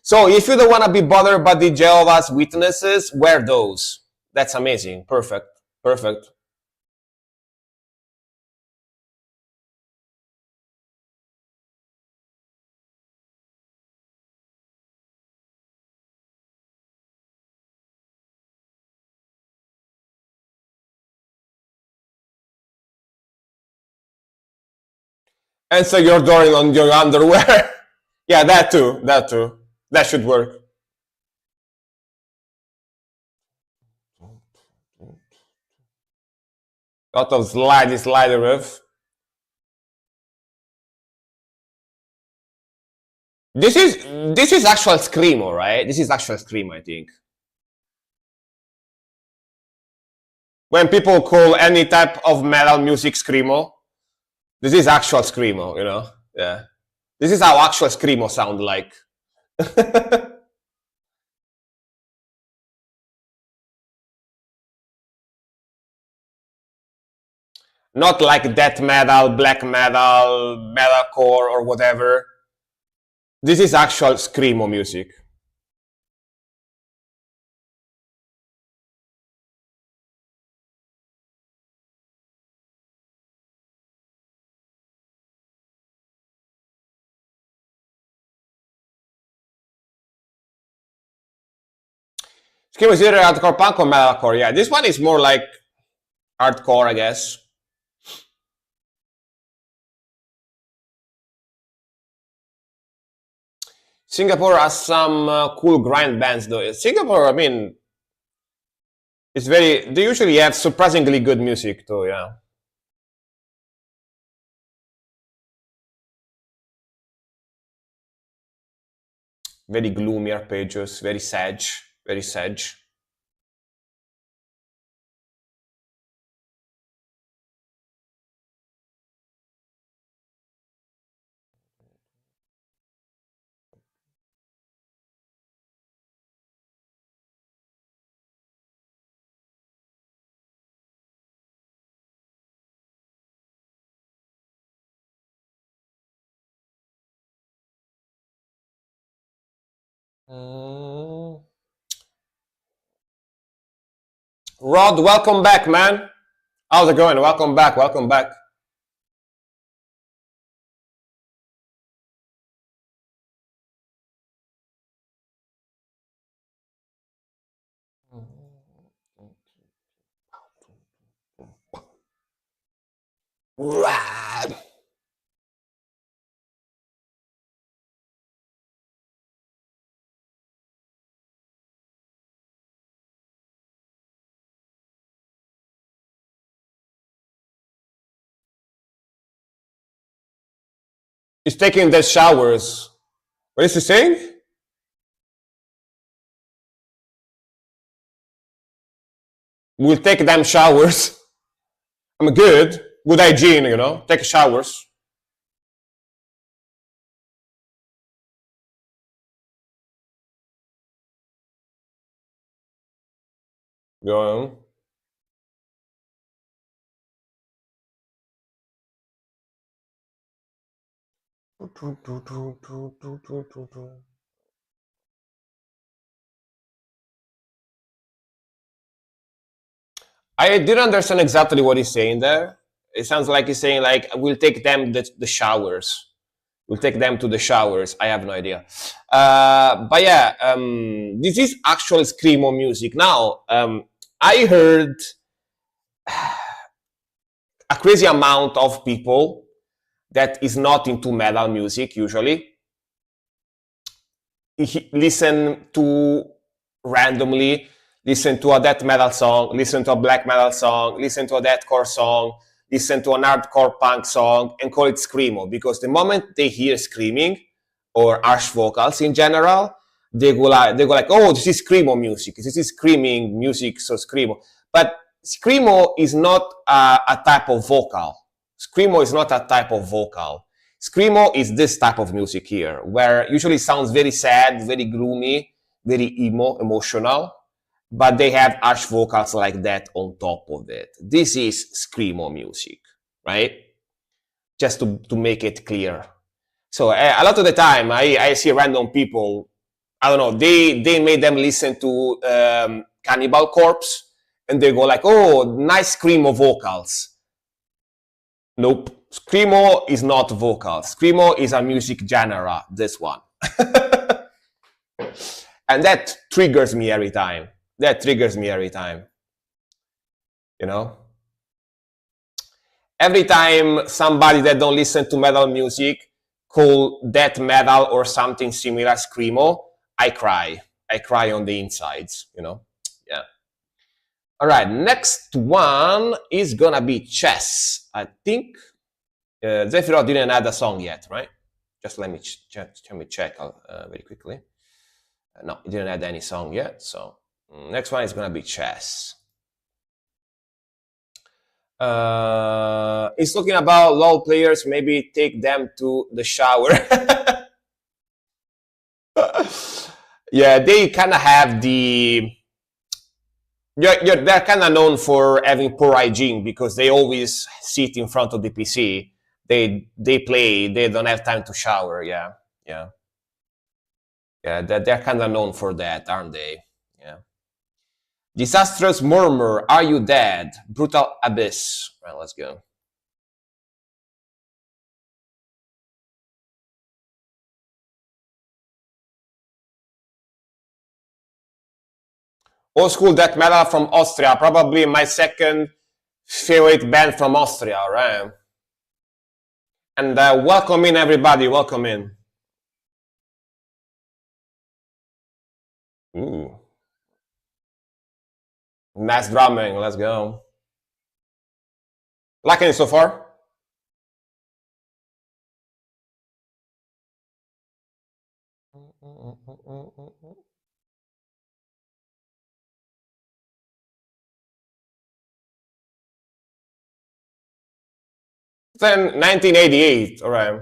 So if you don't want to be bothered by the Jehovah's Witnesses, wear those. That's amazing. Perfect. Answer your door on your underwear. Yeah, that too. That too. That should work. Lot of slider riff. This is actual screamo, right? This is actual screamo, I think. When people call any type of metal music screamo, this is actual screamo, you know? Yeah. This is how actual screamo sound like. Not like death metal, black metal, metalcore, or whatever. This is actual screamo music. Screamo is either hardcore punk or metalcore. Yeah, this one is more like hardcore, I guess. Singapore has some cool grind bands, though. Singapore, I mean, it's very. They usually have surprisingly good music, too. Yeah. Very gloomy arpeggios, very sage, very sage. Rod, welcome back, man. How's it going? Welcome back. Welcome back. Rad. He's taking the showers. What is he saying? We'll take them showers. I'm good. Good hygiene, you know. Take showers. Go on. I didn't understand exactly what he's saying there. It sounds like he's saying like we'll take them the showers. We'll take them to the showers. I have no idea. But yeah, this is actual screamo music. Now, I heard a crazy amount of people that is not into metal music usually listen to randomly, listen to a death metal song, listen to a black metal song, listen to a deathcore song, listen to an hardcore punk song, and call it screamo. Because the moment they hear screaming or harsh vocals in general, they go like, oh, this is screamo music. This is screaming music, so screamo. But screamo is not a type of vocal. Screamo is not a type of vocal. Screamo is this type of music here, where usually sounds very sad, very gloomy, very emotional, but they have harsh vocals like that on top of it. This is screamo music, right? Just to make it clear. So a lot of the time, I see random people, I don't know, they made them listen to Cannibal Corpse, and they go like, oh, nice screamo vocals. Nope. Screamo is not vocal. Screamo is a music genre, this one. And that triggers me every time. That triggers me every time. You know? every time somebody that don't listen to metal music call death metal or something similar screamo, I cry. I cry on the insides, you know? Yeah. All right, next one is gonna be Chess. I think Zephyro didn't add a song yet, right? Just let me check very quickly. No, he didn't add any song yet, so next one is gonna be Chess. He's talking about LoL players, maybe take them to the shower. Yeah, they kind of have they're kind of known for having poor hygiene because they always sit in front of the PC. They play. They don't have time to shower. Yeah. They're kind of known for that, aren't they? Yeah. Disastrous Murmur. Are you dead? Brutal Abyss. Right, let's go. Old school death metal from Austria. Probably my second favorite band from Austria, right? And welcome in, everybody. Welcome in. Ooh. Nice drumming. Let's go. Liking it so far? Then 1988. All right.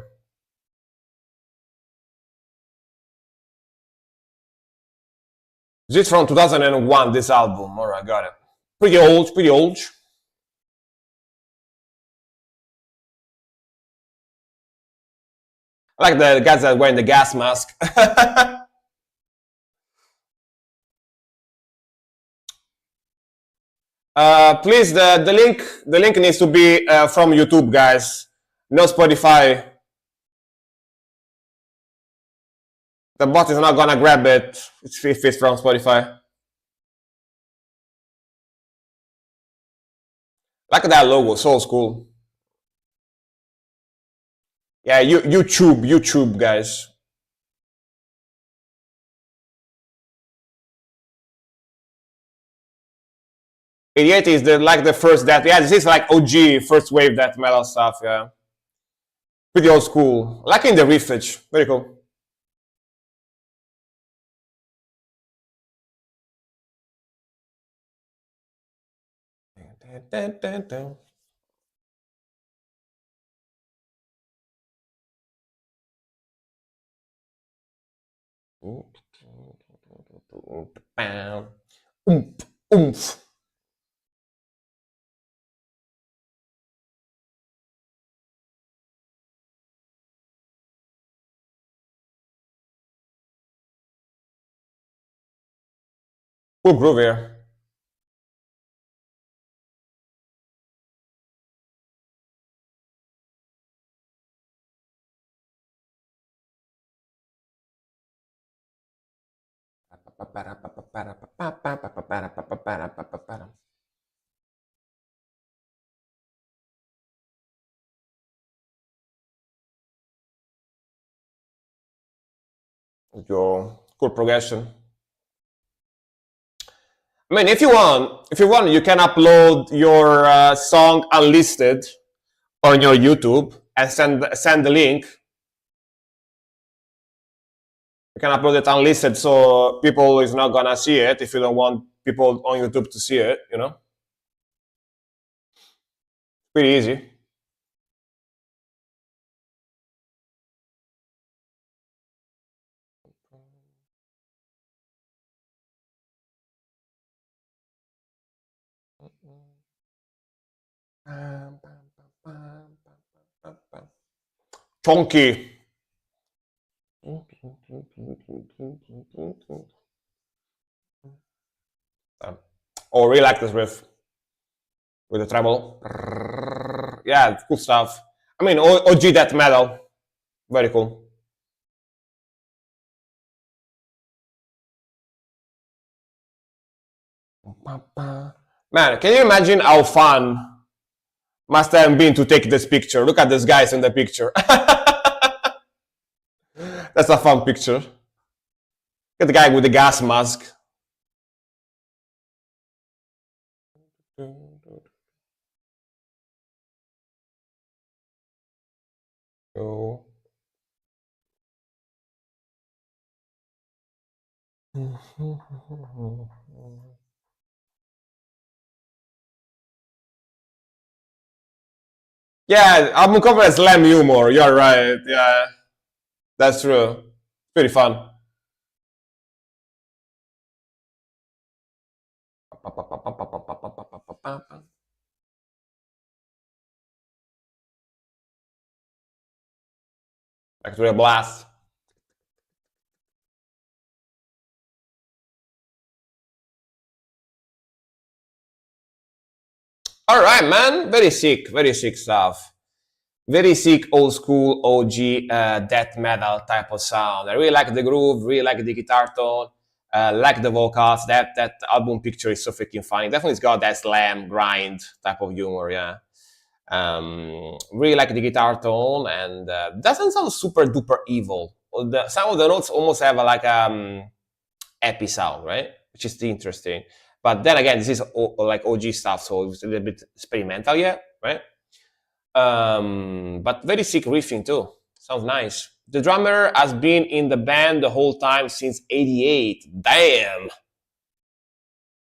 Is it from 2001? This album. All right, got it. Pretty old. Pretty old. I like the guys that are wearing the gas mask. Please, the link needs to be from YouTube, guys. No Spotify. The bot is not gonna grab it if it's from Spotify. Look at that logo, so cool. Yeah, YouTube, guys. '88 is like the first death. Yeah, this is like OG first wave death metal stuff. Yeah, pretty old school. Like in the riffage, very cool. Oomph. Cool groove here. Your cool progression. I mean, if you want, you can upload your song unlisted on your YouTube and send the link. You can upload it unlisted, so people is not gonna see it if you don't want people on YouTube to see it. You know, pretty easy. Chunky. Oh, really like this riff with the treble. Yeah, cool stuff. I mean, OG death metal, very cool. Man, can you imagine how fun Must have been to take this picture. Look at these guys in the picture. That's a fun picture. Look at the guy with the gas mask. Oh. Yeah, album cover has slam humor. You're right. Yeah, that's true. Pretty fun. Back to the blast. All right, man. Very sick stuff. Very sick old school OG death metal type of sound. I really like the groove, really like the guitar tone, like the vocals. That album picture is so freaking funny. Definitely it's got that slam grind type of humor, yeah. Really like the guitar tone, and doesn't sound super duper evil. Some of the notes almost have like happy sound, right? Which is interesting. But then again, this is like OG stuff, so it's a little bit experimental yet, right? But very sick riffing too. Sounds nice. The drummer has been in the band the whole time since '88. Damn,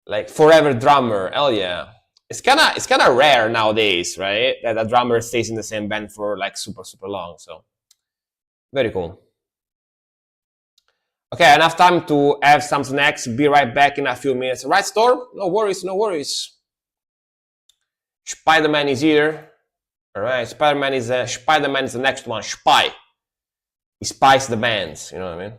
like forever drummer. Hell yeah. It's kind of rare nowadays, right? That a drummer stays in the same band for like super long. So very cool. Okay, enough time to have some snacks. Be right back in a few minutes. Right, Storm? No worries, no worries. Spider-Man is here. All right, Spider-Man is the next one. Spy. He spies the bands. You know what I mean?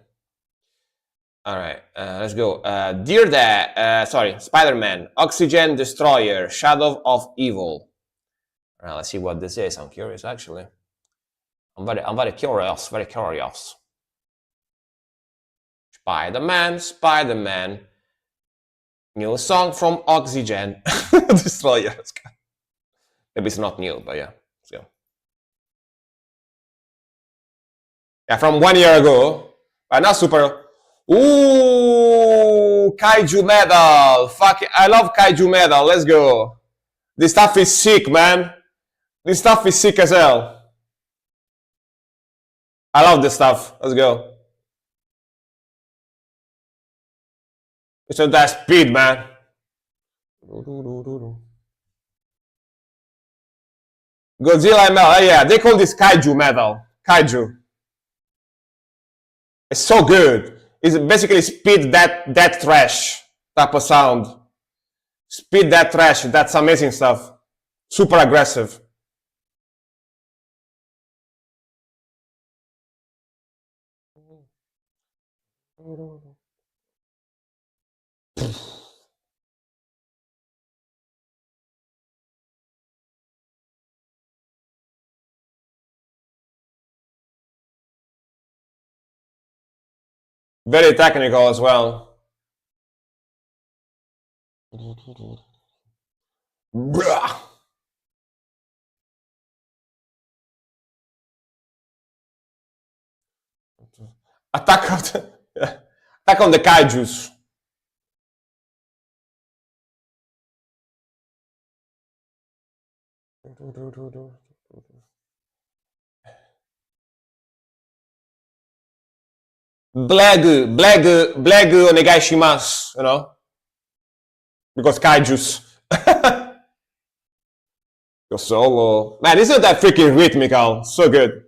All right, let's go. Dear Dad, Spider-Man, Oxygen Destroyer, Shadow of Evil. All right, let's see what this is. I'm curious, actually. I'm very curious. Very curious. Spider-Man. New song from Oxygen Destroyer. Maybe it's not new, but yeah. Let's go. Yeah, from 1 year ago. But not super. Ooh, kaiju metal. Fuck it. I love kaiju metal. Let's go. This stuff is sick, man. This stuff is sick as hell. I love this stuff. Let's go. It's at that speed, man. Godzilla metal. Oh, yeah, they call this kaiju metal. Kaiju. It's so good. It's basically speed that trash type of sound. Speed that trash. That's amazing stuff. Super aggressive. Very technical as well. Attack on the kaijus. Blag onegai shimasu, you know? Because kaijus. Your solo. Man, isn't that freaking rhythmical? So good.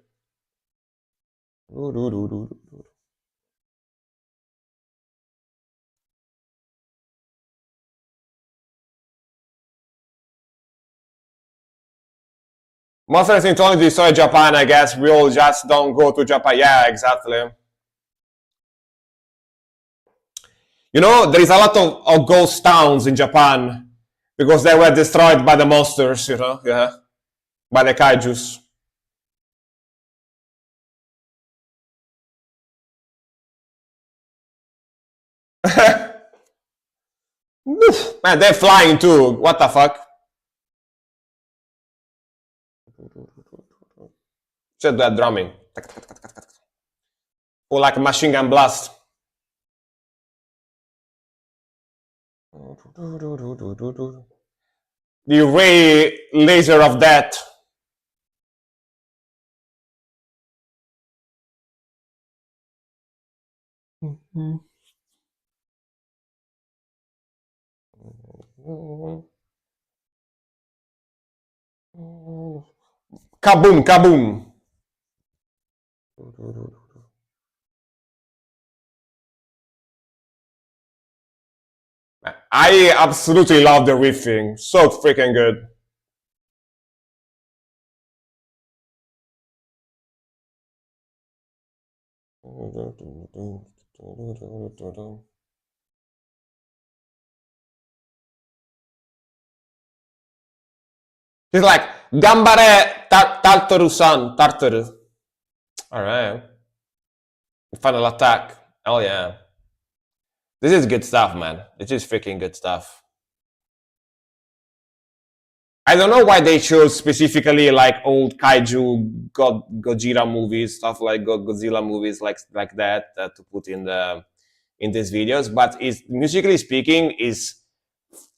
Monsters in Tony destroy Japan, I guess. We all just don't go to Japan. Yeah, exactly. You know, there is a lot of ghost towns in Japan because they were destroyed by the monsters, you know, yeah, by the kaijus. Man, they're flying too. What the fuck? Just that drumming. Or like a machine gun blast. The ray laser of death. Kaboom, kaboom. I absolutely love the riffing. So freaking good. He's like, Gambare Tartaru-san, Tartaru. Alright. Final attack. Hell yeah. This is good stuff, man. This is freaking good stuff. I don't know why they chose specifically like old kaiju Godzilla movies, stuff like Godzilla movies like that to put in these videos. But is musically speaking is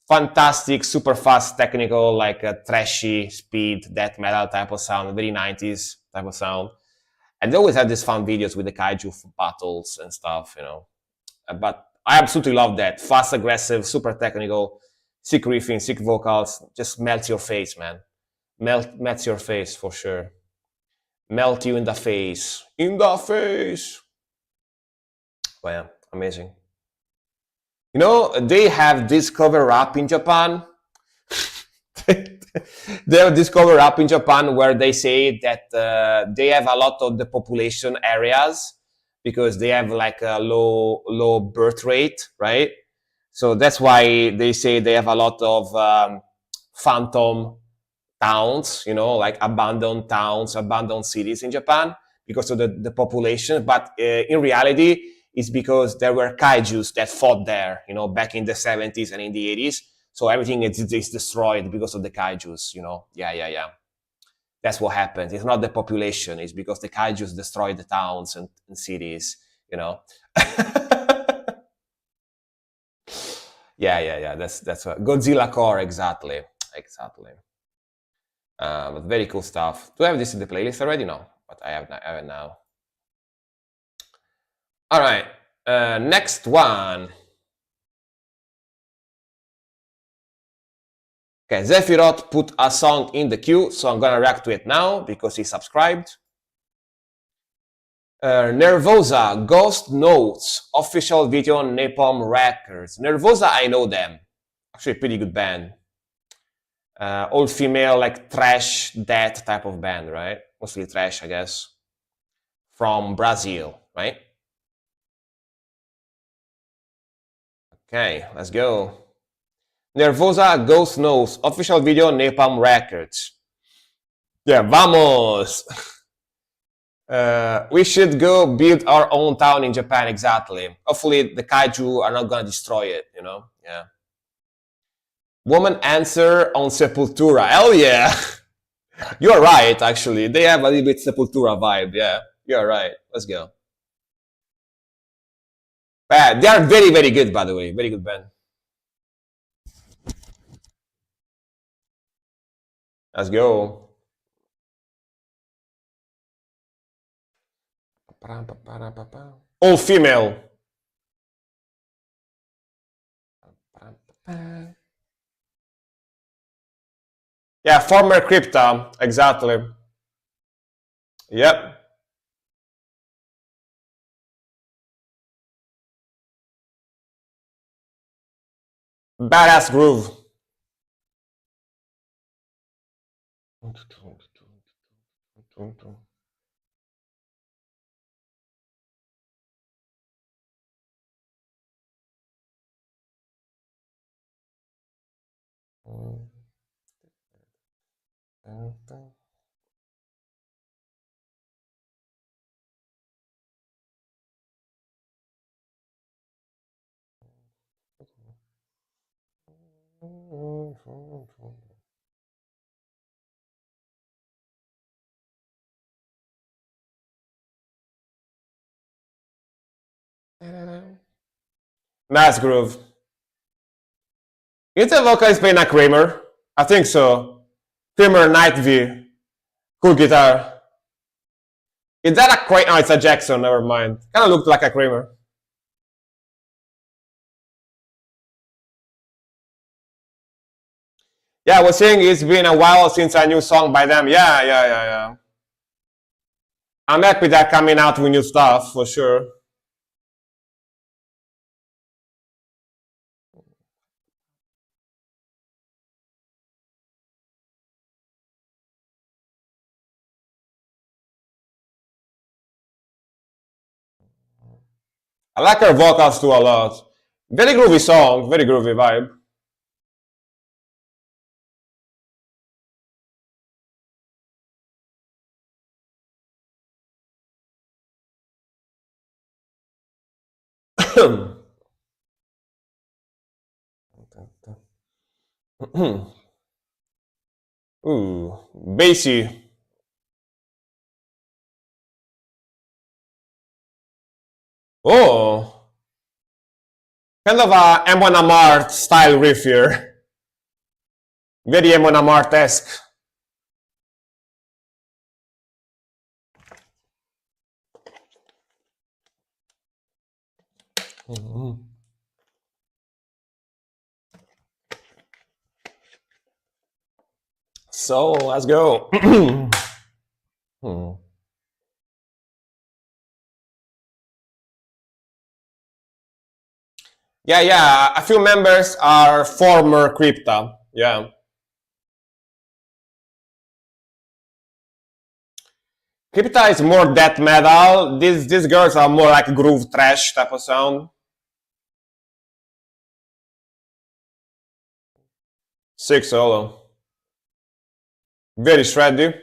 fantastic, super fast, technical, like a trashy speed death metal type of sound, very 90s type of sound. And they always had these fun videos with the kaiju battles and stuff, you know. But I absolutely love that. Fast, aggressive, super technical, sick riffing, sick vocals. Just melts your face, man. Melts your face for sure. Melt you in the face. In the face. Well, yeah, amazing. You know, they have Discover App in Japan. They have Discover App in Japan where they say that they have a lot of the population areas because they have like a low birth rate, right? So that's why they say they have a lot of phantom towns, you know, like abandoned towns, abandoned cities in Japan because of the population. But in reality, it's because there were kaijus that fought there, you know, back in the 70s and in the 80s. So everything is destroyed because of the kaijus, you know. Yeah. That's what happens. It's not the population. It's because the kaijus destroyed the towns and cities, you know. Yeah. That's what Godzilla Core, exactly. But very cool stuff. Do I have this in the playlist already? No, but I have it now. All right, next one. Okay, Zephyroth put a song in the queue, so I'm gonna react to it now because he subscribed. Nervosa, Ghost Notes, official video on Napalm Records. Nervosa, I know them. Actually, a pretty good band. All female, like trash, death type of band, right? Mostly trash, I guess. From Brazil, right? Okay, let's go. Nervosa, Ghost Notes, official video on Napalm Records. Yeah, vamos! We should go build our own town in Japan, exactly. Hopefully the kaiju are not gonna destroy it, you know? Yeah. Woman answer on Sepultura. Hell yeah! You're right, actually. They have a little bit Sepultura vibe, yeah. You're right. Let's go. They are very, very good, by the way. Very good band. Let's go. All female. Yeah, former Crypta, exactly. Yep. Badass groove. Nice groove. Is the vocalist playing a Kramer? I think so. Kramer Night V. Cool guitar. Is that a Kramer? Oh, it's a Jackson, never mind. Kind of looked like a Kramer. Yeah, I was saying it's been a while since a new song by them. Yeah. I'm happy they're coming out with new stuff, for sure. I like her vocals too a lot. Very groovy song, very groovy vibe. Ooh, bassy. Oh, kind of a Amon Amart style riff here. Very Amon Amart-esque. So let's go. Yeah. A few members are former Crypta. Yeah. Crypta is more death metal. These girls are more like groove thrash type of sound. Sick solo. Very shreddy.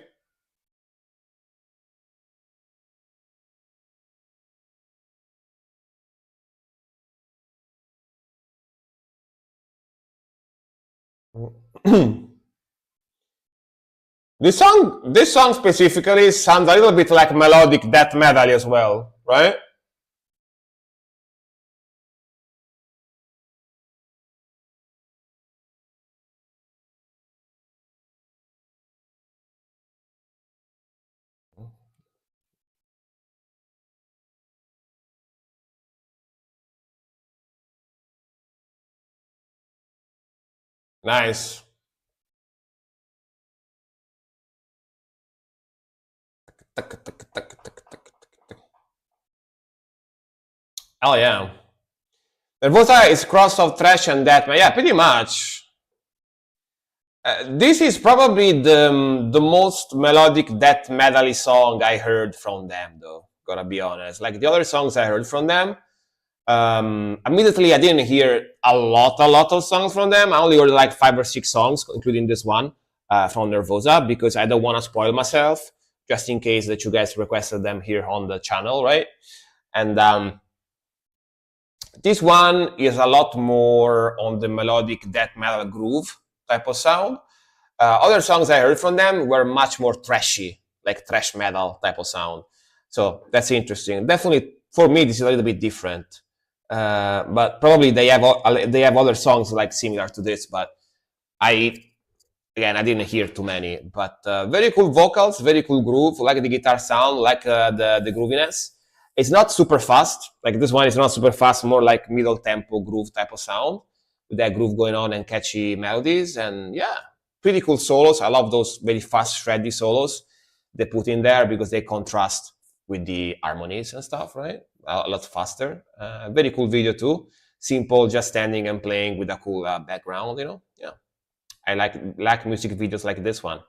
This song specifically sounds a little bit like melodic death metal as well, right? Nice. Oh yeah. Nervosa is cross of thrash and death metal. Yeah, pretty much. This is probably the most melodic death metal song I heard from them, though. Gotta be honest. Like the other songs I heard from them, immediately I didn't hear a lot of songs from them. I only heard like 5 or 6 songs, including this one from Nervosa, because I don't want to spoil myself, just in case that you guys requested them here on the channel, right? And this one is a lot more on the melodic death metal groove type of sound. Other songs I heard from them were much more thrashy, like thrash metal type of sound. So that's interesting. Definitely, for me, this is a little bit different. But probably they have other songs like similar to this. But I didn't hear too many. But very cool vocals, very cool groove. Like the guitar sound, like the grooviness. It's not super fast. Like this one is not super fast. More like middle tempo groove type of sound with that groove going on and catchy melodies. And yeah, pretty cool solos. I love those very fast, shreddy solos they put in there because they contrast with the harmonies and stuff, right? A lot faster. Very cool video too. Simple, just standing and playing with a cool background, you know? Yeah. I like music videos like this one.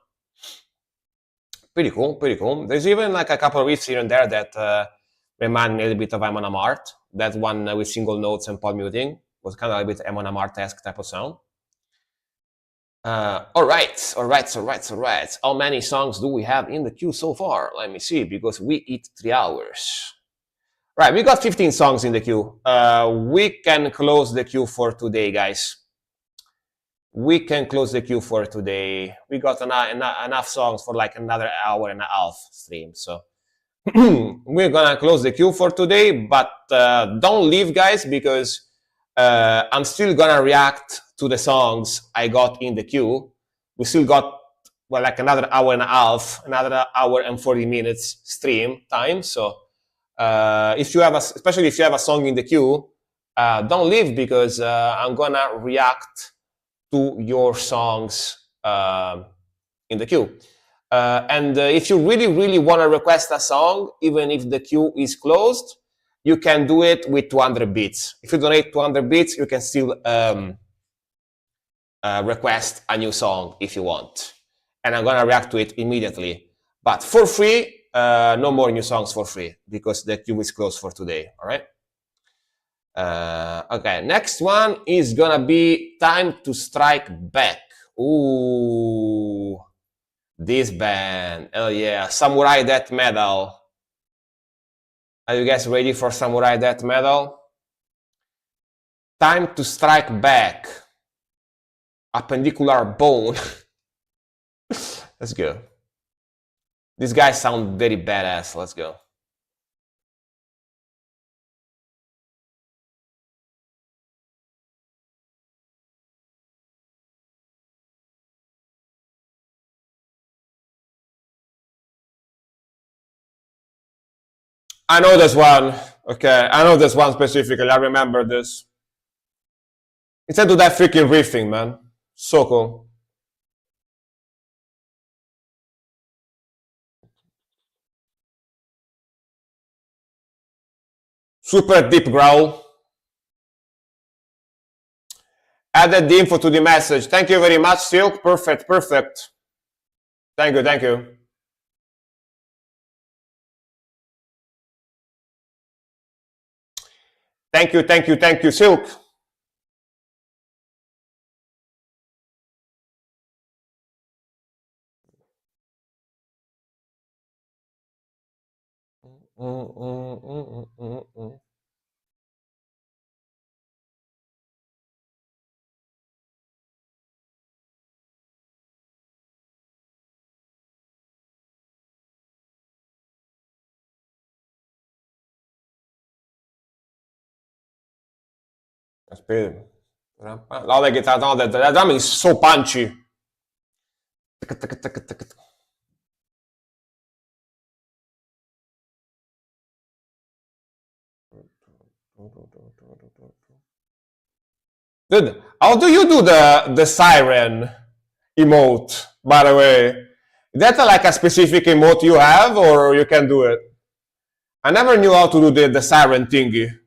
Pretty cool. There's even like a couple of riffs here and there that remind me a little bit of Amon Amart. That one with single notes and palm muting was kind of a bit Amon Amart-esque type of sound. All right. How many songs do we have in the queue so far? Let me see, because we eat 3 hours. Right, we got 15 songs in the queue. We can close the queue for today, guys. We can close the queue for today. We got enough songs for like another hour and a half stream. So we're gonna close the queue for today, but don't leave, guys, because I'm still gonna react to the songs I got in the queue. We still got well like another hour and a half, another hour and 40 minutes stream time. So if you have especially if you have a song in the queue, don't leave because I'm gonna react to your songs in the queue. And if you really want to request a song, even if the queue is closed, you can do it with 200 bits. If you donate 200 bits, you can still request a new song if you want. And I'm going to react to it immediately. But for free, no more new songs for free because the queue is closed for today. All right. Okay, next one is going to be Time to Strike Back. Ooh. This band, oh yeah, Samurai Death Metal. Are you guys ready for Samurai Death Metal? Time to Strike Back. Appendicular Bone. Let's go. These guys sound very badass. Let's go. I know this one. Okay, I know this one specifically. I remember this. Instead of that freaking riffing, man. So cool. Super deep growl. Added the info to the message. Thank you very much, Silk. Perfect, perfect. Thank you, thank you. Thank you, thank you, thank you, Silk. Aspetta. No, the guitar, no, the drum is so punchy. Dude, how do you do the siren emote, by the way? Is that like a specific emote you have, or you can do it? I never knew how to do the siren thingy.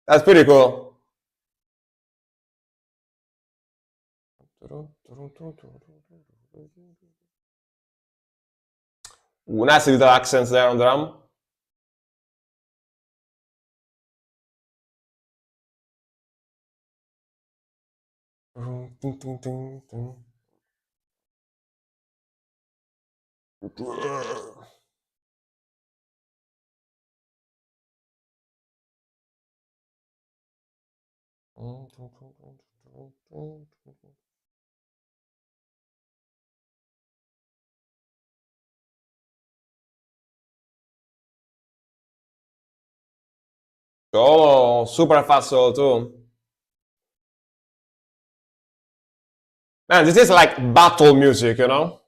That's pretty cool. Ooh, nice little accents there on the drum. Oh, super fast solo too. Man, this is like battle music, you know?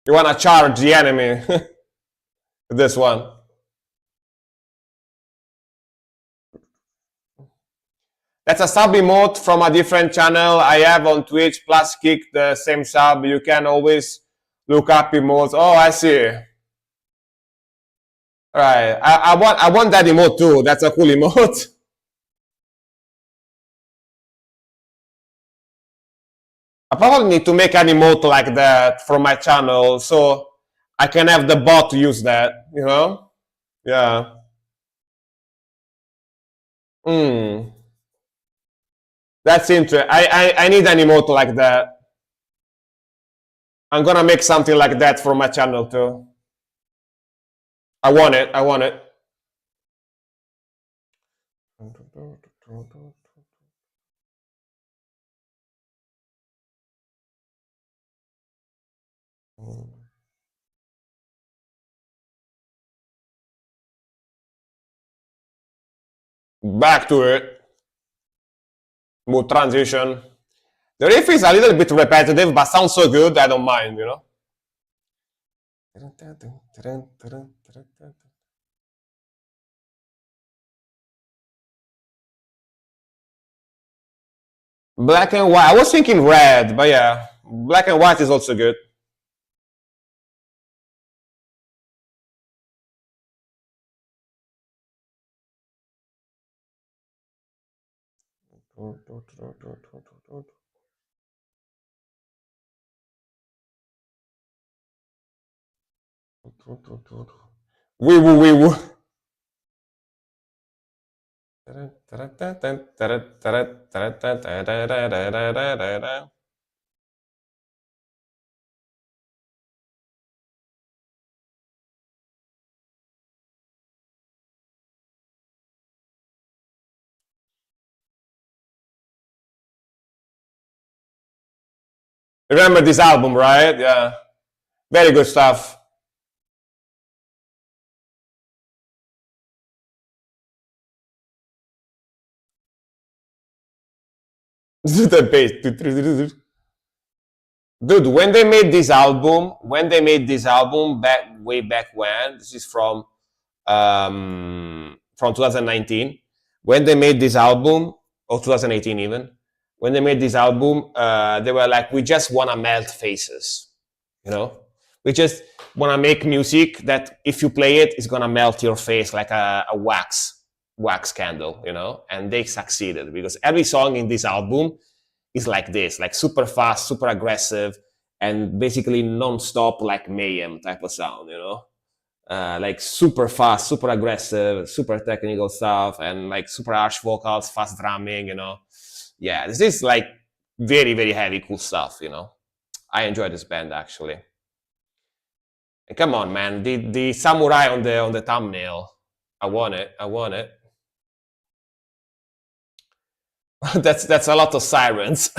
You wanna charge the enemy with this one. That's a sub emote from a different channel I have on Twitch, plus Kick, the same sub. You can always look up emotes. Oh, I see. Alright, I want that emote too. That's a cool emote. I probably need to make an emote like that for my channel so I can have the bot use that, you know? Yeah. That's interesting. I need an emote like that. I'm gonna make something like that for my channel too. I want it. I want it. Back to it. Smooth transition. The riff is a little bit repetitive, but sounds so good, I don't mind, you know? Black and white. I was thinking red, but yeah. Black and white is also good. Wee woo, wee woo. Remember this album, right? Yeah. Very good stuff. The bass. Dude, when they made this album, way back when, this is from 2019, when they made this album, or 2018 even, when they made this album, they were like, we just want to melt faces, you know? We just want to make music that if you play it, it's going to melt your face like a wax candle, you know? And they succeeded because every song in this album is like this, like super fast, super aggressive, and basically non-stop like mayhem type of sound, you know? Like super fast, super aggressive, super technical stuff, and like super harsh vocals, fast drumming, you know? Yeah, this is like very, very heavy, cool stuff, you know? I enjoy this band actually. And come on, man, the samurai on the thumbnail. I want it. That's a lot of sirens.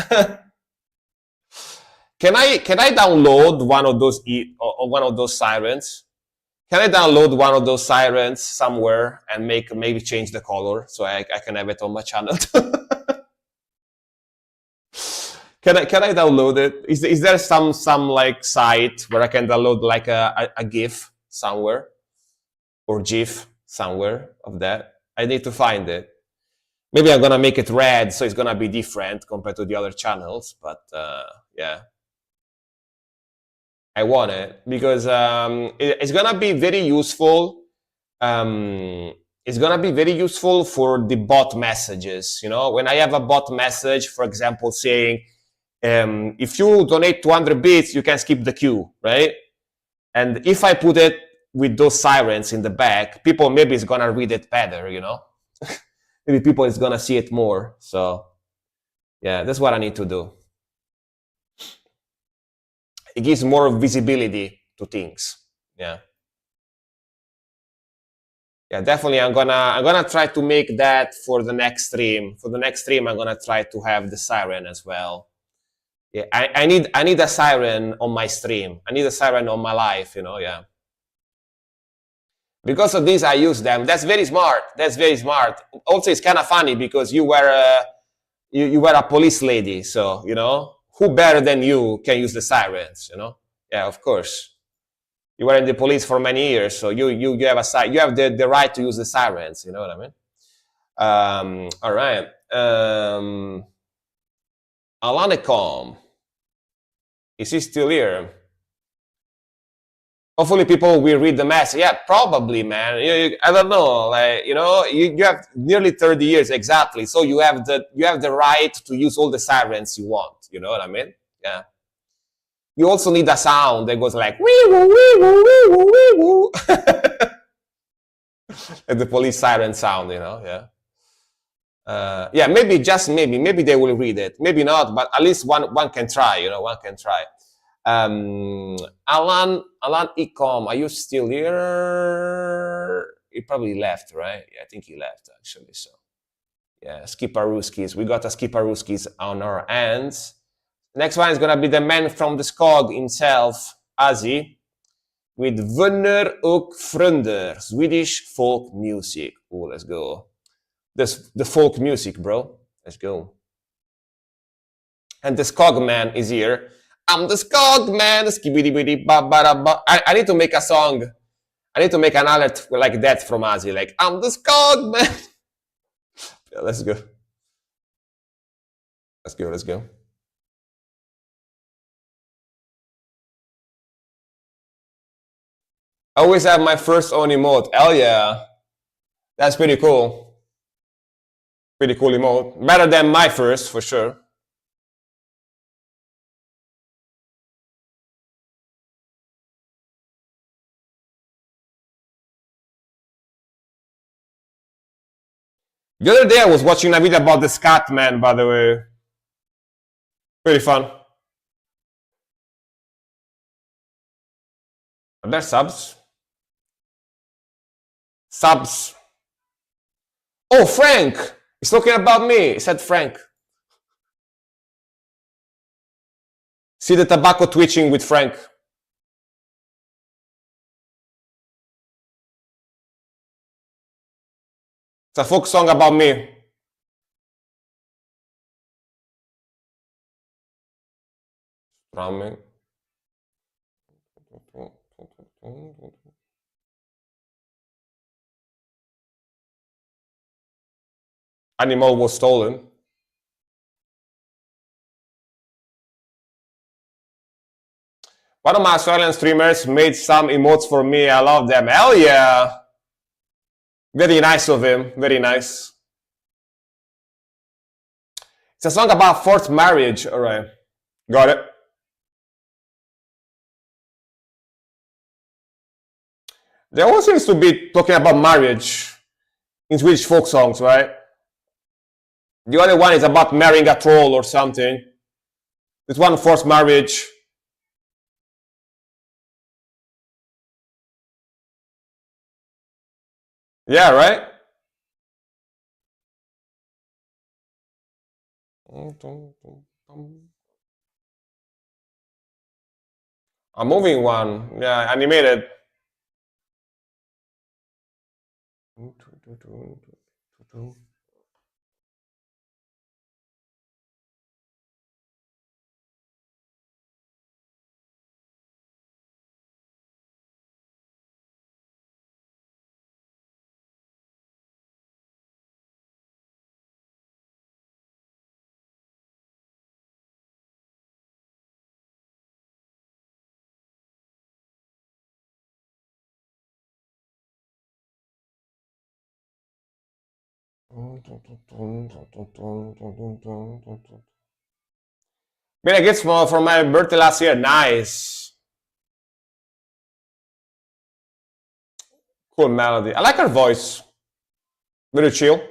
Can I download one of those sirens? Can I download one of those sirens somewhere and maybe change the color so I can have it on my channel? Can I download it? Is there some like site where I can download like a GIF somewhere or GIF somewhere of that? I need to find it. Maybe I'm gonna make it red, so it's gonna be different compared to the other channels. But yeah, I want it because it's gonna be very useful. It's gonna be very useful for the bot messages. You know, when I have a bot message, for example, saying, if you donate 200 bits, you can skip the queue, right? And if I put it with those sirens in the back, people maybe is gonna read it better, you know? Maybe people is gonna see it more. So yeah, that's what I need to do. It gives more visibility to things. Yeah. Yeah, definitely. I'm gonna try to make that for the next stream. For the next stream, I'm gonna try to have the siren as well. Yeah, I need a siren on my stream. I need a siren on my live, you know, yeah. Because of this, I use them. That's very smart. Also, it's kind of funny because you were a police lady, so you know who better than you can use the sirens, you know? Yeah, of course. You were in the police for many years, so you have the right to use the sirens. You know what I mean? All right. Alanicom. Is he still here? Hopefully people will read the message. Yeah, probably, man. I don't know. Like, you know, you have nearly 30 years exactly, so you have the right to use all the sirens you want. You know what I mean? Yeah. You also need a sound that goes like wee woo wee woo wee woo wee woo, like the police siren sound. You know? Yeah. Yeah, maybe they will read it. Maybe not, but at least one can try. You know, one can try. Alan Ecom, are you still here? He probably left, right? Yeah, I think he left actually. So yeah, Skiparuskis. We got a Skiparuskis on our hands. Next one is gonna be the man from the Skog himself, Azi, with Vänner och Frönder, Swedish folk music. Oh, let's go. this the folk music, bro. Let's go. And the Skog Man is here. I'm the Skog Man. I need to make a song. I need to make an alert like that from Asi, like I'm the Skog Man. Yeah, let's go. Let's go. Let's go. I always have my first own emote. Hell yeah. That's pretty cool. Pretty cool emote. Better than my first, for sure. The other day I was watching a video about the Scat Man, by the way. Pretty fun. Are there subs? Subs. Oh, Frank! He's talking about me. He said Frank. See the tobacco twitching with Frank. It's a folk song about me. Drumming. Animal was stolen. One of my Australian streamers made some emotes for me. I love them. Hell yeah! Very nice of him. Very nice. It's a song about forced marriage. Alright. Got it. There always seems to be talking about marriage in Swedish folk songs, right? The other one is about marrying a troll or something. This one forced marriage. Yeah, right? A moving one. Yeah, animated. Been a gift for my birthday last year. Nice. Cool melody. I like her voice. Very chill.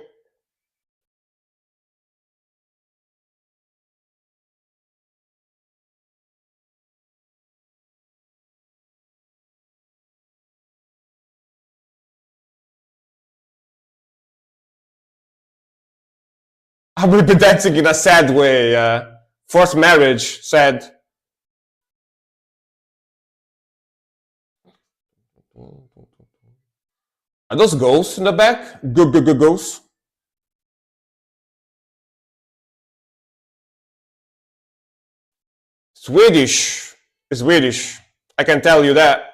I will be dancing in a sad way. Forced marriage, sad. Are those ghosts in the back? Ghosts. Swedish. Swedish. I can tell you that.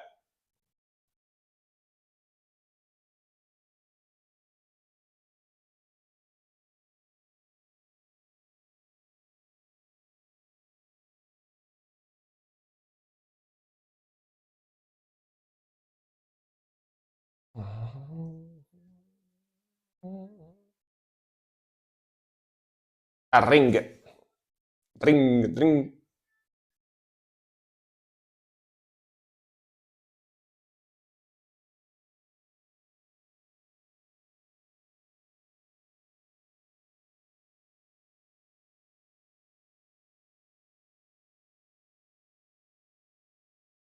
A ring. Ring, ring.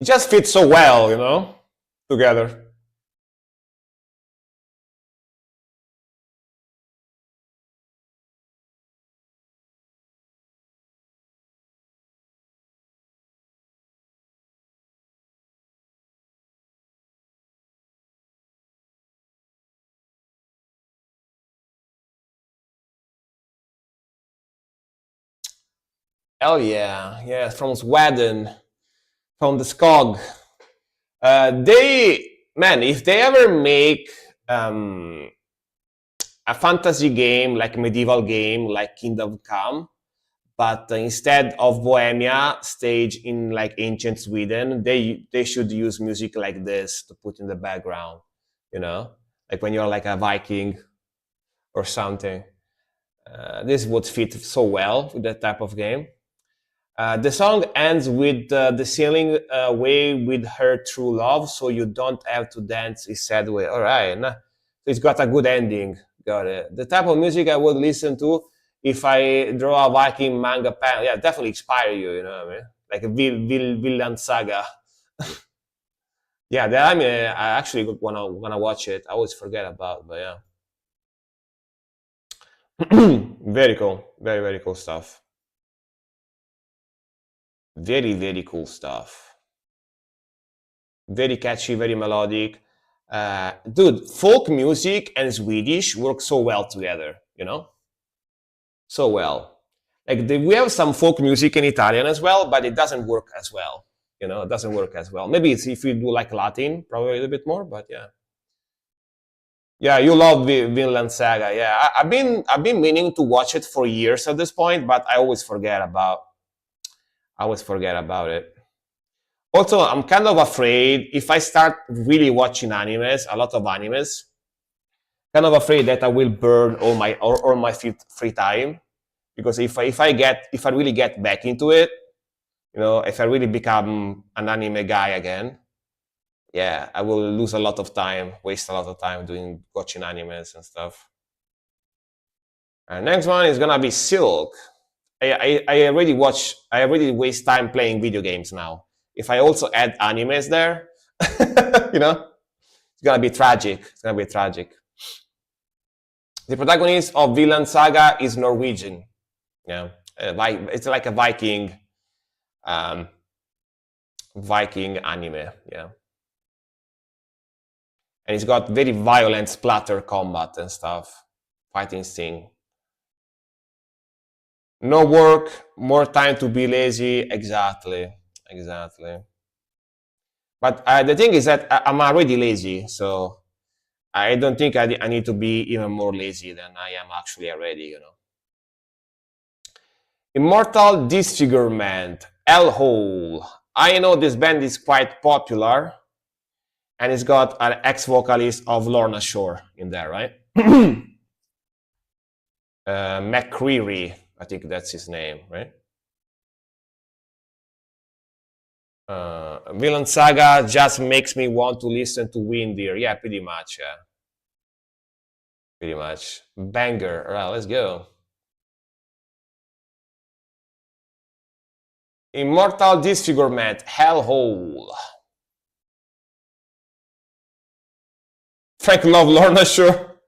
It just fits so well, you know, together. Hell yeah, yeah, from Sweden, from the Skog. Man, if they ever make um, a fantasy game, like medieval game, like Kingdom Come, but instead of Bohemia stage in like ancient Sweden, they should use music like this to put in the background, you know, like when you're like a Viking or something. This would fit so well with that type of game. The song ends with the sailing away with her true love, so you don't have to dance a sad way. All right, nah. So it's got a good ending. Got it. The type of music I would listen to if I draw a Viking manga panel, yeah, definitely inspire you. You know what I mean? Like a Vinland Saga. Yeah, that I mean, I actually wanna watch it. I always forget about, but yeah, very cool, very cool stuff. Very cool stuff. Very catchy, very melodic. Dude, folk music and Swedish work so well together, you know? So well. Like we have some folk music in Italian as well, but it doesn't work as well. You know, it doesn't work as well. Maybe it's if you do like Latin, probably a little bit more, but yeah. Yeah, you love Vinland Saga. Yeah, I've been meaning to watch it for years at this point, but I always forget about it. Also, I'm kind of afraid if I start really watching animes, a lot of animes, kind of afraid that I will burn all my free time because if I really get back into it, you know, if I really become an anime guy again, yeah, I will lose a lot of time, waste a lot of time doing watching animes and stuff. And next one is gonna be Silk. I already waste time playing video games now. If I also add animes there, you know, it's gonna be tragic. It's gonna be tragic. The protagonist of Vinland Saga is Norwegian. Yeah, it's like a um, Viking anime. Yeah, and it's got very violent splatter combat and stuff, fighting scene. No work, more time to be lazy. Exactly, exactly. But the thing is that I'm already lazy, so I don't think I need to be even more lazy than I am actually already. You know. Immortal Disfigurement, Hellhole. I know this band is quite popular, and it's got an ex-vocalist of Lorna Shore in there, right? McCreary, I think that's his name, right? Villain Saga just makes me want to listen to Windir. Yeah, pretty much. Yeah, pretty much. Banger. All right, let's go. Immortal Disfigurement, Hellhole. Frank Love, Lorna Shore.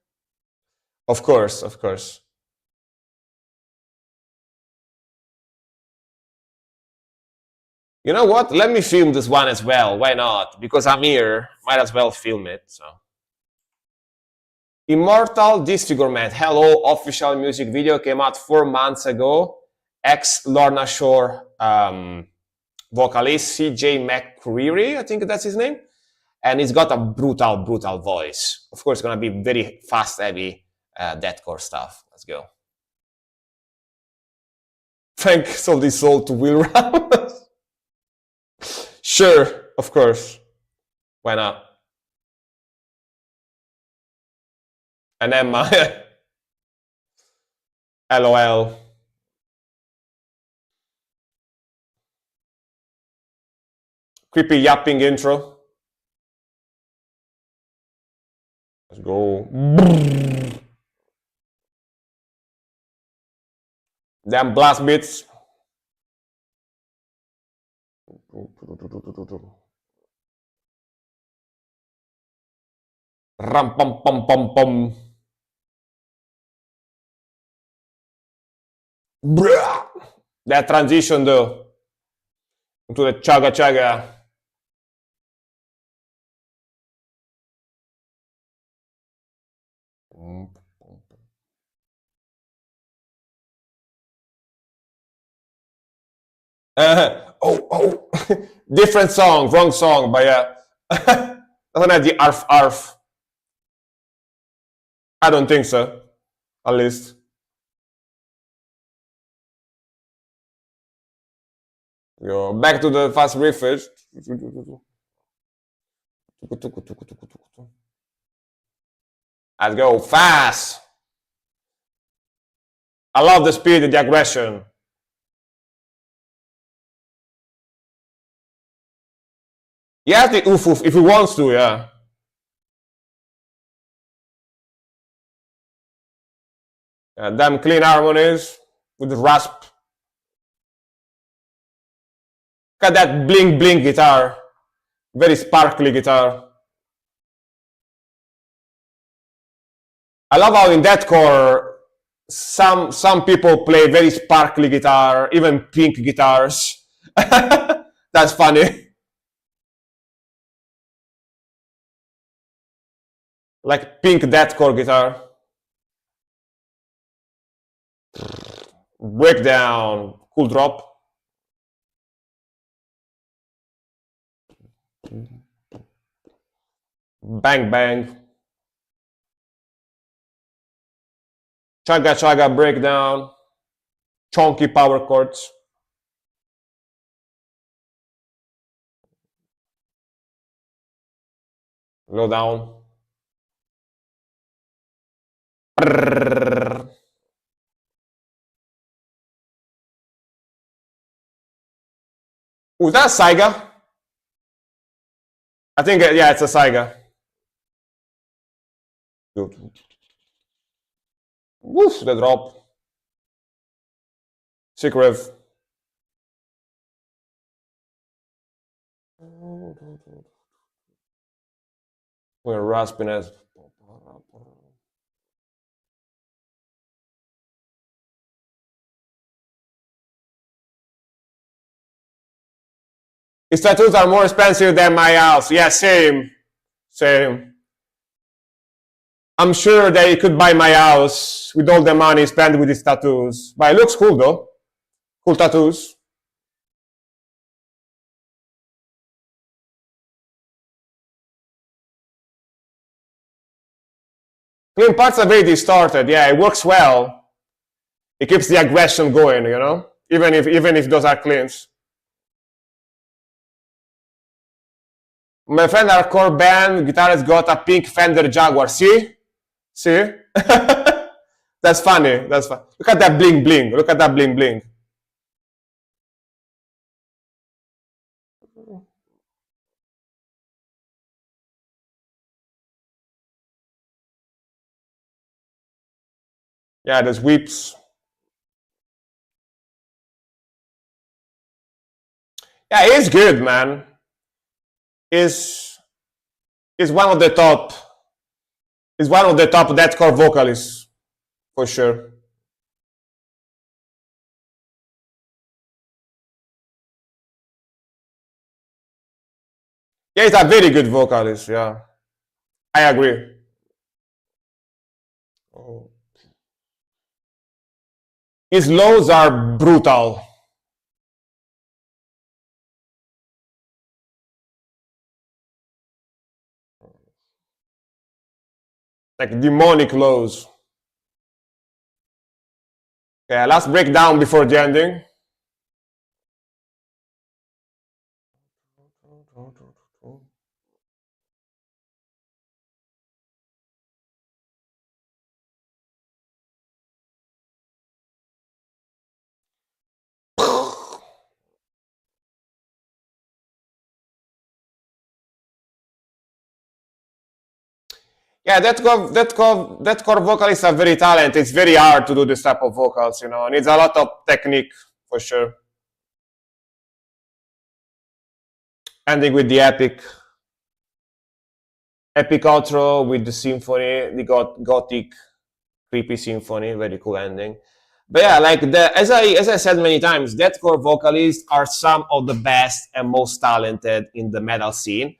Of course, of course. You know what? Let me film this one as well. Why not? Because I'm here. Might as well film it. So, Immortal Disfigurement. Hello, official music video came out 4 months ago. Ex Lorna Shore vocalist CJ McCreary, I think that's his name, and he's got a brutal voice. Of course, it's gonna be very fast, heavy deathcore stuff. Let's go. Frank sold his soul to Will Ramos. Sure, of course. Why not? And Emma. LOL. Creepy yapping intro. Let's go. Damn blast beats. Ram pum pum pum pum. That transition though into the chaga chaga. Oh, different song, wrong song, but yeah. Doesn't have the arf arf. I don't think so, at least. Yo, back to the fast riffage. Let's go fast. I love the speed and the aggression. He has the oof oof if he wants to, yeah. Damn clean harmonies with the rasp. Look at that bling bling guitar. Very sparkly guitar. I love how in deathcore some people play very sparkly guitar, even pink guitars. That's funny. Like pink deathcore guitar. Breakdown, cool drop. Bang bang. Chaga chaga breakdown. Chunky power chords. Low down. Ooh, is that a Saiga? I think, yeah, it's a Saiga. Woof, the drop. Sick riff. We're raspiness. His tattoos are more expensive than my house. Yeah, same. Same. I'm sure that he could buy my house with all the money spent with his tattoos. But it looks cool though. Cool tattoos. Clean parts are very distorted. Yeah, it works well. It keeps the aggression going, you know? Even if those are cleans. My friend hardcore band guitarist got a pink Fender Jaguar. See? See? That's funny. That's fun. Look at that bling bling. Look at that bling bling. Yeah, there's whips. Yeah, he's good, man. He's one of the top. He's one of the top deathcore vocalists, for sure. Yeah, he's a very good vocalist. Yeah, I agree. His lows are brutal. Like demonic lows. Okay, last breakdown before the ending. Yeah, that core vocalists are very talented. It's very hard to do this type of vocals, you know. It needs a lot of technique, for sure. Ending with the epic outro with the symphony, the gothic, creepy symphony, very cool ending. But yeah, like as I said many times, deathcore vocalists are some of the best and most talented in the metal scene.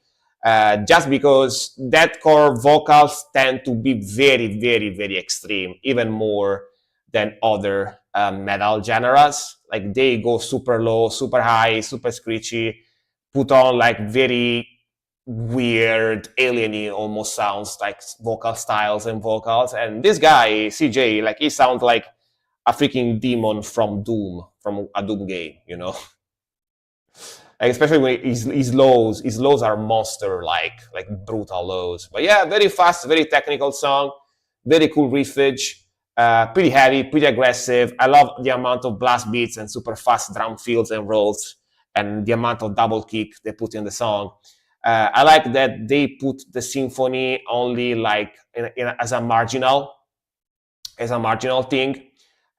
Just because deathcore vocals tend to be very, very, very extreme, even more than other metal genres. Like they go super low, super high, super screechy, put on like very weird, alieny almost sounds like vocal styles and vocals. And this guy, CJ, like he sounds like a freaking demon from Doom, from a Doom game, you know? Like especially when his lows are monster like brutal lows. But yeah, very fast, very technical song, very cool riffage, pretty heavy, pretty aggressive. I love the amount of blast beats and super fast drum fills and rolls, and the amount of double kick they put in the song. I like that they put the symphony only like as a marginal thing.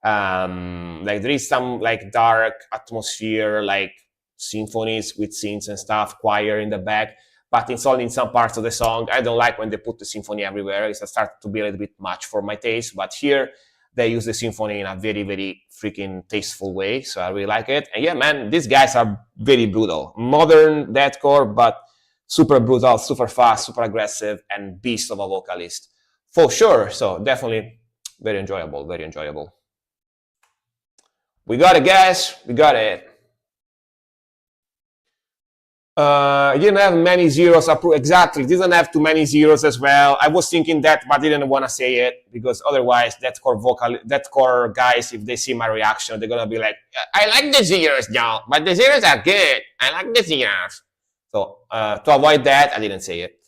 Like there is some like dark atmosphere, like symphonies with synths and stuff, choir in the back, but it's only in some parts of the song. I don't like when they put the symphony everywhere. It starts to be a little bit much for my taste, but here they use the symphony in a very, very freaking tasteful way, so I really like it. And yeah, man, these guys are very brutal. Modern deathcore, but super brutal, super fast, super aggressive, and beast of a vocalist. For sure, so definitely very enjoyable, very enjoyable. We got it, guys. We got it. Didn't have many zeros approved. Exactly. Didn't have too many zeros as well. I was thinking that, but didn't want to say it because otherwise, deathcore guys, if they see my reaction, they're gonna be like, "I like the zeros, now, but the zeros are good. I like the zeros." So to avoid that, I didn't say it.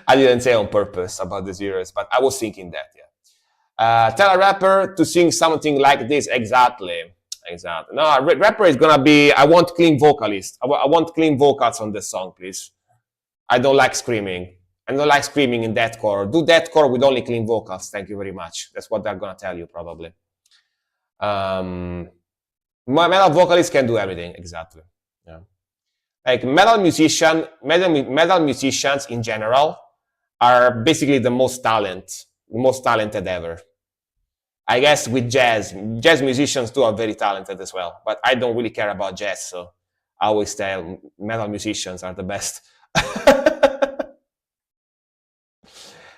I didn't say on purpose about the zeros, but I was thinking that. Yeah. Tell a rapper to sing something like this. Exactly. No, rapper is gonna be. I want clean vocalists. I want clean vocals on this song, please. I don't like screaming. I don't like screaming in deathcore. Do deathcore with only clean vocals. Thank you very much. That's what they're gonna tell you probably. My metal vocalists can do everything. Exactly. Yeah. Like metal musicians in general are basically the most talented ever. I guess with jazz musicians too are very talented as well, but I don't really care about jazz, so I always tell metal musicians are the best.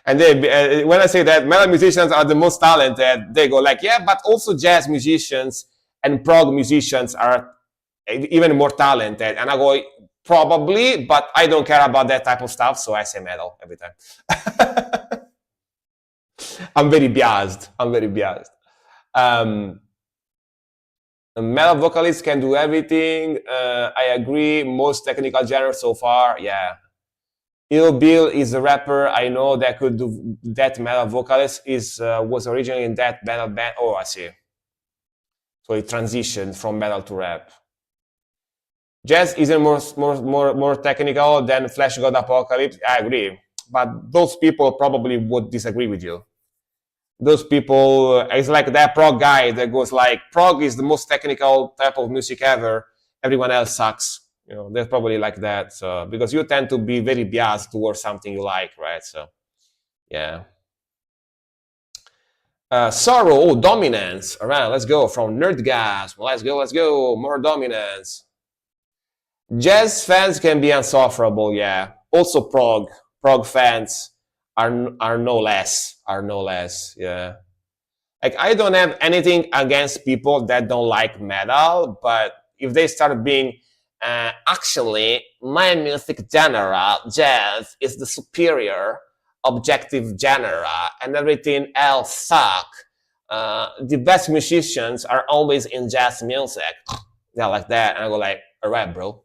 And they, when I say that metal musicians are the most talented, they go like, yeah, but also jazz musicians and prog musicians are even more talented. And I go, probably, but I don't care about that type of stuff, so I say metal every time. I'm very biased. Metal vocalists can do everything. I agree. Most technical genres so far, yeah. Ill Bill is a rapper I know that could do that. Metal vocalist was originally in that metal band. Oh, I see. So it transitioned from metal to rap. Jazz isn't more technical than Flash God Apocalypse. I agree, but those people probably would disagree with you. Those people, it's like that prog guy that goes like, prog is the most technical type of music ever. Everyone else sucks. You know, they're probably like that. So because you tend to be very biased towards something you like, right? So, yeah. Sorrow, oh, Dominance. All right, let's go from Nerdgasm. Let's go. More Dominance. Jazz fans can be insufferable, yeah. Also prog fans are no less, yeah. Like I don't have anything against people that don't like metal, but if they start being actually my music genre, jazz, is the superior objective genre and everything else suck. The best musicians are always in jazz music. Yeah, like that. And I go like, all right, bro.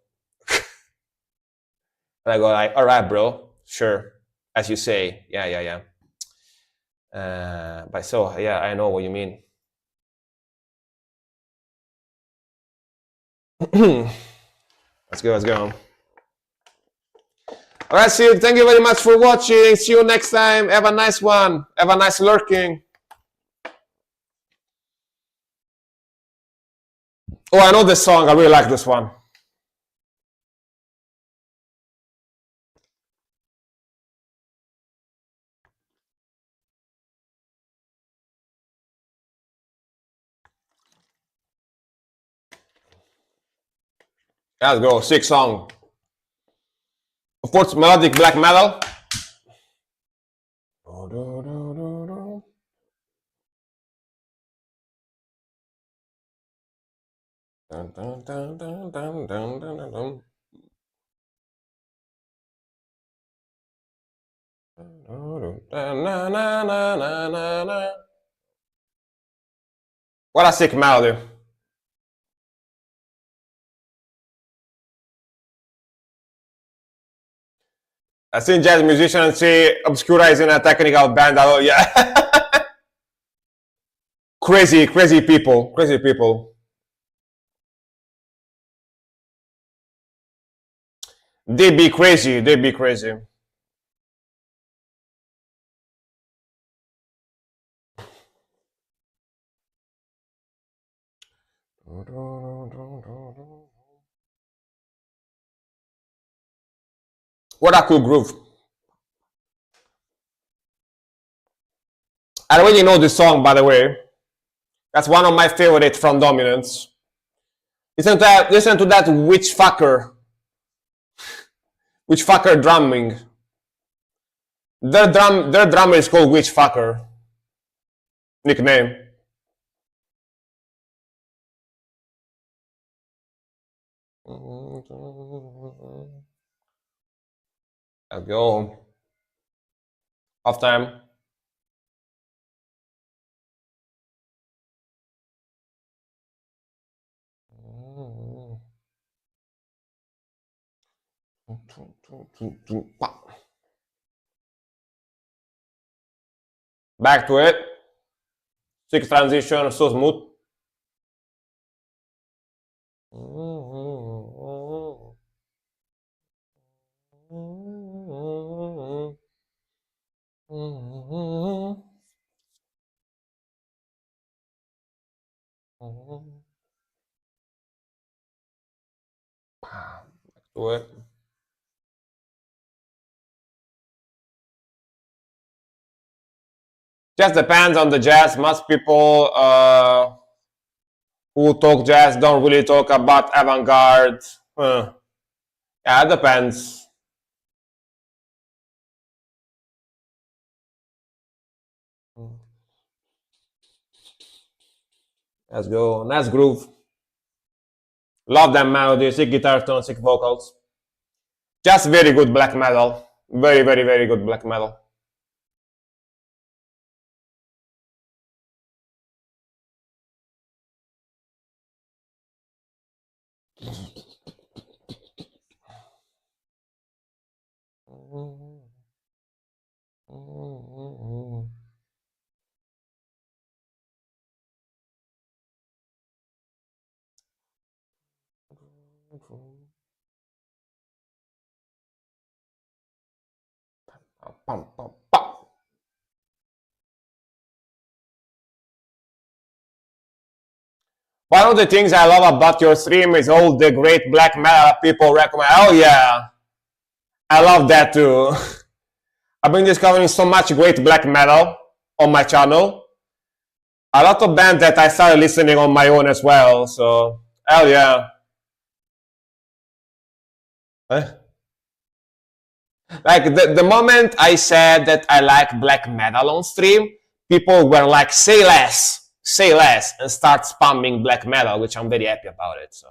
And I go like, all right, bro, sure, as you say, yeah. But so, yeah, I know what you mean. Let's go. All right, Sid, thank you very much for watching. See you next time. Have a nice one. Have a nice lurking. Oh, I know this song. I really like this one. Let's go. Sick song. Of course, melodic black metal. What a sick melody. I've seen jazz musicians say Obscura is in a technical band. Oh, yeah. Crazy people. Crazy people. They be crazy. They be crazy. What a cool groove. I already know this song, by the way. That's one of my favorites from Dominance. Listen to that witch fucker drumming. Their drummer is called Witch Fucker. Nickname. Let's go. Off time. Back to it. Sick transition, so smooth. Back to it. Just depends on the jazz. Most people who talk jazz don't really talk about avant-garde. Yeah, it depends. Let's go. Nice groove. Love that melody. Sick guitar tone, sick vocals. Just very good black metal. Very, very, very good black metal. One of the things I love about your stream is all the great black metal people recommend. Oh yeah, I love that too. I've been discovering so much great black metal on my channel. A lot of bands that I started listening on my own as well. So hell yeah. Like the moment I said that I like black metal on stream, people were like, say less, and start spamming black metal, which I'm very happy about it. So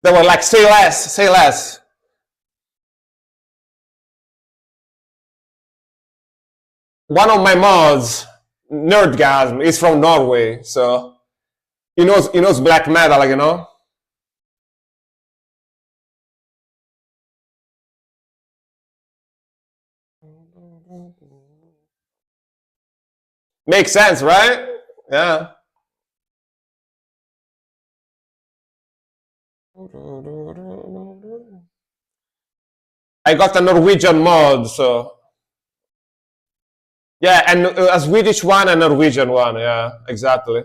they were like, say less. One of my mods, Nerdgasm, is from Norway, so he knows black metal, you know. Makes sense, right? Yeah. I got a Norwegian mod, so yeah, and a Swedish one and a Norwegian one. Yeah, exactly.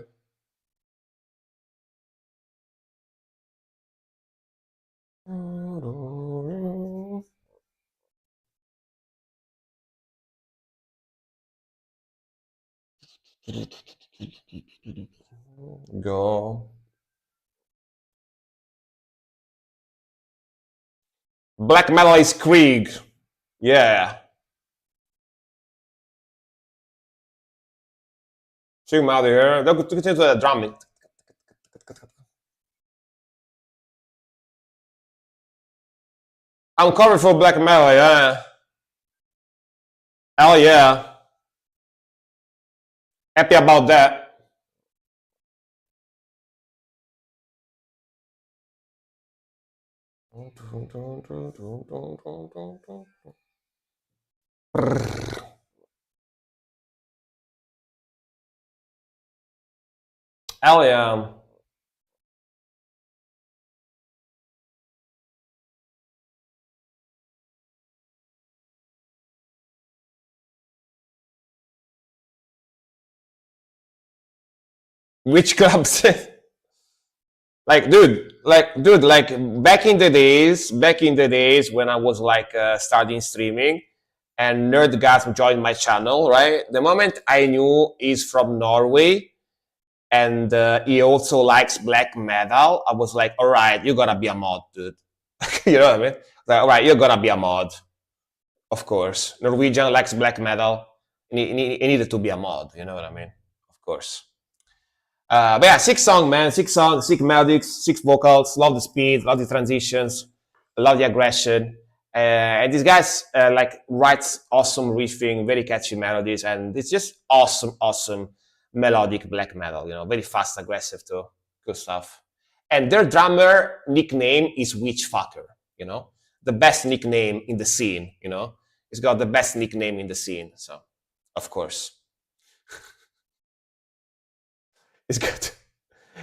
Go. Black metal is Krieg. Yeah. Check him out here. Look to the drumming. I'm covered for black metal, yeah. Hell yeah. Happy about that. Hell yeah. Which clubs? Like back in the days when I was like starting streaming and Nerdgasm joined my channel, right? The moment I knew he's from Norway and he also likes black metal, I was like, all right, you gotta be a mod, dude. You know what I mean? Like, all right, you're gonna be a mod, of course. Norwegian likes black metal. He needed to be a mod, you know what I mean? Of course. But yeah, sick song, man. Sick song, sick melodics, sick vocals. Love the speed, love the transitions, love the aggression. And these guys like writes awesome riffing, very catchy melodies, and it's just awesome melodic black metal. You know, very fast, aggressive too. Good stuff. And their drummer nickname is Witchfucker. You know, the best nickname in the scene. You know, he's got the best nickname in the scene. So, of course, he's got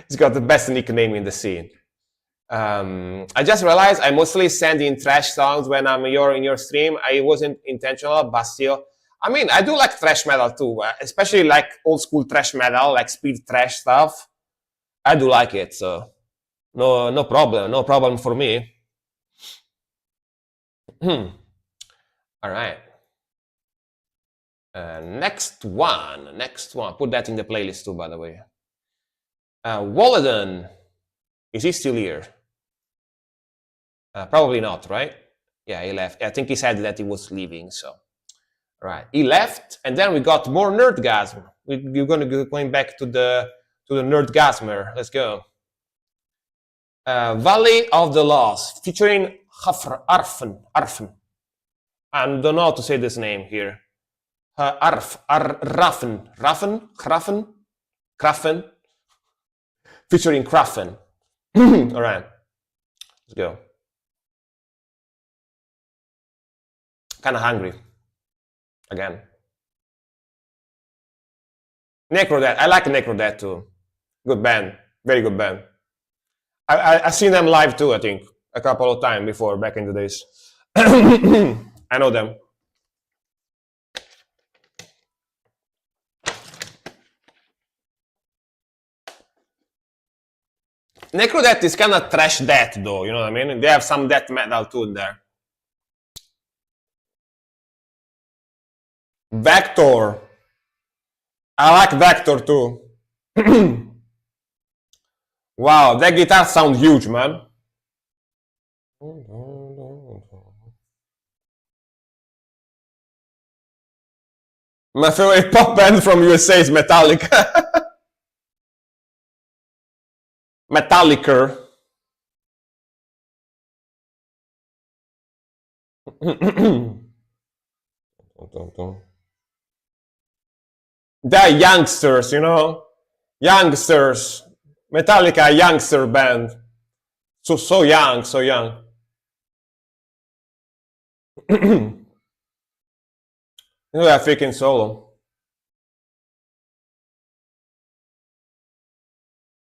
he's got the best nickname in the scene. I just realized I mostly send in trash songs when I'm in your stream. I wasn't intentional, but still. I mean, I do like thrash metal too, especially like old school thrash metal, like speed thrash stuff. I do like it, so no problem for me. All right. Next one. Put that in the playlist too, by the way. Walden, is he still here? Probably not, right? Yeah, he left. I think he said that he was leaving, so. Right, he left, and then we got more Nerdgasm. We're going back to the Nerdgasmer. Let's go. Valley of the Lost, featuring Arfen. I don't know how to say this name here. Raffen, featuring Krafen. All right, let's go. Kind of hungry. Again. Necrodeath. I like Necrodeath too. Good band. Very good band. I've seen them live too, I think. A couple of times before, back in the days. I know them. Necrodeath is kind of trash death though, you know what I mean? They have some death metal too in there. Vector. I like Vector too. Wow, that guitar sounds huge, man. My favorite pop band from USA is Metallica. Metallica. They're youngsters, you know? Youngsters. Metallica, youngster band. So young, so young. Yeah, freaking solo.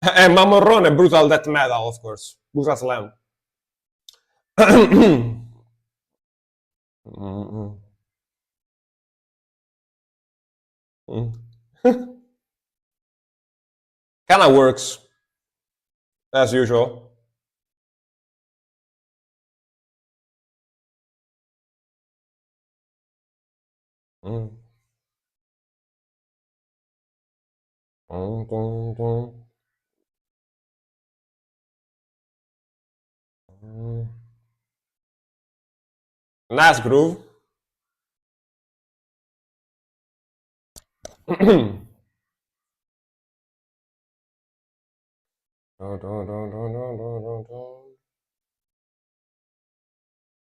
And Mamorrone, brutal death metal, of course. Brutal slam. Kind of works, as usual. Nice groove.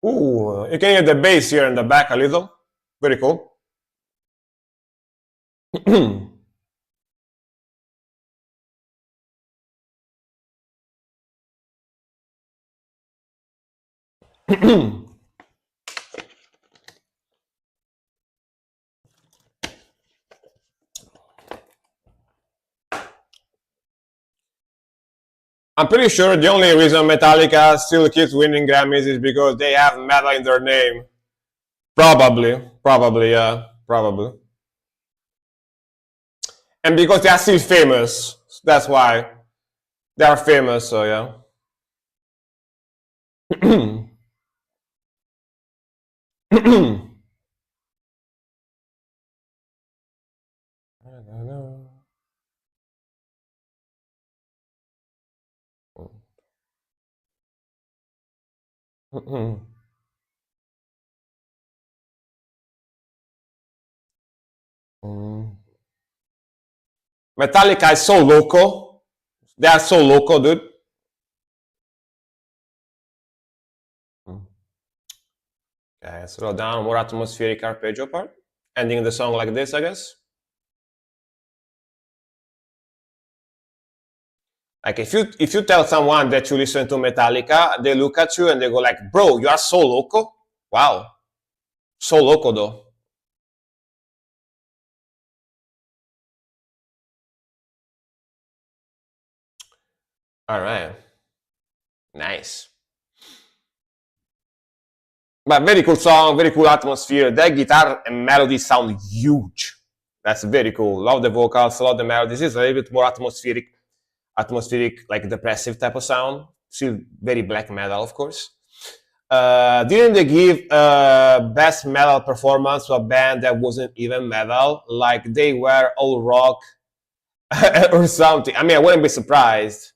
Ooh, you can hear the bass here in the back a little. Very cool. I'm pretty sure the only reason Metallica still keeps winning Grammys is because they have metal in their name. Probably, yeah, probably. And because they are still famous, that's why they are famous. So yeah. Metallica is so local. They are so local, dude. Okay, slow down, more atmospheric arpeggio part. Ending the song like this, I guess. Like if you tell someone that you listen to Metallica, they look at you and they go like, "Bro, you are so local." Wow, so local though. All right, nice. But very cool song, very cool atmosphere. That guitar and melody sound huge. That's very cool. Love the vocals, love the melodies. It's a little bit more atmospheric, like depressive type of sound. Still very black metal, of course. Didn't they give best metal performance to a band that wasn't even metal? Like they were all rock or something. I mean, I wouldn't be surprised.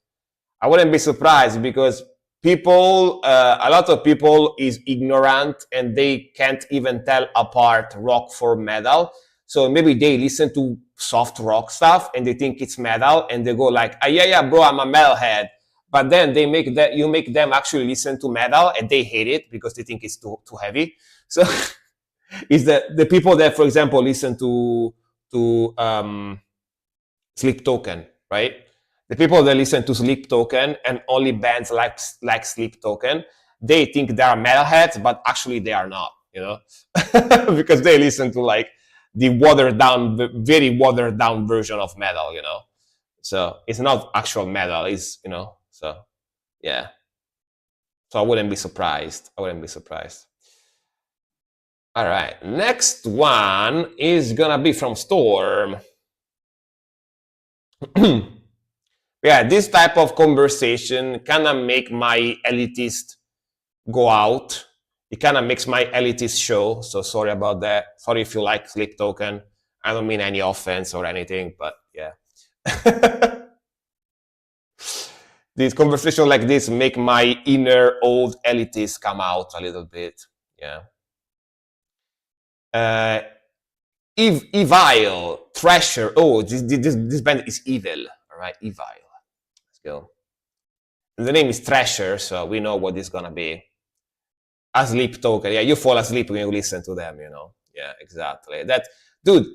I wouldn't be surprised because people, a lot of people is ignorant and they can't even tell apart rock from metal. So maybe they listen to soft rock stuff and they think it's metal and they go like, ah, yeah, bro, I'm a metalhead. But then they make that you make them actually listen to metal and they hate it because they think it's too heavy. So it's the people that, for example, listen to Sleep Token, right? The people that listen to Sleep Token and only bands like Sleep Token, they think they are metalheads, but actually they are not, you know, because they listen to like the very watered down version of metal, you know. So it's not actual metal, it's, you know, so yeah. So I wouldn't be surprised. I wouldn't be surprised. All right, next one is gonna be from Storm. Yeah, this type of conversation kind of make my elitist go out. It kind of makes my elitist show. So sorry about that. Sorry if you like Sleep Token. I don't mean any offense or anything, but yeah. These conversations like this make my inner old elitist come out a little bit. Yeah. Evil, Thrasher. Oh, this band is evil. All right, Evil. Let's go. And the name is Thrasher, so we know what it's gonna be. A Sleep Token. Yeah, you fall asleep when you listen to them, you know. Yeah, exactly. That, dude,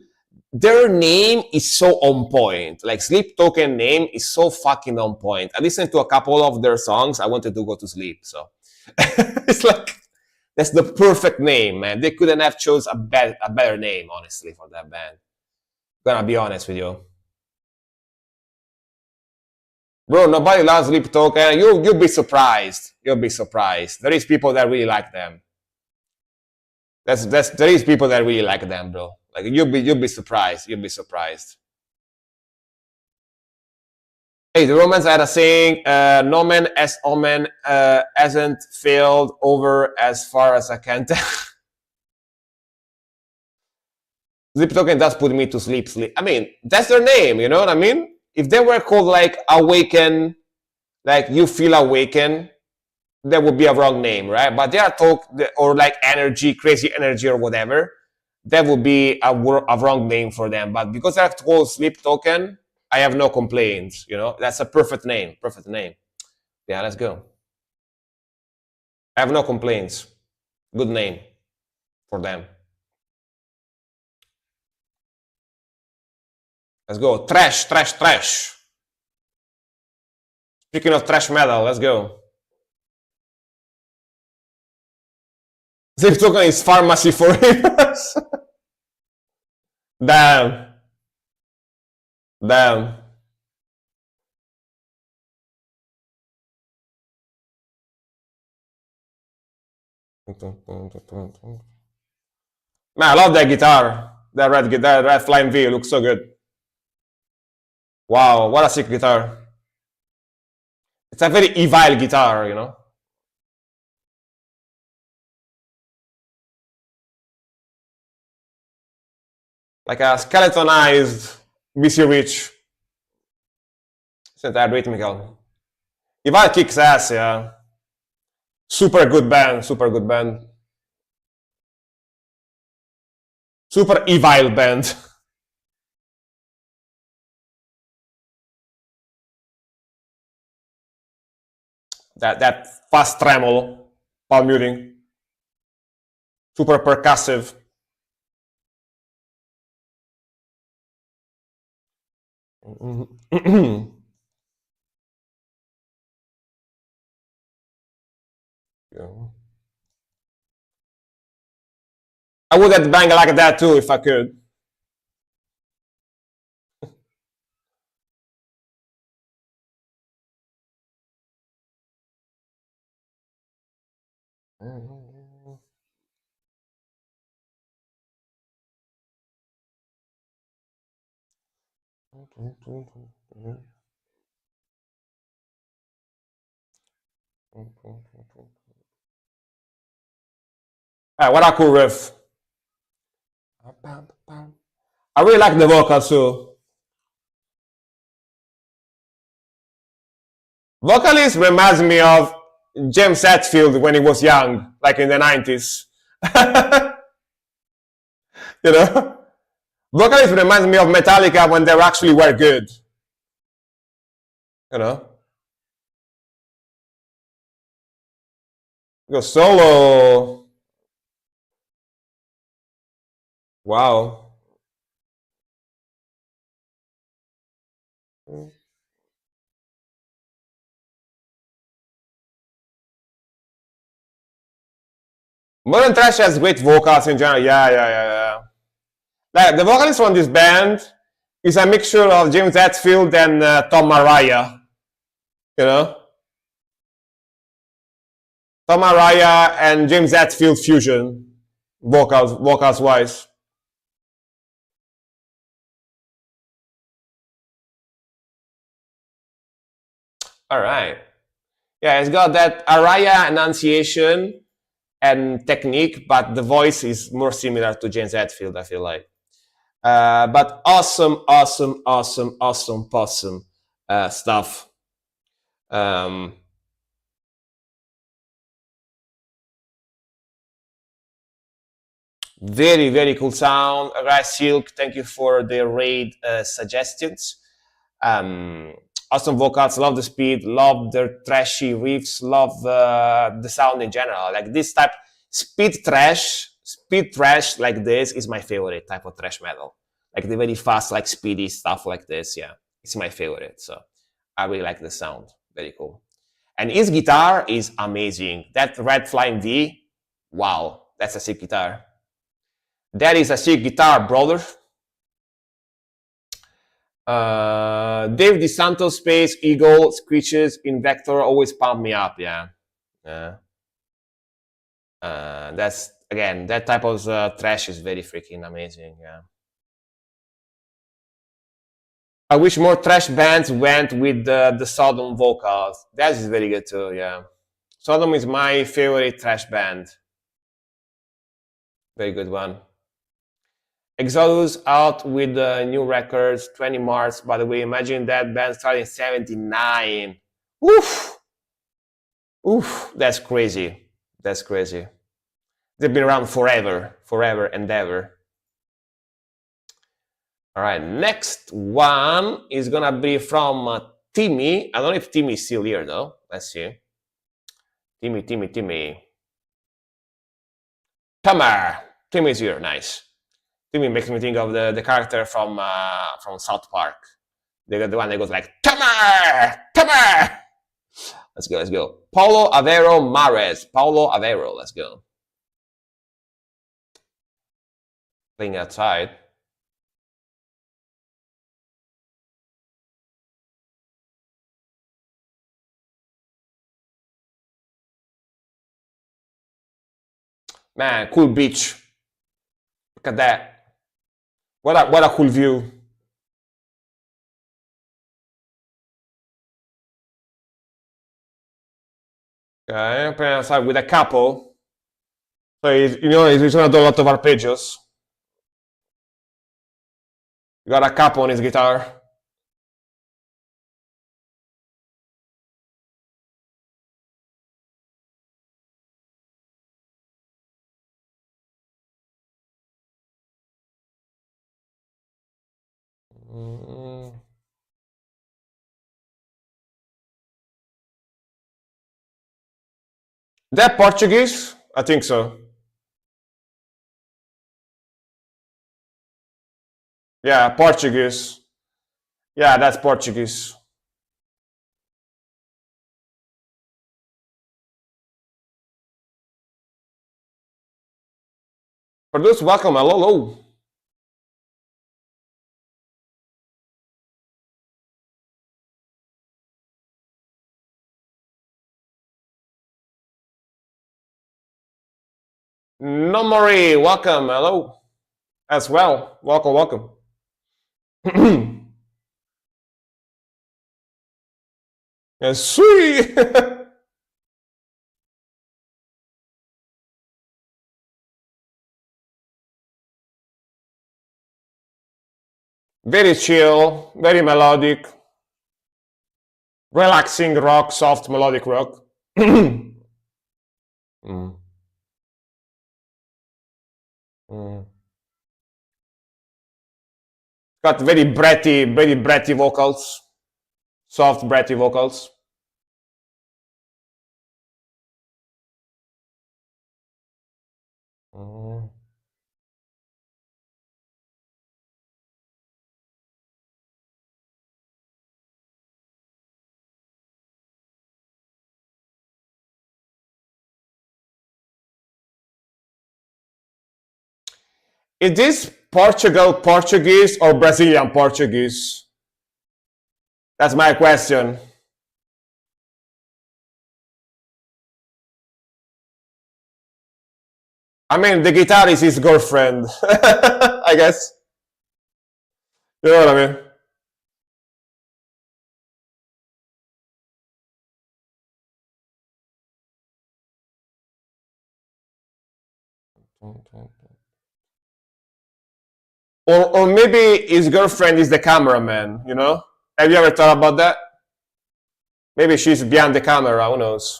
their name is so on point. Like Sleep Token name is so fucking on point. I listened to a couple of their songs. I wanted to go to sleep. So it's like that's the perfect name, man. They couldn't have chose a better name, honestly, for that band. Gonna be honest with you. Bro, nobody loves Sleep Token. You'll be surprised. You'll be surprised. There is people that really like them. There is people that really like them, bro. Like you'll be surprised. You'll be surprised. Hey, the Romans had a saying, "Nomen est omen," hasn't failed over as far as I can tell. Sleep Token does put me to sleep. I mean, that's their name. You know what I mean? If they were called like Awaken, like You Feel Awaken, that would be a wrong name, right? But they are talk or like Energy, Crazy Energy, or whatever. That would be a wrong name for them. But because they're called Sleep Token, I have no complaints. You know, that's a perfect name. Perfect name. Yeah, let's go. I have no complaints. Good name for them. Let's go. Trash, trash, trash. Speaking of trash metal, let's go. They're talking his pharmacy for him. Damn. Damn. Man, I love that guitar. That red Flying V looks so good. Wow, what a sick guitar. It's a very evil guitar, you know. Like a skeletonized BC Rich. It's entirely rhythmical. Evil kicks ass, yeah. Super good band, super good band. Super evil band. that fast tremolo, palm muting. Super percussive. Yeah. I would have bang like that too if I could. What a cool riff. I really like the vocals too. Vocalist reminds me of James Hetfield when he was young, like in the 90s. You know? Vocalist reminds me of Metallica when they actually were good. You know? Go solo. Wow. Modern Thrash has great vocals in general. Yeah. Like, the vocalist from this band is a mixture of James Hetfield and Tom Araya. You know? Tom Araya and James Hetfield fusion, vocals wise. All right. Yeah, it's got that Araya enunciation and technique, but the voice is more similar to James Hetfield, I feel like. But awesome possum stuff. Very cool sound. Rice Silk, thank you for the raid suggestions. Awesome vocals, love the speed, love their trashy riffs, love the sound in general. Like this type, speed trash like this is my favorite type of thrash metal. Like the very fast, like speedy stuff like this, yeah, it's my favorite. So I really like the sound, very cool. And his guitar is amazing. That Red Flying V, wow, that's a sick guitar. That is a sick guitar, brother. Dave DeSanto Space Eagle Screeches Invector always pump me up. Yeah. That's again, that type of thrash is very freaking amazing. Yeah. I wish more thrash bands went with the Sodom vocals. That is very good too. Yeah. Sodom is my favorite thrash band. Very good one. Exodus out with new records, 20 March. By the way, imagine that band started in 79. Oof, that's crazy. That's crazy. They've been around forever and ever. All right, next one is gonna be from Timmy. I don't know if Timmy is still here though. Let's see. Timmy. Tamar. Timmy is here. Nice. Timmy makes me think of the character from South Park. The one that goes like Tamar, Tamar. Let's go. Let's go. Paulo Avero Mares. Paulo Avero. Let's go. Playing outside. Man, cool beach. Look at that. What a cool view. Okay, I'm playing outside with a couple. So he's gonna do a lot of arpeggios. Got a capo on his guitar. That Portuguese? I think so. Yeah, Portuguese. Yeah, that's Portuguese. Produce, welcome. Hello, hello. Nomori, welcome. Hello. As well. Welcome, welcome. Yes, sweet. Very chill, very melodic, relaxing rock, soft melodic rock. Mm. Mm. Got very bratty vocals, soft bratty vocals. Mm. Is this Portugal Portuguese or Brazilian Portuguese? That's my question. I mean, the guitar is his girlfriend, I guess. You know what I mean? Or maybe his girlfriend is the cameraman, you know? Have you ever thought about that? Maybe she's behind the camera, who knows?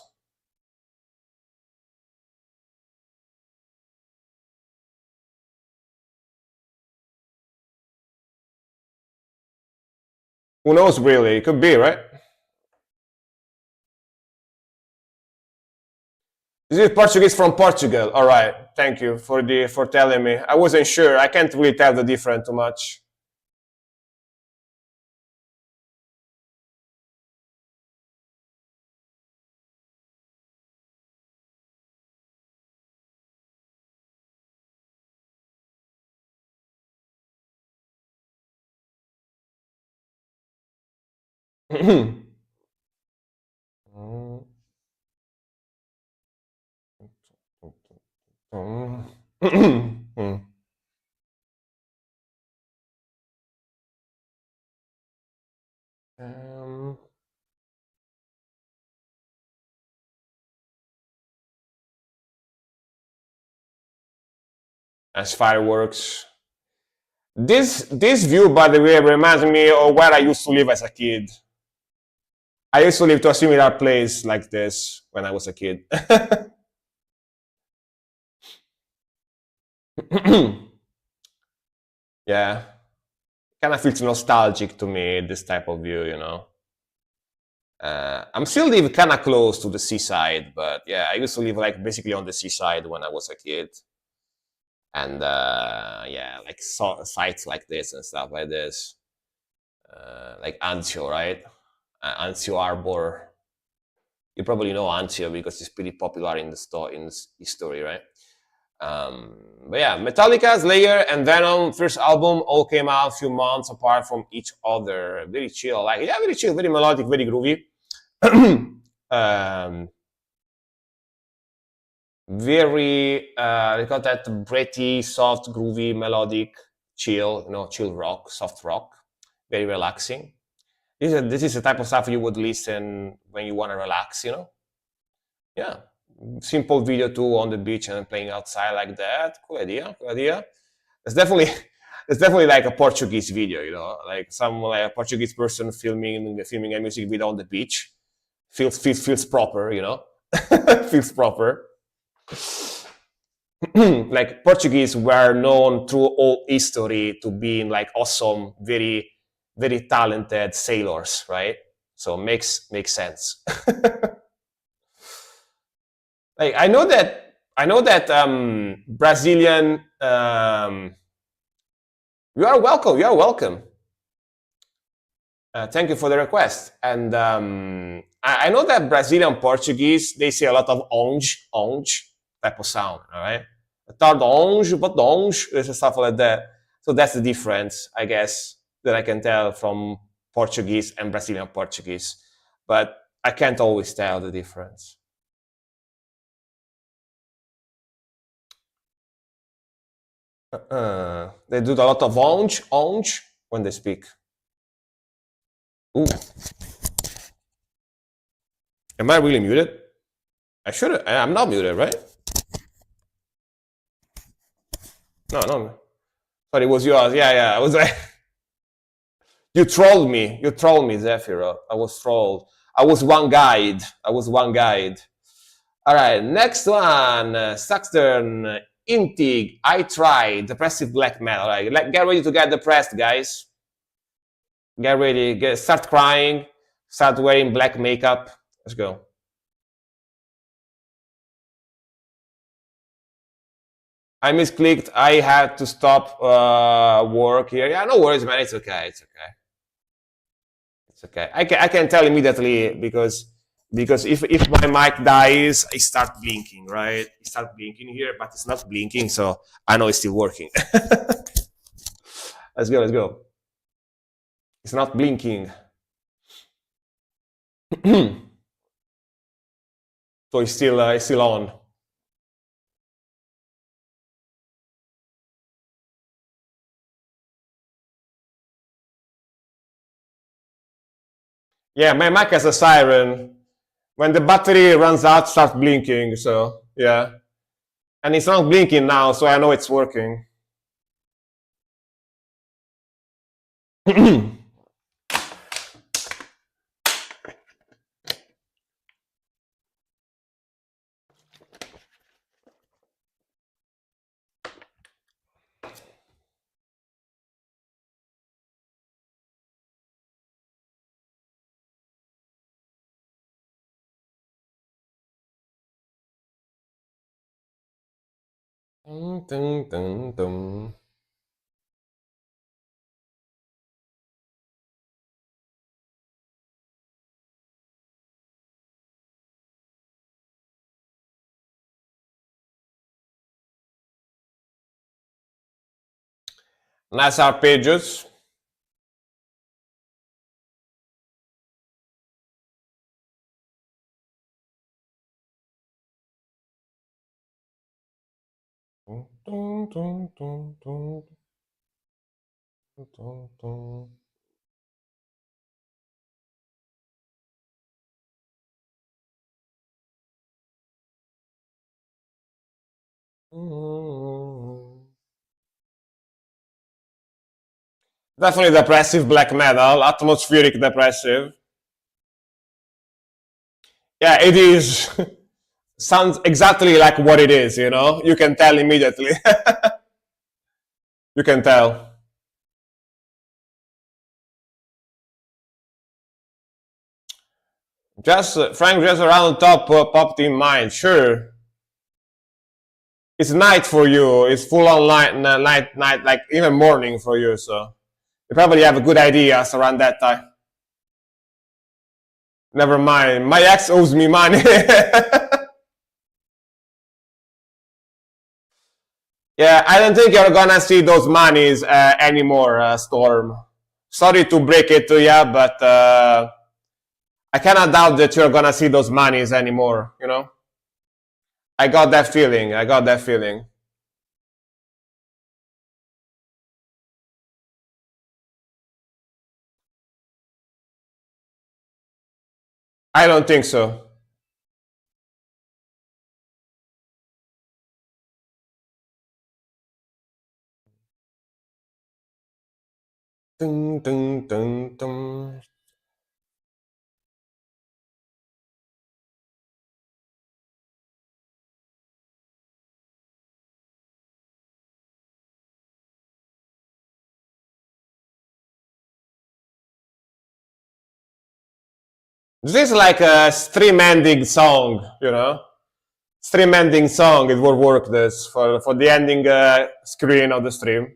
Who knows, really? It could be, right? This is Portuguese from Portugal. All right. Thank you for telling me. I wasn't sure. I can't really tell the difference too much. Um, as fireworks. This view, by the way, reminds me of where I used to live as a kid. I used to live to a similar place like this when I was a kid. Yeah, kind of feels nostalgic to me, this type of view, you know. I'm still live kind of close to the seaside, but yeah, I used to live like basically on the seaside when I was a kid. and yeah, like sites like this and stuff like this, like Anzio, right? Anzio Arbor. You probably know Anzio because it's pretty popular in the store in history, right? But yeah, Metallica, Slayer, and Venom first album all came out a few months apart from each other. Very chill, like yeah, very chill, very melodic, very groovy. Very they got that breathy, soft, groovy, melodic, chill, chill rock, soft rock, very relaxing. This is the type of stuff you would listen when you want to relax, Yeah, simple video too on the beach and playing outside like that. Cool idea, cool idea. It's definitely it's definitely like a Portuguese video, like some like a Portuguese person filming a music video on the beach. Feels proper, feels proper. Like Portuguese were known through all history to being like awesome, very very talented sailors, right? So makes sense. Like I know that Brazilian. You are welcome. You are welcome. Thank you for the request. And I know that Brazilian Portuguese, they say a lot of onge type of sound, all right? Tarde onge, but onge, there's stuff like that. So that's the difference, I guess, that I can tell from Portuguese and Brazilian Portuguese. But I can't always tell the difference. They do a lot of onge when they speak. Ooh. Am I really muted? I'm not muted, right? No. But it was yours. Yeah. I was like, you trolled me. You trolled me, Zephyro. I was trolled. I was one guide. All right, next one. Saxton, Intig, I Tried, depressive black metal. Get ready to get depressed, guys. Get ready. Start crying. Start wearing black makeup. Let's go. I misclicked. I had to stop work here. Yeah, no worries, man. It's okay. I can tell immediately because if my mic dies, I start blinking, right? I start blinking here, but it's not blinking, so I know it's still working. Let's go. It's not blinking. So it's still on. Yeah, my mic has a siren. When the battery runs out, starts blinking. So yeah, and it's not blinking now, so I know it's working. Dun, dun, dun. Nice arpeggios. Dun, dun, dun, dun, dun, dun. Definitely depressive black metal, atmospheric depressive. Yeah, it is. Sounds exactly like what it is, You can tell immediately. You can tell. Frank, just around top popped in mind. Sure. it's night for you. It's full on night, like even morning for you. So you probably have good ideas around that time. Never mind. My ex owes me money. Yeah, I don't think you're gonna see those monies anymore, Storm. Sorry to break it to you, but I cannot doubt that you're gonna see those monies anymore. You know, I got that feeling. I got that feeling. I don't think so. Dun, dun, dun, dun. This is like a stream ending song, you know? Stream ending song, it will work this for the ending screen of the stream.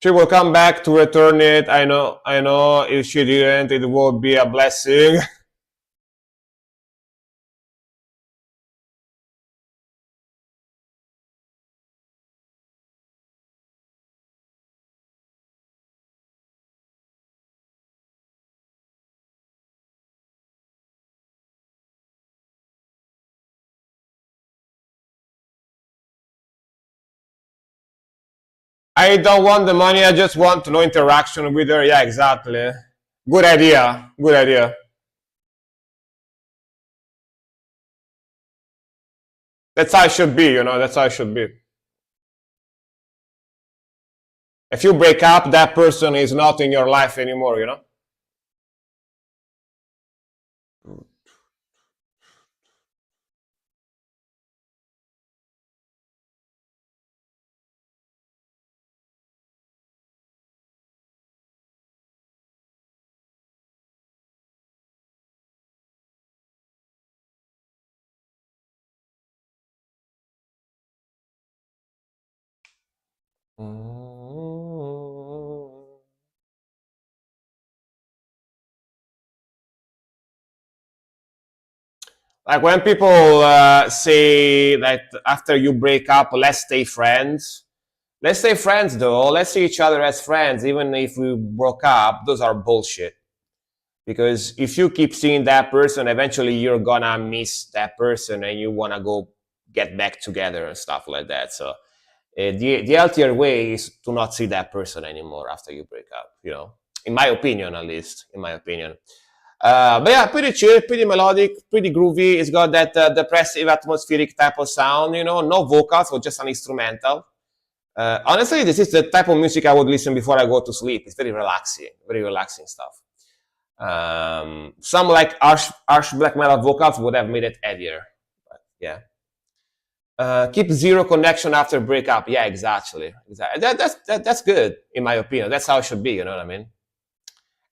She will come back to return it. I know. If she didn't, it would be a blessing. I don't want the money. I just want no interaction with her. Yeah, exactly. Good idea. Good idea. That's how it should be, you know. That's how it should be. If you break up, that person is not in your life anymore, you know. Like when people say that after you break up, let's stay friends. Let's stay friends though. Let's see each other as friends, even if we broke up. Those are bullshit. Because if you keep seeing that person, eventually you're gonna miss that person and you wanna go get back together and stuff like that. So the healthier way is to not see that person anymore after you break up, you know, in my opinion, at least, in my opinion. But yeah, pretty chill, pretty melodic, pretty groovy. It's got that depressive, atmospheric type of sound, you know, no vocals, or just an instrumental. Honestly, this is the type of music I would listen before I go to sleep. It's very relaxing stuff. Some like harsh black metal vocals would have made it heavier, but yeah. Keep zero connection after breakup. Yeah, exactly. That's good in my opinion. That's how it should be. You know what I mean?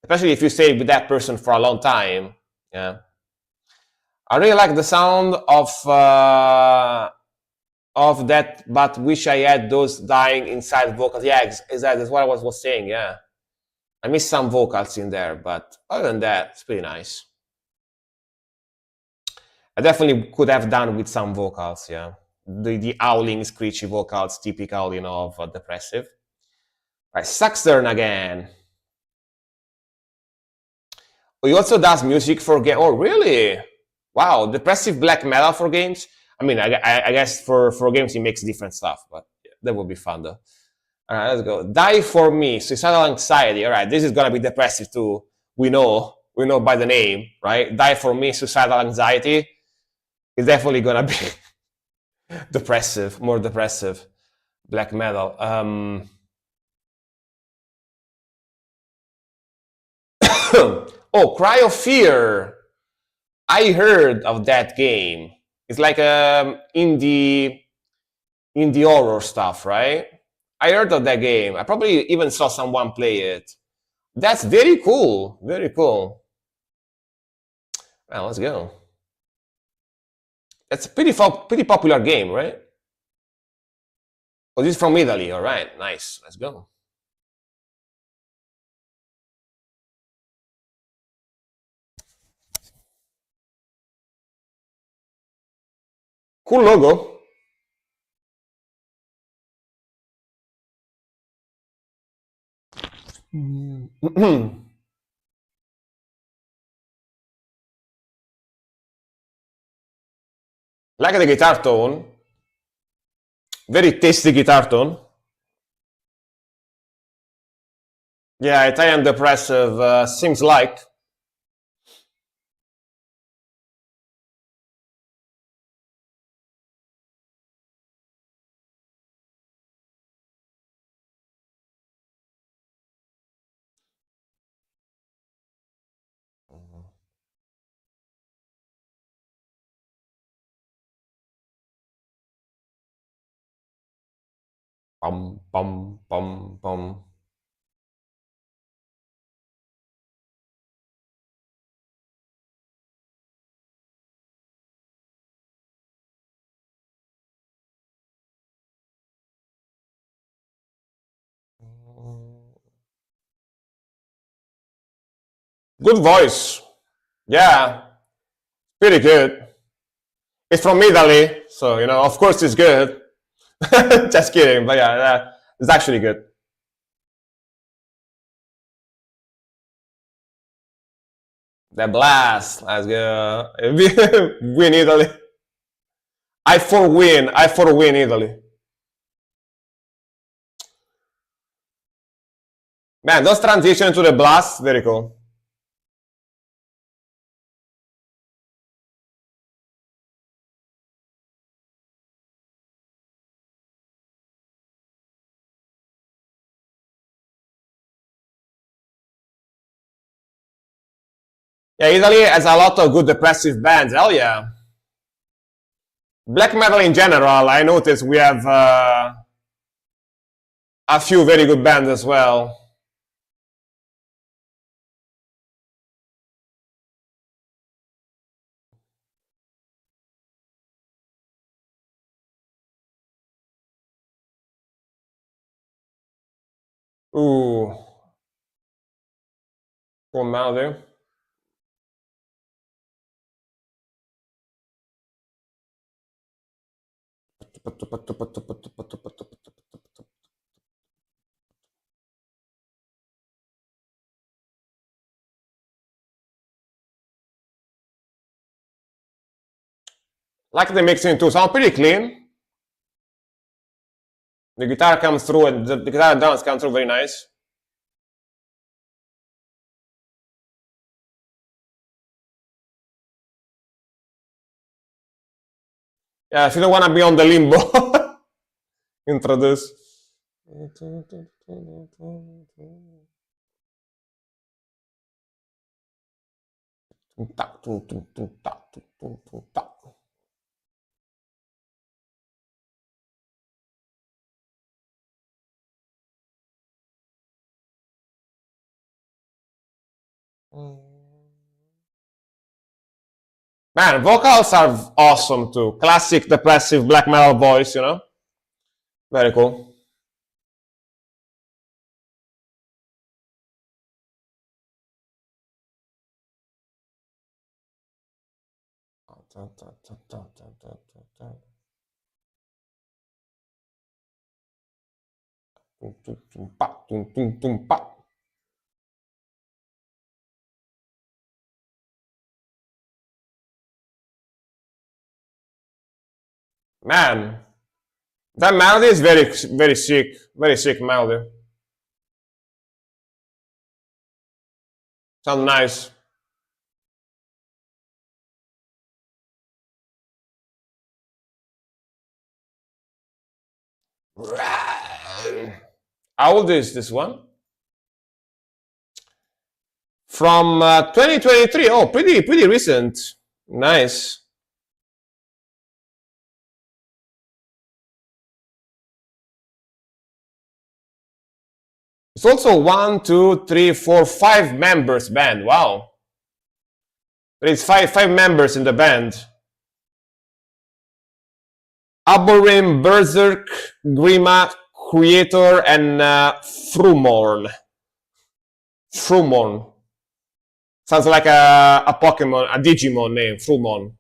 Especially if you stay with that person for a long time. Yeah. I really like the sound of that, but wish I had those dying inside vocals. Yeah, exactly. That's what I was saying. Yeah. I miss some vocals in there, but other than that, it's pretty nice. I definitely could have done with some vocals. Yeah. The howling, screechy vocals, typical, you know, of depressive. Right, Sucks turn again. Oh, he also does music for game. Oh, really? Wow, depressive black metal for games. I mean, I guess for games he makes different stuff, but yeah, that would be fun though. All right, let's go. Die for me, suicidal anxiety. All right, this is gonna be depressive too. We know by the name, right? Die for me, suicidal anxiety. It's definitely gonna be depressive, more depressive, black metal. Oh, Cry of Fear. I heard of that game. It's like indie horror stuff, right? I heard of that game. I probably even saw someone play it. That's very cool. Very cool. Well, let's go. It's a pretty popular game, right? Oh, this is from Italy. All right, nice. Let's go. Cool logo. Like the guitar tone. Very tasty guitar tone. Yeah, Italian depressive seems like. Bum bum bum bum. Good voice. Yeah, pretty good. It's from Italy, so you know, of course, it's good. Just kidding, but yeah, it's actually good. The blast. Let's go. Win Italy. I for win Italy. Man, those transition to the blast, very cool. Yeah, Italy has a lot of good depressive bands. Hell yeah. Black metal in general, I noticed we have a few very good bands as well. Ooh. Formaldehyde. Like the mixing too, sound pretty clean. The guitar comes through and the guitar and drums come through very nice. Yeah, if you don't want to be on the limbo, introduce. Man, vocals are awesome too. Classic depressive black metal voice, you know? Very cool. Man, that melody is very sick melody. Sound nice. How old is this one? From 2023. Oh, pretty recent. Nice. It's also 1, 2, 3, 4, 5 members band. Wow. There is five members in the band. Aborim, Berserk, Grima, Creator, and Frumorn. Frumon. Sounds like a Pokemon, a Digimon name, Frumon.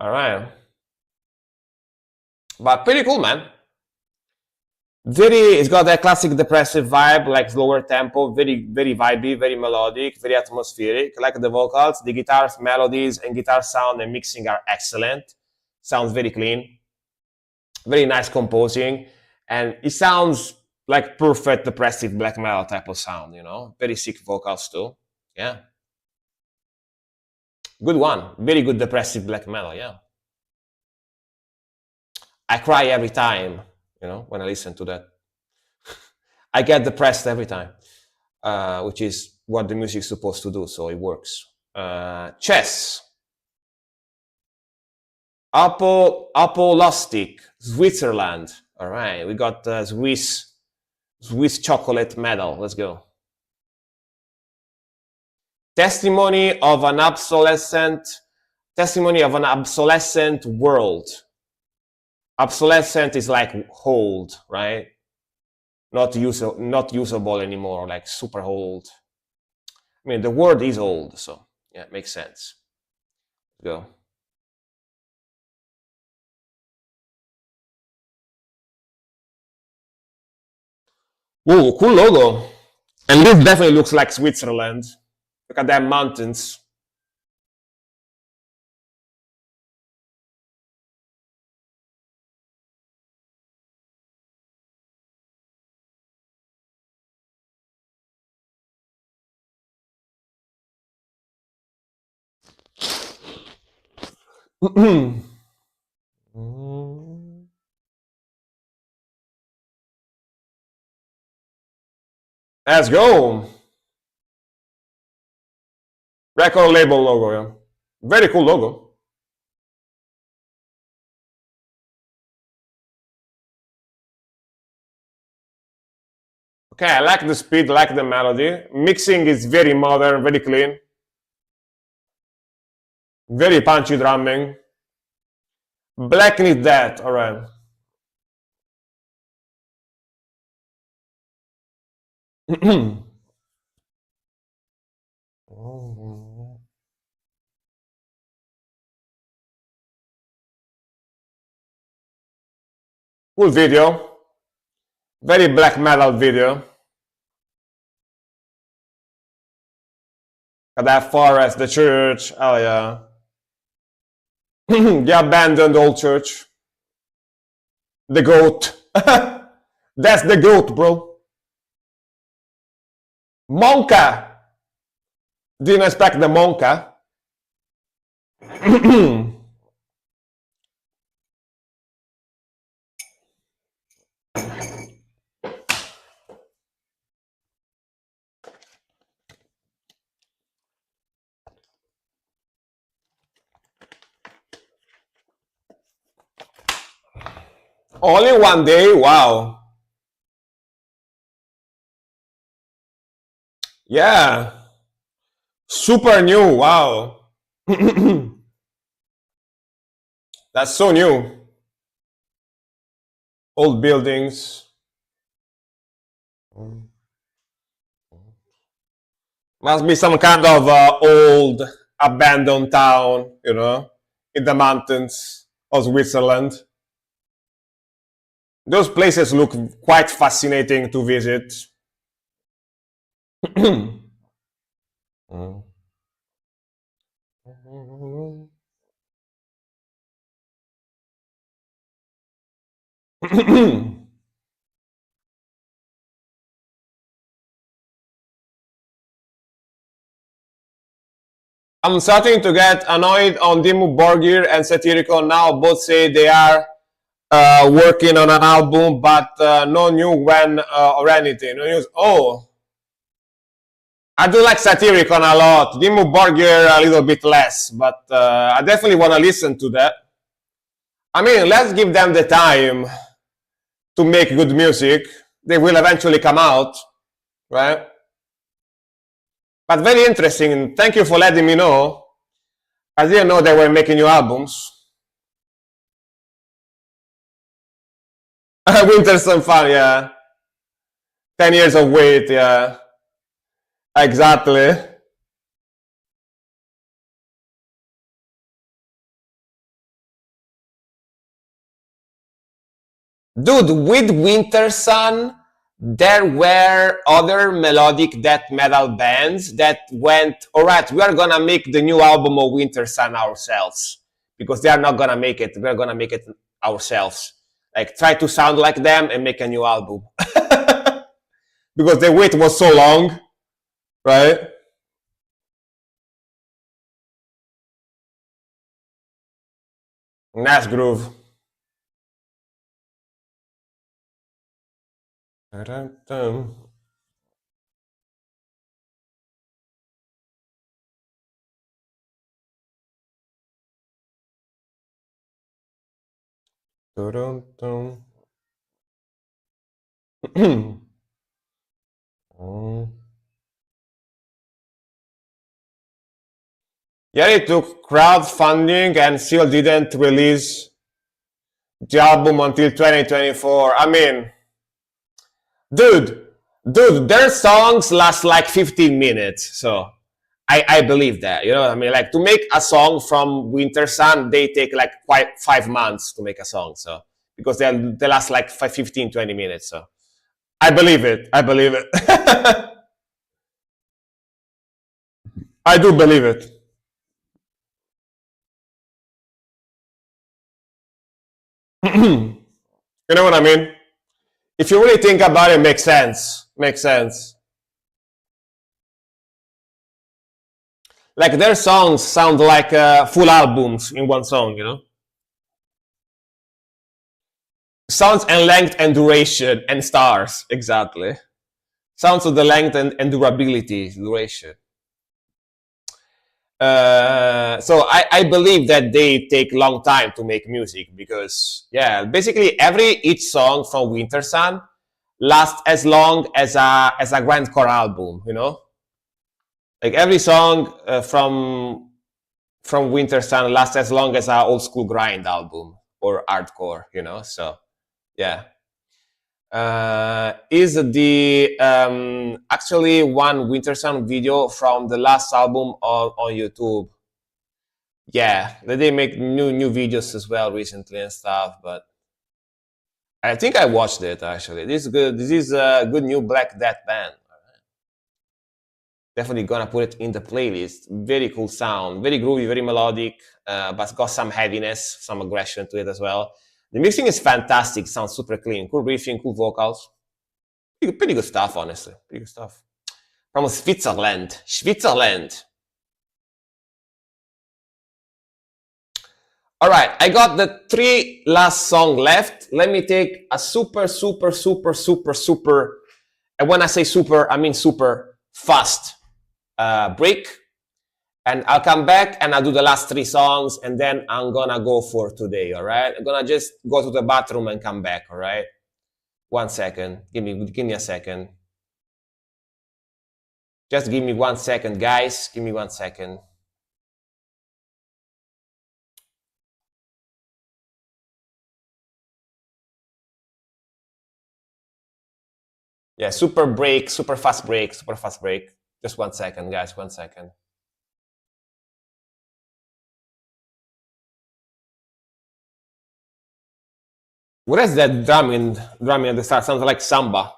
Alright. But pretty cool, man. It's got that classic depressive vibe, like slower tempo, very vibey, very melodic, very atmospheric. I like the vocals, the guitars, melodies, and guitar sound and mixing are excellent. Sounds very clean. Very nice composing. And it sounds like perfect depressive black metal type of sound, you know? Very sick vocals too. Yeah. Good one. Very good depressive black metal, yeah. I cry every time, you know, when I listen to that. I get depressed every time, which is what the music is supposed to do, so it works. Chess. Apolostic, Switzerland. All right, we got Swiss chocolate medal. Let's go. Testimony of an obsolescent world. Obsolescent is like old, right? Not usable anymore, like super old. I mean, the word is old, so yeah, it makes sense. Let's go. Whoa, cool logo. And this definitely looks like Switzerland. Look at them mountains. Let's go. Record label logo, yeah. Very cool logo. Okay, I like the speed, I like the melody. Mixing is very modern, very clean. Very punchy drumming. Black need that, alright. Cool video. Very black metal video. Got that forest, the church, oh yeah. The abandoned old church. The goat. That's the goat, bro. Monka. Didn't expect the Monka. Only one day, wow. Yeah. Super new, wow. That's so new. Old buildings. Must be some kind of old abandoned town, you know, in the mountains of Switzerland. Those places look quite fascinating to visit. I'm starting to get annoyed on Dimmu Borgir and Satirical now. Both say they are working on an album, but no new when or anything. No news. Oh, I do like Satyricon a lot. Dimmu Borgir a little bit less, but I definitely want to listen to that. I mean, let's give them the time to make good music. They will eventually come out, right? But very interesting. Thank you for letting me know. I didn't know they were making new albums. Winter Sun Fun, yeah. 10 years of wait, yeah. Exactly. Dude, with Winter Sun, there were other melodic death metal bands that went, all right, we are gonna make the new album of Winter Sun ourselves because they are not gonna make it. We're gonna make it ourselves. Like, try to sound like them and make a new album because the wait was so long, right? Nice groove. Dun-dun-dun. Dun-dun-dun. Yeah, it took crowdfunding and still didn't release the album until 2024. I mean, dude, their songs last like 15 minutes. So I believe that. You know what I mean? Like to make a song from Winter Sun, they take like quite 5 months to make a song. So because they last like 15, 20 minutes. So I believe it. I believe it. I do believe it. You know what I mean? If you really think about it, makes sense. Makes sense. Like their songs sound like full albums in one song, you know? Sounds and length and duration and stars, exactly. Sounds of the length and durability, duration. So I believe that they take long time to make music because yeah, basically each song from Winter Sun lasts as long as a grindcore album, you know? Like every song from Winter Sun lasts as long as our old school grind album or hardcore, you know. So yeah, is the actually one Winter Sun video from the last album on YouTube. Yeah, they make new videos as well recently and stuff, but I think I watched it actually. This is good. This is a good new Black Death band. Definitely gonna put it in the playlist. Very cool sound, very groovy, very melodic, but got some heaviness, some aggression to it as well. The mixing is fantastic, sounds super clean, cool riffing, cool vocals. Pretty good stuff, honestly. Pretty good stuff. From Switzerland. Switzerland. All right, I got the 3 last song left. Let me take a super, and when I say super, I mean super fast break. And I'll come back and I'll do the last 3 songs and then I'm gonna go for today, all right? I'm gonna just go to the bathroom and come back, all right? 1 second. Give me a second. Just give me 1 second, guys. Give me 1 second. Yeah, super break, super fast break, super fast break. Just 1 second, guys. 1 second. What is that drumming at the start? Sounds like samba.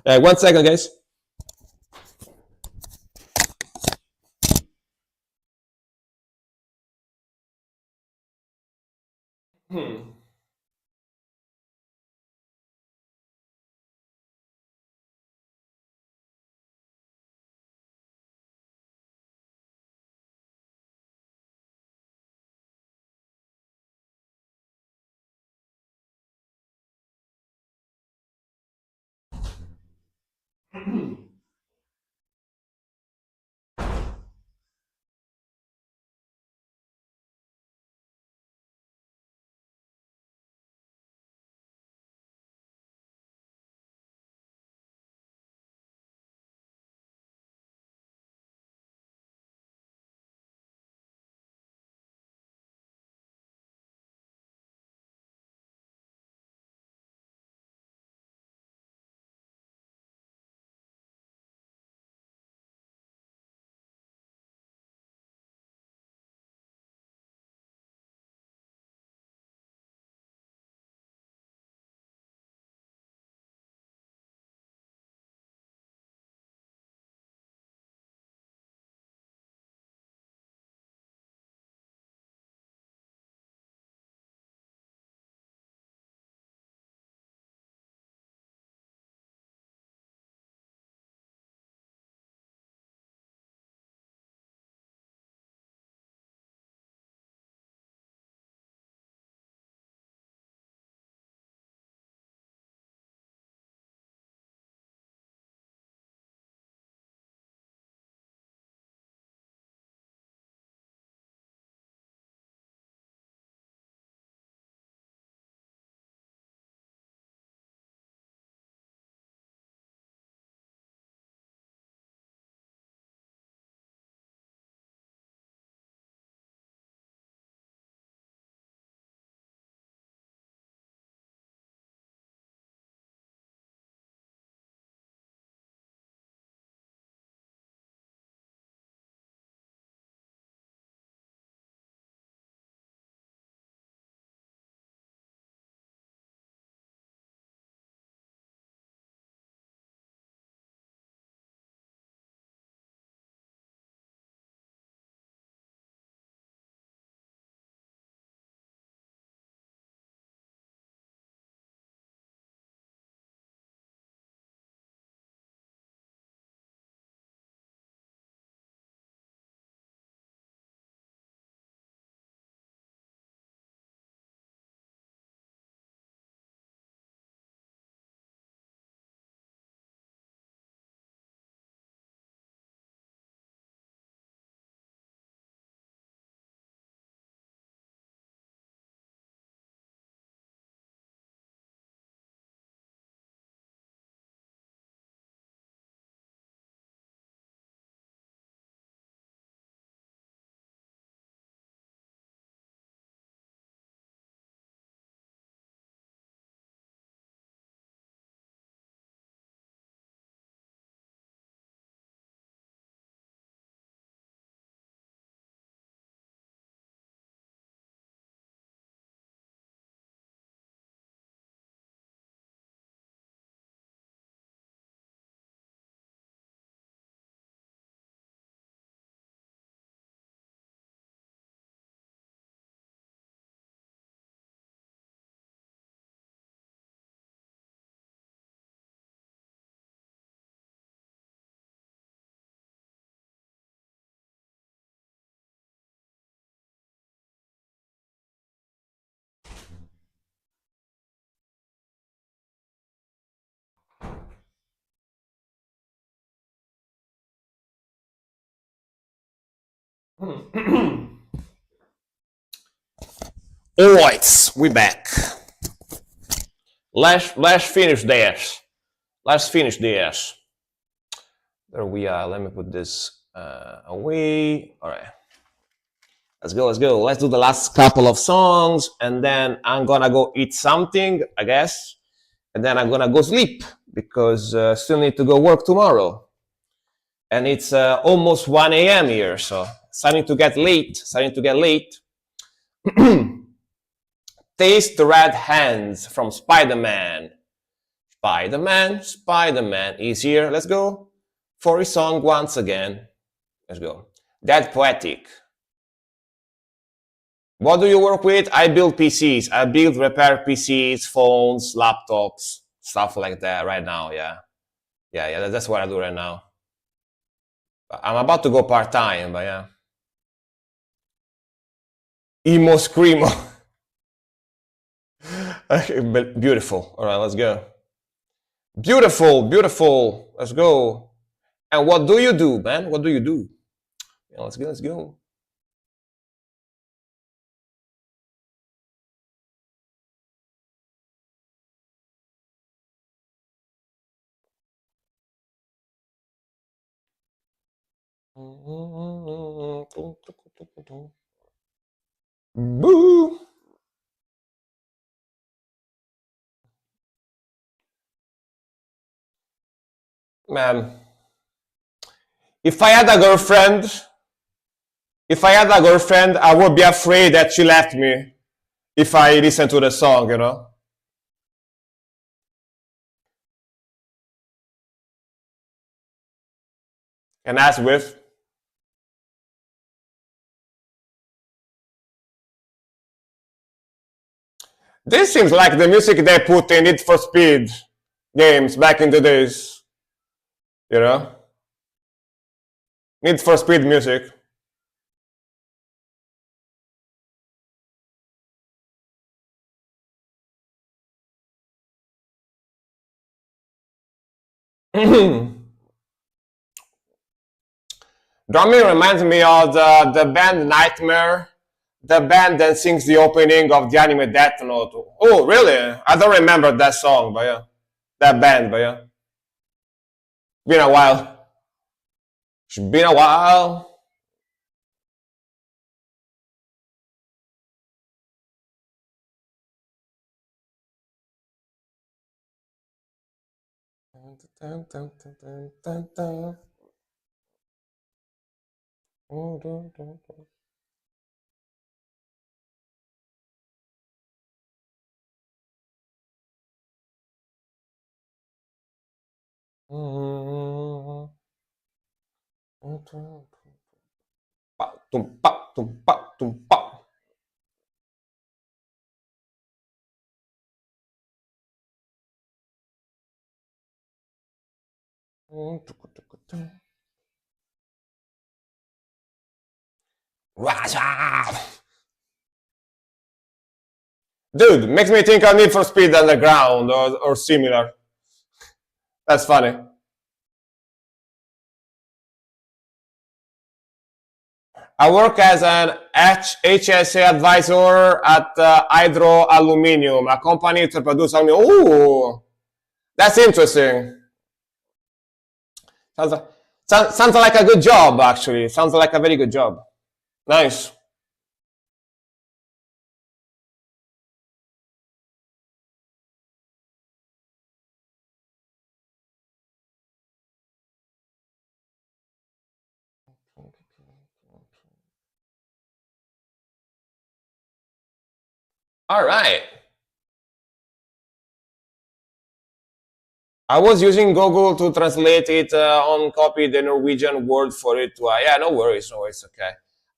1 second, guys. Alright, we back. Let's finish this. Let's finish this. There we are. Let me put this away. All right. Let's go. Let's go. Let's do the last couple of songs, and then I'm gonna go eat something, I guess, and then I'm gonna go sleep because still need to go work tomorrow, and it's almost 1 a.m. here, so starting to get late. Starting to get late. Taste the Red Hands from Spider-Man. Spider-Man is here. Let's go for his song once again. Let's go. That Poetic. What do you work with? I build PCs. I build, repair PCs, phones, laptops, stuff like that right now. Yeah. That's what I do right now. I'm about to go part-time, but yeah. Emo Screamo. Beautiful. All right, let's go. Beautiful. Let's go. And what do you do, man? What do you do? Yeah, let's go. Boo. Man, if I had a girlfriend, I would be afraid that she left me if I listen to the song, you know? And as with, this seems like the music they put in Need for Speed games back in the days, you know? Need for Speed music. Drumming reminds me of the band Nightmare, the band that sings the opening of the anime Death Note. Oh, really? I don't remember that song, but yeah. That band, but yeah. Been a while. It's been a while. Dude, makes me think of Need for Speed Underground or similar. That's funny. I work as an HSA advisor at Hydro Aluminium, a company to produce aluminum. Ooh, that's interesting. Sounds like a good job, actually. Sounds like a very good job. Nice. All right. I was using Google to translate it on copy the Norwegian word for it. Yeah, no worries, okay.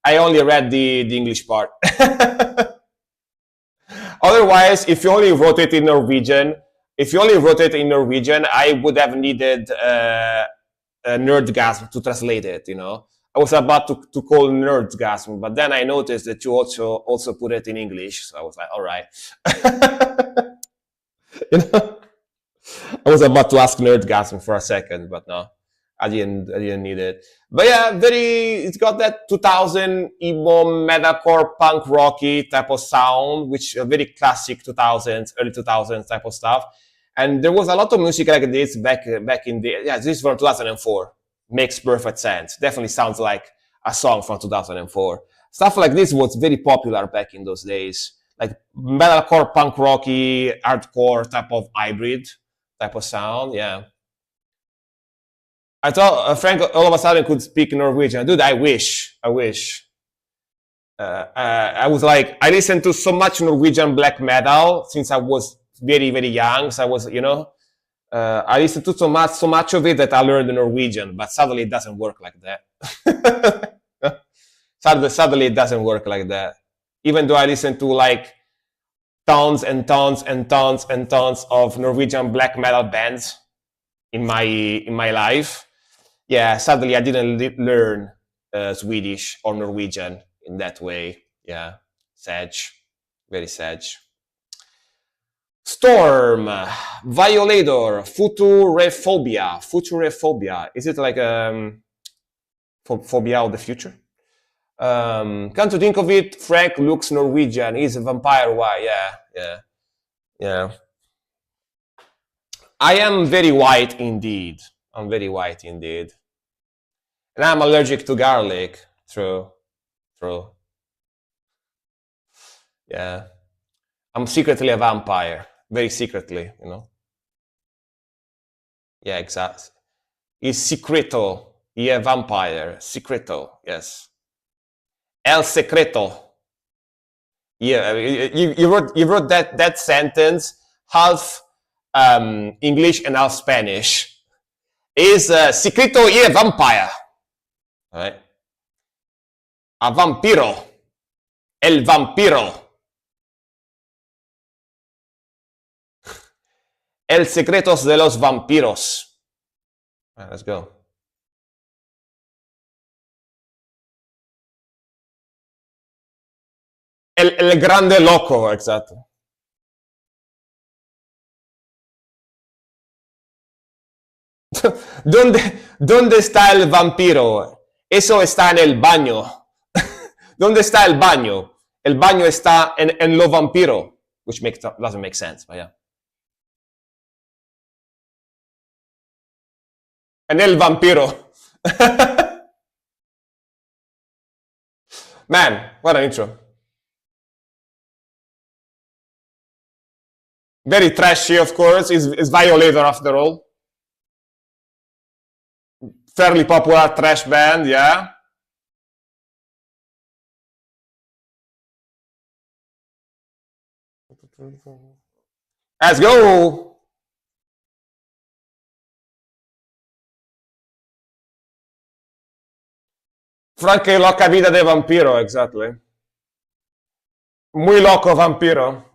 I only read the English part. Otherwise, if you only wrote it in Norwegian, I would have needed Nerdgasm to translate it. You know, I was about to call Nerdgasm, but then I noticed that you also put it in English, so I was like, all right. You know, I was about to ask Nerdgasm for a second, but no, I didn't need it. But yeah, it's got that 2000 emo metalcore punk rocky type of sound, which a very classic 2000s, early 2000s type of stuff. And there was a lot of music like this back in the, yeah, this is from 2004. Makes perfect sense. Definitely sounds like a song from 2004. Stuff like this was very popular back in those days. Like metalcore, punk rocky, hardcore type of hybrid type of sound. Yeah. I thought Frank all of a sudden could speak Norwegian. Dude, I wish. I wish. I was like, I listened to so much Norwegian black metal since I was very, very young. So I was, I listened to so much of it that I learned Norwegian, but sadly it doesn't work like that. sadly, it doesn't work like that. Even though I listen to like tons and tons and tons and tons of Norwegian black metal bands in my life, yeah, sadly I didn't learn Swedish or Norwegian in that way. Yeah, sad, very sad. Storm, Violator, Futurophobia. Futurophobia. Is it like phobia of the future? Come to think of it, Frank looks Norwegian. He's a vampire. Why? Yeah. I am very white indeed. I'm very white indeed. And I'm allergic to garlic. True. Yeah. I'm secretly a vampire. Very secretly, Yeah, exactly. He's secreto. He a vampire. Secreto, yes. El secreto. Yeah, you wrote that sentence half English and half Spanish. Is secreto y a vampire. All right. A vampiro. El vampiro. El secretos de los vampiros. All right, let's go. El grande loco, exacto. ¿Dónde está el vampiro? Eso está en el baño. ¿Dónde está el baño? El baño está en lo vampiro, which doesn't make sense, but yeah. En el vampiro. Man, what an intro. Very trashy, of course. Is Violator after all. Fairly popular trash band, yeah. Let's go. Frankie loca vida de vampiro, exactly. Muy loco vampiro.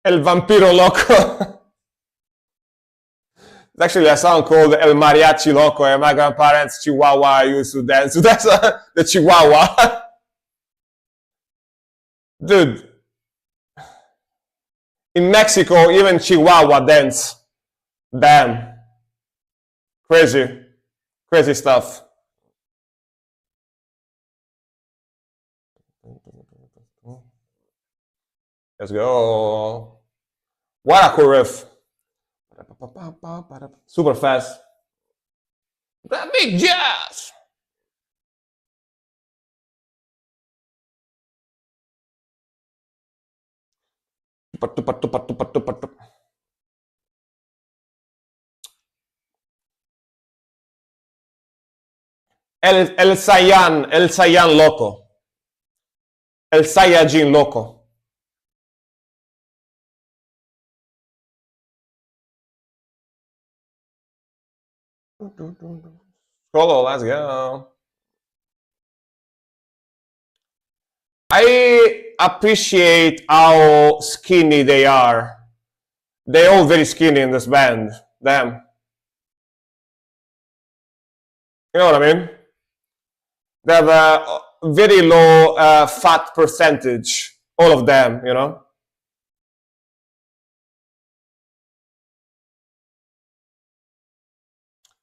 El vampiro loco. It's actually a song called El Mariachi Loco, and my grandparents Chihuahua used to dance. So that's the Chihuahua. Dude, in Mexico, even Chihuahua dance. Damn. Crazy stuff. Let's go. What a cool riff. Super fast. That big jazz. El Saiyan loco. El Saiyajin loco. Solo, let's go. I appreciate how skinny they are. They're all very skinny in this band. Damn. You know what I mean? They have a very low fat percentage. All of them,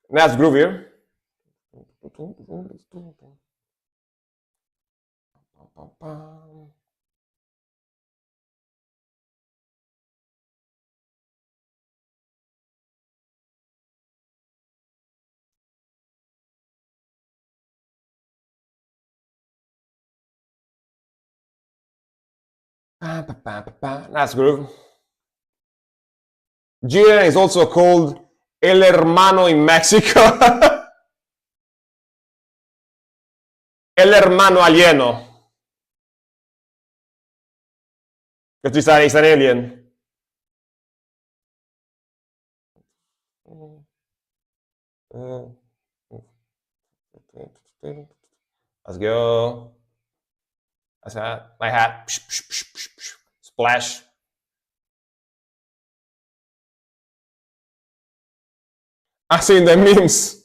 That's groovier. That's groove. Jiren is also called El Hermano in Mexico. El Hermano Alieno. Because he's an alien. Let's go. That's that. My hat. Splash. I seen the memes.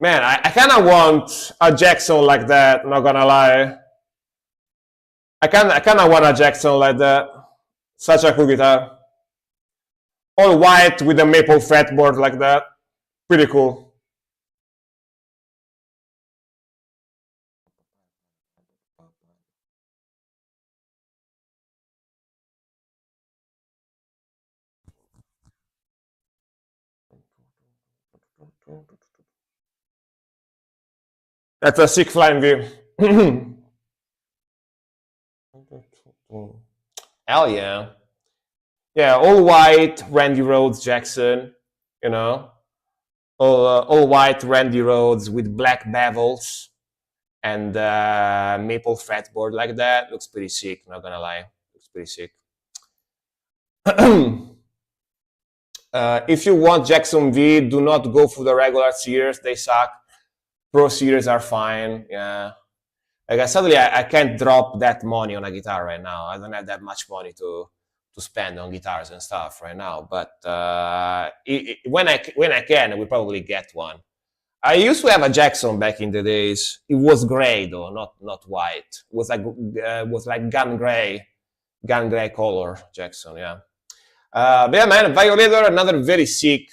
Man, I kind of want a Jackson like that. Not gonna lie. I kind of want a Jackson like that. Such a cool guitar. All white with a maple fretboard like that. Pretty cool. That's a sick flying view. Hell yeah. Yeah, all white, Randy Rhoads Jackson, you know. All white Randy Rhoads with black bevels and maple fretboard like that. Looks pretty sick, not gonna lie. Looks pretty sick. If you want Jackson V, do not go for the regular series. They suck. Pro series are fine. Yeah. Like suddenly I can't drop that money on a guitar right now. I don't have that much money to spend on guitars and stuff right now. But when I can, I will probably get one. I used to have a Jackson back in the days. It was gray though, not white. It was like gun gray color Jackson. Yeah. But yeah, man, Violator, another very sick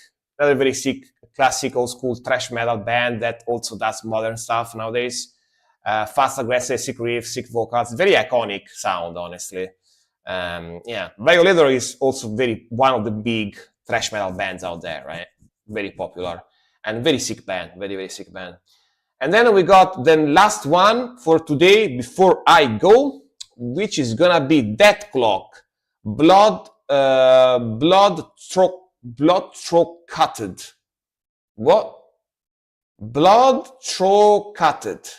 classic old school thrash metal band that also does modern stuff nowadays. Fast, aggressive, sick riffs, sick vocals, very iconic sound, honestly. Yeah, Violator is also one of the big thrash metal bands out there, right? Very popular and very sick band, very sick band. And then we got the last one for today before I go, which is gonna be Death Clock, Blood Throat Cutted. What? Blood Throat Cutted.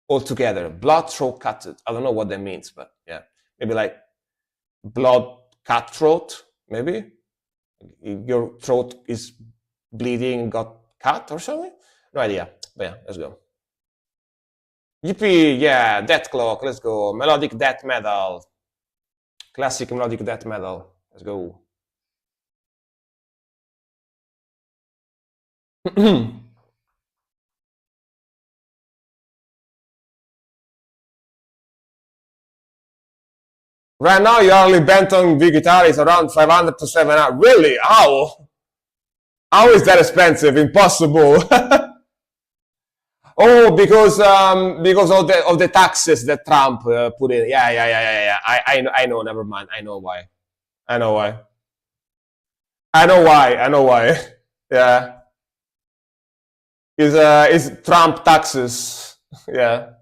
All together, Blood Throat Cutted. I don't know what that means, but yeah, maybe like blood cutthroat. Maybe your throat is bleeding, got cut or something. No idea. But yeah, let's go. Yippee! Yeah, Death Clock. Let's go. Melodic death metal. Classic melodic death metal. Let's go. Right now, your early Benton V guitar is around 500 to 700. Really? How? How is that expensive? Impossible. Oh, because of the taxes that Trump put in. Yeah. I know. Never mind. I know why. Yeah. Is Trump taxes? Yeah.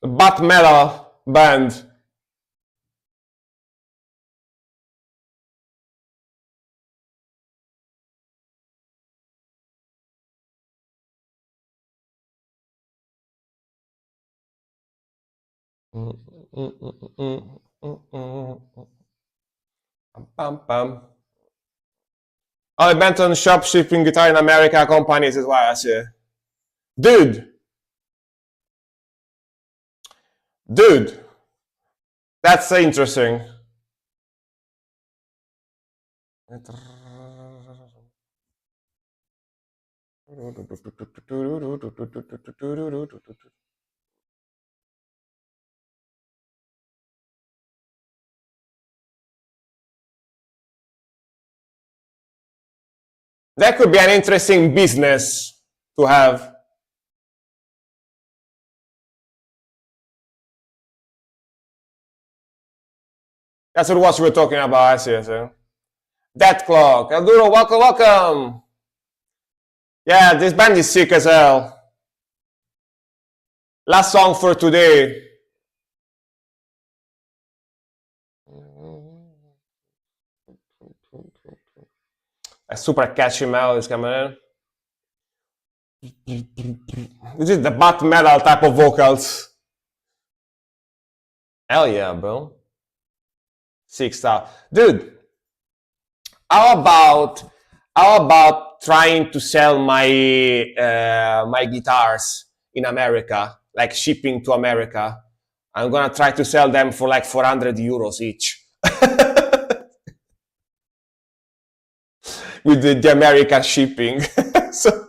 Butt metal band. Ollie Benton shop shipping guitar in America companies is why I say. Dude, That's interesting. That could be an interesting business to have. That's what we were talking about, I see. That clock. Elduro, welcome, welcome. Yeah, this band is sick as hell. Last song for today. A super catchy melody is coming in. This is the butt metal type of vocals. Hell yeah, bro. Sick stuff. Dude, how about trying to sell my my guitars in America, like shipping to America? I'm gonna try to sell them for like 400 euros each. With the American shipping. so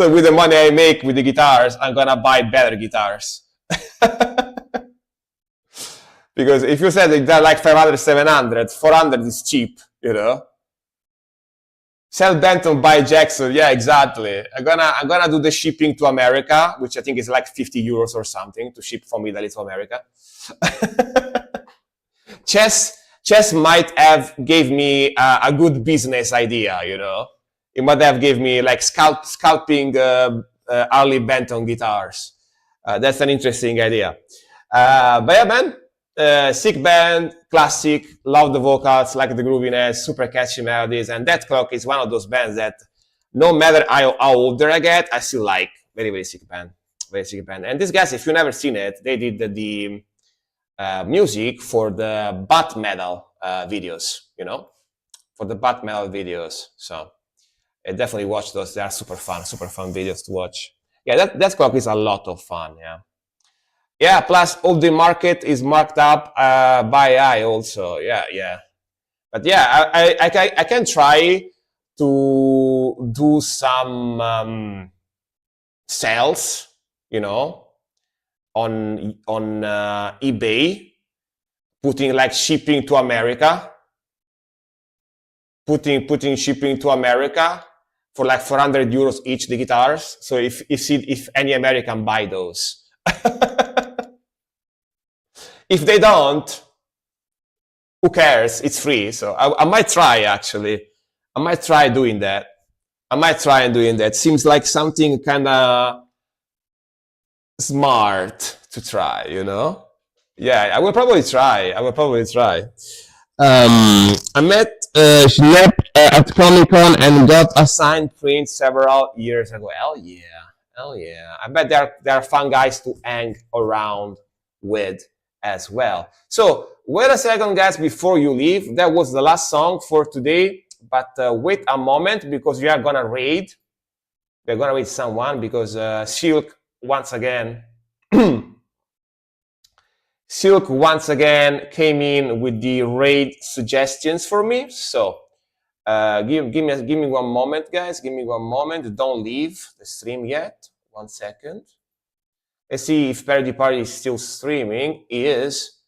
with the money I make with the guitars, I'm gonna buy better guitars. Because if you said they're like 500, 700, 400 is cheap, you know. Sell Benton, buy Jackson. Yeah, exactly. I'm gonna do the shipping to America, which I think is like 50 euros or something to ship from Italy to America. Chess might have gave me a good business idea, you know. It might have gave me like scalping Harley Benton guitars. That's an interesting idea. But yeah, man. Sick band, classic, love the vocals, like the grooviness, super catchy melodies, and That Clock is one of those bands that no matter how older I get, I still like. Very, very sick band. Very sick band. And these guys, if you've never seen it, they did the music for the butt metal videos, you know, for the butt metal videos. So I definitely watch those. They are super fun videos to watch. Yeah, That Clock is a lot of fun, yeah. Yeah, plus all the market is marked up by AI also. Yeah. But yeah, I can try to do some sales, you know, on eBay, putting like shipping to America, putting shipping to America for like 400 euros each, the guitars. So if any American buy those. If they don't, who cares? It's free. So I might try, actually. I might try doing that. Seems like something kind of smart to try, you know? Yeah, I will probably try. I met Schlepp at Comic-Con and got a signed print several years ago. Hell yeah. I bet they are fun guys to hang around with as well. So wait a second, guys, before you leave. That was the last song for today, but wait a moment, because we are gonna raid. We're gonna raid someone, because Silk once again came in with the raid suggestions for me. So give me 1 moment, guys. Give me 1 moment. Don't leave the stream yet. 1 second. Let's see if Parody Party is still streaming. It is.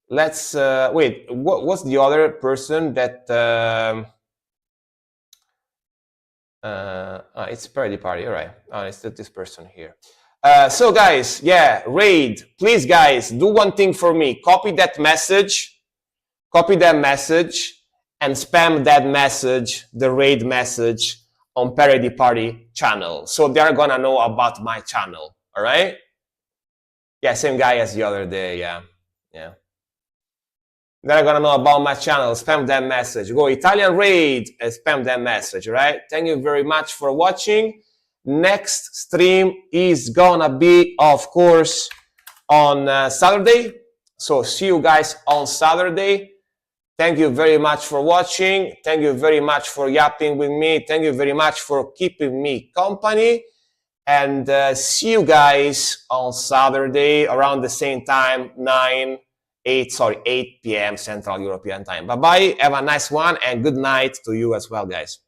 Let's wait. What's the other person that? It's Parody Party. All right. It's this person here. So guys, yeah, raid. Please, guys, do one thing for me. Copy that message, and spam that message, the raid message, on Parody Party channel. So they're gonna know about my channel. All right. Yeah, same guy as the other day. Yeah. They're gonna know about my channel. Spam that message. Go Italian raid and spam that message. Right. Thank you very much for watching. Next stream is gonna be, of course, on Saturday. So see you guys on Saturday. Thank you very much for watching. Thank you very much for yapping with me. Thank you very much for keeping me company. And see you guys on Saturday around the same time, 8 p.m. Central European time. Bye-bye. Have a nice one and good night to you as well, guys.